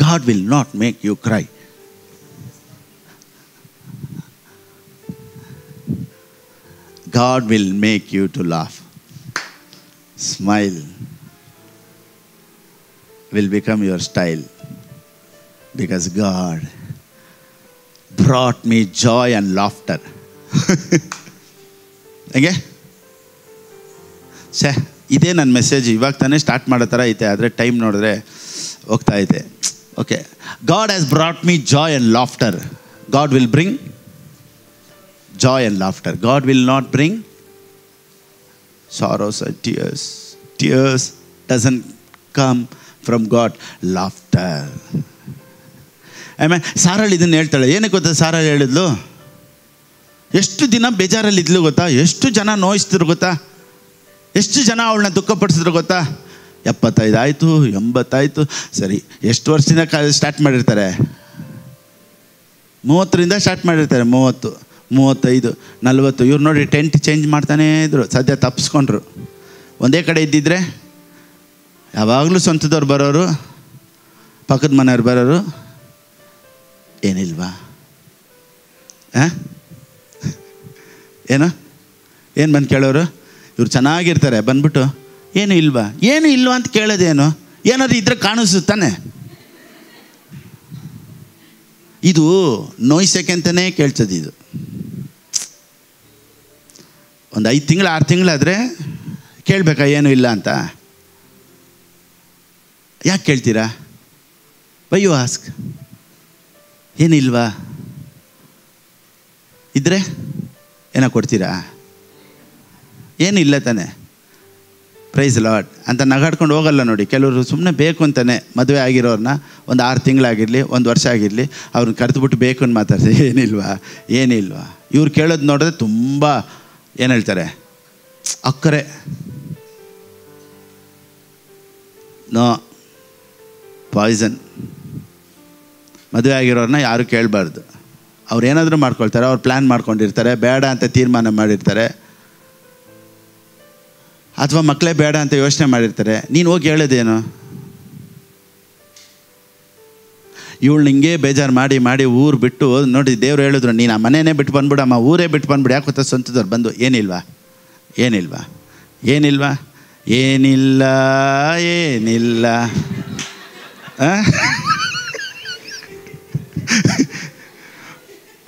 God will not make you cry. God will make you to laugh. Smile will become your style. Because God brought me joy and laughter. ಹೇಗೆ ಇದೇ ನನ್ನ message. ಇವಾಗ ತಾನೇ start ಮಾಡೋ ಥರ ಐತೆ, ಆದರೆ time ನೋಡಿದ್ರೆ ಹೋಗ್ತಾ ಐತೆ. Okay, god has brought me joy and laughter. God will bring joy and laughter. God will not bring sorrows and tears. Tears doesn't come from God. Laughter. ಆಮೇಲೆ ಸಾರಳು ಇದನ್ನು ಹೇಳ್ತಾಳೆ. ಏನಕ್ಕೆ ಗೊತ್ತಾ ಸಾರಳು ಹೇಳಿದ್ಲು? ಎಷ್ಟು ದಿನ ಬೇಜಾರಲ್ಲಿದ್ಲು ಗೊತ್ತಾ? ಎಷ್ಟು ಜನ ನೋಯಿಸ್ತಿದ್ರು ಗೊತ್ತಾ? ಎಷ್ಟು ಜನ ಅವಳನ್ನ ದುಃಖಪಡಿಸಿದ್ರು ಗೊತ್ತಾ? 75 ಆಯಿತು, 80 ಆಯಿತು. ಸರಿ, ಎಷ್ಟು ವರ್ಷದಿಂದ ಸ್ಟಾರ್ಟ್ ಮಾಡಿರ್ತಾರೆ? 30ರಿಂದ ಸ್ಟಾರ್ಟ್ ಮಾಡಿರ್ತಾರೆ. 30, 35, 40. ಇವ್ರು ನೋಡಿ ಟೆಂಟ್ ಚೇಂಜ್ ಮಾಡ್ತಾನೇ ಇದ್ರು. ಸದ್ಯ ತಪ್ಪಿಸ್ಕೊಂಡ್ರು. ಒಂದೇ ಕಡೆ ಇದ್ದಿದ್ರೆ ಯಾವಾಗಲೂ ಸ್ವಂತದವ್ರು ಬರೋರು, ಪಕ್ಕದ ಮನೆಯವ್ರು ಬರೋರು. ಏನಿಲ್ವಾ? ಏನು ಬಂದು ಕೇಳೋರು? ಇವ್ರು ಚೆನ್ನಾಗಿರ್ತಾರೆ, ಬಂದ್ಬಿಟ್ಟು ಏನು ಇಲ್ವಾ ಅಂತ ಕೇಳೋದೇನು? ಏನಾದ್ರು ಇದ್ರೆ ಕಾಣಿಸುತ್ತಾನೆ. ಇದು ನೋಯ್ಸಕ್ಕೆ ಅಂತಲೇ ಕೇಳ್ತದೆ. ಇದು ಒಂದು 5 ತಿಂಗಳು 6 ತಿಂಗಳಾದರೆ ಕೇಳಬೇಕಾ ಏನೂ ಇಲ್ಲ ಅಂತ? ಯಾಕೆ ಕೇಳ್ತೀರಾ? Why you ask? ಏನಿಲ್ವಾ? ಇದ್ರೆ ಏನೋ ಕೊಡ್ತೀರಾ? ಏನಿಲ್ಲ ತಾನೆ. ಪ್ರೈಸ್ ಲಾರ್ಡ್ ಅಂತ ನಗಾಡ್ಕೊಂಡು ಹೋಗಲ್ಲ ನೋಡಿ. ಕೆಲವರು ಸುಮ್ಮನೆ ಬೇಕು ಅಂತಾನೆ ಮದುವೆ ಆಗಿರೋರನ್ನ ಒಂದು 6 ತಿಂಗಳಾಗಿರಲಿ, 1 ವರ್ಷ ಆಗಿರಲಿ, ಅವ್ರನ್ನ ಕರೆದುಬಿಟ್ಟು ಬೇಕು ಅಂತ ಮಾತಾಡ್ತಾರೆ. ಏನಿಲ್ವಾ? ಇವ್ರು ಕೇಳೋದು ನೋಡಿದ್ರೆ ತುಂಬ ಏನು ಹೇಳ್ತಾರೆ, ಅಕ್ಕರೆ. No, poison. ಮದುವೆ ಆಗಿರೋರನ್ನ ಯಾರು ಕೇಳಬಾರ್ದು. ಅವ್ರು ಏನಾದರೂ ಮಾಡ್ಕೊಳ್ತಾರೆ, ಅವ್ರು ಪ್ಲ್ಯಾನ್ ಮಾಡ್ಕೊಂಡಿರ್ತಾರೆ, ಬೇಡ ಅಂತ ತೀರ್ಮಾನ ಮಾಡಿರ್ತಾರೆ, ಅಥವಾ ಮಕ್ಕಳೇ ಬೇಡ ಅಂತ ಯೋಚನೆ ಮಾಡಿರ್ತಾರೆ. ನೀನು ಹೋಗಿ ಹೇಳೋದೇನು? ಇವಳು ಹಿಂಗೆ ಬೇಜಾರು ಮಾಡಿ ಊರು ಬಿಟ್ಟು ನೋಡಿ, ದೇವ್ರು ಹೇಳಿದ್ರು ನೀನು ಆ ಮನೆಯೇ ಬಿಟ್ಟು ಬಂದ್ಬಿಡಮ್ಮ, ಊರೇ ಬಿಟ್ಟು ಬಂದ್ಬಿಡು. ಯಾಕೆ ಗೊತ್ತಾ? ಸ್ವಂತದವ್ರು ಬಂದು ಏನಿಲ್ವಾ?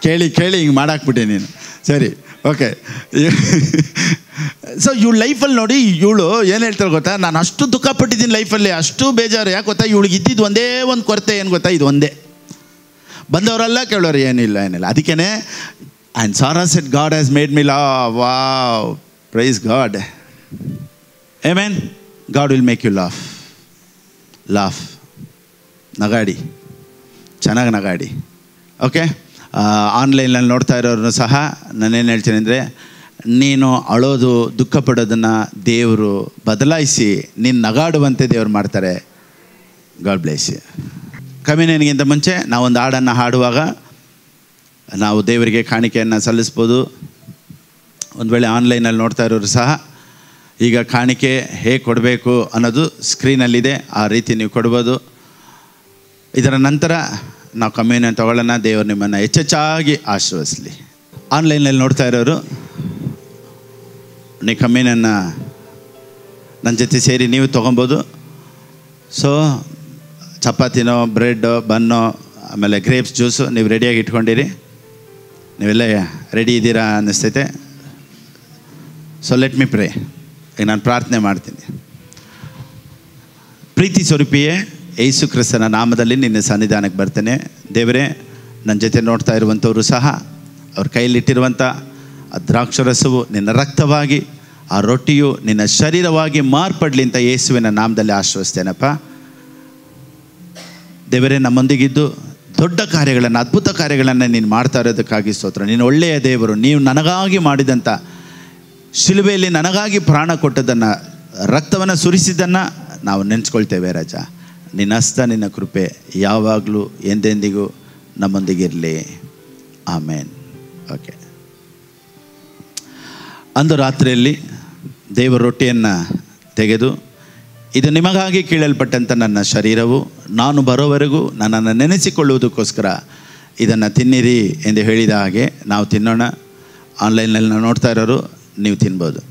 ಕೇಳಿ ಹಿಂಗೆ ಮಾಡಾಕ್ಬಿಟ್ಟೆ ನೀನು. ಸರಿ, ಓಕೆ. ಸೊ ಇವಳು ಲೈಫಲ್ಲಿ ನೋಡಿ, ಇವಳು ಏನು ಹೇಳ್ತಾರೆ ಗೊತ್ತಾ? ನಾನು ಅಷ್ಟು ದುಃಖ ಪಟ್ಟಿದ್ದೀನಿ ಲೈಫಲ್ಲಿ, ಅಷ್ಟು ಬೇಜಾರು. ಯಾಕೆ ಗೊತ್ತಾ? ಇವಳಿಗೆ ಇದ್ದಿದ್ದು ಒಂದೇ ಒಂದು ಕೊರತೆ. ಏನು ಗೊತ್ತಾ? ಇದು ಒಂದೇ. ಬಂದವರೆಲ್ಲ ಕೇಳೋರು ಏನಿಲ್ಲ. ಅದಕ್ಕೇ and Sarah said God has made me laugh. Wow, praise God. Amen. God will make you laugh. ನಗಾಡಿ, ಚೆನ್ನಾಗಿ ನಗಾಡಿ. ಓಕೆ. ಆನ್ಲೈನಲ್ಲಿ ನೋಡ್ತಾ ಇರೋರು ಸಹ ನಾನೇನು ಹೇಳ್ತೀನಿ ಅಂದರೆ, ನೀನು ಅಳೋದು, ದುಃಖ ಪಡೋದನ್ನು ದೇವರು ಬದಲಾಯಿಸಿ ನೀನು ನಗಾಡುವಂತೆ ದೇವರು ಮಾಡ್ತಾರೆ. God bless you. ಕಮ್ಯುನಿಯನ್ಗಿಂತ ಮುಂಚೆ ನಾವೊಂದು ಹಾಡನ್ನು ಹಾಡುವಾಗ ನಾವು ದೇವರಿಗೆ ಕಾಣಿಕೆಯನ್ನು ಸಲ್ಲಿಸ್ಬೋದು. ಒಂದು ವೇಳೆ ಆನ್ಲೈನಲ್ಲಿ ನೋಡ್ತಾ ಇರೋರು ಸಹ ಈಗ ಕಾಣಿಕೆ ಹೇಗೆ ಕೊಡಬೇಕು ಅನ್ನೋದು ಸ್ಕ್ರೀನಲ್ಲಿದೆ, ಆ ರೀತಿ ನೀವು ಕೊಡ್ಬೋದು. ಇದರ ನಂತರ ನಾವು ಕಮ್ಯುನಿಯನ್ ತಗೊಳ್ಳೋಣ. ದೇವರು ನಿಮ್ಮನ್ನು ಹೆಚ್ಚೆಚ್ಚಾಗಿ ಆಶೀರ್ವದಿಸಲಿ. ಆನ್ಲೈನಲ್ಲಿ ನೋಡ್ತಾ ಇರೋರು, ನೀವು ಕಮ್ಯುನಿಯನ್ನ ನನ್ನ ಜೊತೆ ಸೇರಿ ನೀವು ತೊಗೊಬೋದು. ಸೊ ಚಪಾತಿನೋ, ಬ್ರೆಡ್ಡೋ, ಬನ್ನೋ, ಆಮೇಲೆ ಗ್ರೇಪ್ಸ್ ಜ್ಯೂಸು ನೀವು ರೆಡಿಯಾಗಿ ಇಟ್ಕೊಂಡಿರಿ. ನೀವೆಲ್ಲ ರೆಡಿ ಇದ್ದೀರಾ ಅನ್ನಿಸ್ತೈತೆ. So let me pray. ಈಗ ನಾನು ಪ್ರಾರ್ಥನೆ ಮಾಡ್ತೀನಿ. ಪ್ರೀತಿ ಸ್ವರೂಪಿಯೇ, ಯೇಸು ಕ್ರಿಸ್ತನ ನಾಮದಲ್ಲಿ ನಿನ್ನ ಸನ್ನಿಧಾನಕ್ಕೆ ಬರ್ತೇನೆ. ದೇವರೇ, ನನ್ನ ಜೊತೆ ನೋಡ್ತಾ ಇರುವಂಥವರು ಸಹ ಅವ್ರ ಕೈಯಲ್ಲಿಟ್ಟಿರುವಂಥ ಆ ದ್ರಾಕ್ಷರಸವು ನಿನ್ನ ರಕ್ತವಾಗಿ, ಆ ರೊಟ್ಟಿಯು ನಿನ್ನ ಶರೀರವಾಗಿ ಮಾರ್ಪಡಲಿ ಅಂತ ಯೇಸುವಿನ ನಾಮದಲ್ಲಿ ಆಶ್ರಯಿಸ್ತೇನಪ್ಪ. ದೇವರೇ, ನಮ್ಮೊಂದಿಗಿದ್ದು ದೊಡ್ಡ ಕಾರ್ಯಗಳನ್ನು, ಅದ್ಭುತ ಕಾರ್ಯಗಳನ್ನು ನೀನು ಮಾಡ್ತಾ ಇರೋದಕ್ಕಾಗಿ ಸ್ತೋತ್ರ. ನೀನು ಒಳ್ಳೆಯ ದೇವರು. ನೀವು ನನಗಾಗಿ ಮಾಡಿದಂಥ ಶಿಲುಬೆಯಲ್ಲಿ ನನಗಾಗಿ ಪ್ರಾಣ ಕೊಟ್ಟದನ್ನು, ರಕ್ತವನ್ನು ಸುರಿಸಿದ್ದನ್ನು ನಾವು ನೆನೆಸ್ಕೊಳ್ತೇವೆ ರಾಜ. ನಿನ್ನ ಹಸ್ತ, ನಿನ್ನ ಕೃಪೆ ಯಾವಾಗಲೂ ಎಂದೆಂದಿಗೂ ನಮ್ಮೊಂದಿಗಿರಲಿ. ಆಮೇನ್. ಓಕೆ. ಅಂದು ರಾತ್ರಿಯಲ್ಲಿ ದೇವರ ರೊಟ್ಟಿಯನ್ನು ತೆಗೆದು, ಇದು ನಿಮಗಾಗಿ ಕೀಳಲ್ಪಟ್ಟಂಥ ನನ್ನ ಶರೀರವು, ನಾನು ಬರೋವರೆಗೂ ನನ್ನನ್ನು ನೆನೆಸಿಕೊಳ್ಳುವುದಕ್ಕೋಸ್ಕರ ಇದನ್ನು ತಿನ್ನಿರಿ ಎಂದು ಹೇಳಿದ ಹಾಗೆ ನಾವು ತಿನ್ನೋಣ. ಆನ್ಲೈನಲ್ಲಿ ನೋಡ್ತಾ ಇರೋರು ನೀವು ತಿನ್ಬೋದು.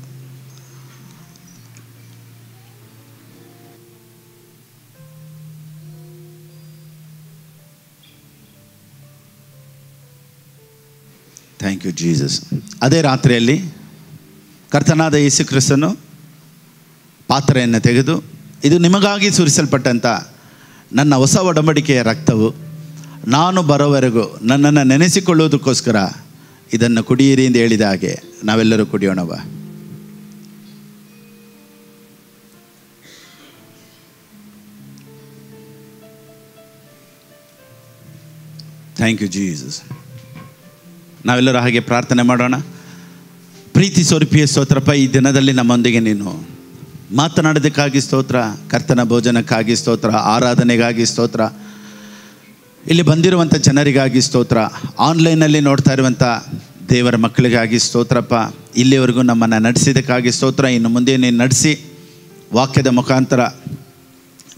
Thank you Jesus. ಅದೇ ರಾತ್ರಿಯಲ್ಲಿ ಕರ್ತನಾದ ಯೇಸು ಕ್ರಿಸ್ತನು ಪಾತ್ರೆಯನ್ನು ತೆಗೆದು, ಇದು ನಿಮಗಾಗಿ ಸುರಿಸಲ್ಪಟ್ಟಂಥ ನನ್ನ ಹೊಸ ಒಡಂಬಡಿಕೆಯ ರಕ್ತವು, ನಾನು ಬರೋವರೆಗೂ ನನ್ನನ್ನು ನೆನೆಸಿಕೊಳ್ಳುವುದಕ್ಕೋಸ್ಕರ ಇದನ್ನು ಕುಡಿಯಿರಿ ಎಂದು ಹೇಳಿದ ಹಾಗೆ ನಾವೆಲ್ಲರೂ ಕುಡಿಯೋಣವ. Thank you Jesus. ನಾವೆಲ್ಲರೂ ಹಾಗೆ ಪ್ರಾರ್ಥನೆ ಮಾಡೋಣ. ಪ್ರೀತಿ ಸ್ವರೂಪಿಯ ಸ್ತೋತ್ರಪ್ಪ, ಈ ದಿನದಲ್ಲಿ ನಮ್ಮೊಂದಿಗೆ ನೀನು ಮಾತನಾಡೋದಕ್ಕಾಗಿ ಸ್ತೋತ್ರ, ಕರ್ತನ ಭೋಜನಕ್ಕಾಗಿ ಸ್ತೋತ್ರ, ಆರಾಧನೆಗಾಗಿ ಸ್ತೋತ್ರ, ಇಲ್ಲಿ ಬಂದಿರುವಂಥ ಜನರಿಗಾಗಿ ಸ್ತೋತ್ರ, ಆನ್ಲೈನಲ್ಲಿ ನೋಡ್ತಾ ಇರುವಂಥ ದೇವರ ಮಕ್ಕಳಿಗಾಗಿ ಸ್ತೋತ್ರಪ್ಪ. ಇಲ್ಲಿವರೆಗೂ ನಮ್ಮನ್ನು ನಡೆಸಿದ್ದಕ್ಕಾಗಿ ಸ್ತೋತ್ರ. ಇನ್ನು ಮುಂದೆ ನೀನು ನಡೆಸಿ ವಾಕ್ಯದ ಮುಖಾಂತರ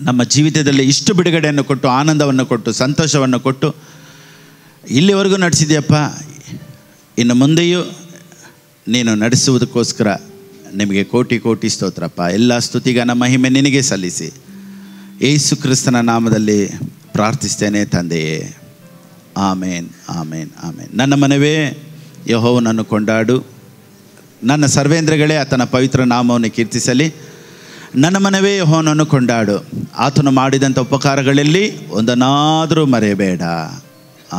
ನಮ್ಮ ಜೀವಿತದಲ್ಲಿ ಇಷ್ಟು ಬಿಡುಗಡೆಯನ್ನು ಕೊಟ್ಟು, ಆನಂದವನ್ನು ಕೊಟ್ಟು, ಸಂತೋಷವನ್ನು ಕೊಟ್ಟು ಇಲ್ಲಿವರೆಗೂ ನಡೆಸಿದೆಯಪ್ಪ. ಇನ್ನು ಮುಂದೆಯೂ ನೀನು ನಡೆಸುವುದಕ್ಕೋಸ್ಕರ ನಿಮಗೆ ಕೋಟಿ ಕೋಟಿ ಸ್ತೋತ್ರಪ್ಪ. ಎಲ್ಲ ಸ್ತುತಿಗಾನ ಮಹಿಮೆ ನಿನಗೆ ಸಲ್ಲಿಸಿ ಯೇಸು ಕ್ರಿಸ್ತನ ನಾಮದಲ್ಲಿ ಪ್ರಾರ್ಥಿಸ್ತೇನೆ ತಂದೆಯೇ. ಆಮೇನ್, ಆಮೇನ್, ಆಮೇನ್. ನನ್ನ ಮನವೇ ಯೆಹೋವನನ್ನು ಕೊಂಡಾಡು, ನನ್ನ ಸರ್ವೇಂದ್ರಗಳೇ ಆತನ ಪವಿತ್ರ ನಾಮವನ್ನು ಕೀರ್ತಿಸಲಿ. ನನ್ನ ಮನವೇ ಯೆಹೋವನನ್ನು ಕೊಂಡಾಡು, ಆತನು ಮಾಡಿದಂಥ ಉಪಕಾರಗಳಲ್ಲಿ ಒಂದನ್ನಾದರೂ ಮರೆಯಬೇಡ.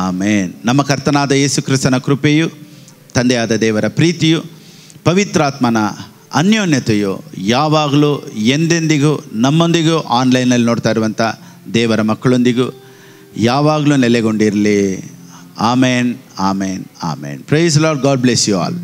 ಆಮೇನ್. ನಮ್ಮ ಕರ್ತನಾದ ಯೇಸು ಕ್ರಿಸ್ತನ ಕೃಪೆಯು, ತಂದೆಯಾದ ದೇವರ ಪ್ರೀತಿಯು, ಪವಿತ್ರಾತ್ಮನ ಅನ್ಯೋನ್ಯತೆಯು ಯಾವಾಗಲೂ ಎಂದೆಂದಿಗೂ ನಮ್ಮೊಂದಿಗೂ ಆನ್ಲೈನಲ್ಲಿ ನೋಡ್ತಾ ಇರುವಂಥ ದೇವರ ಮಕ್ಕಳೊಂದಿಗೂ ಯಾವಾಗಲೂ ನೆಲೆಗೊಂಡಿರಲಿ. Amen, amen, amen. Praise Lord. God bless you all.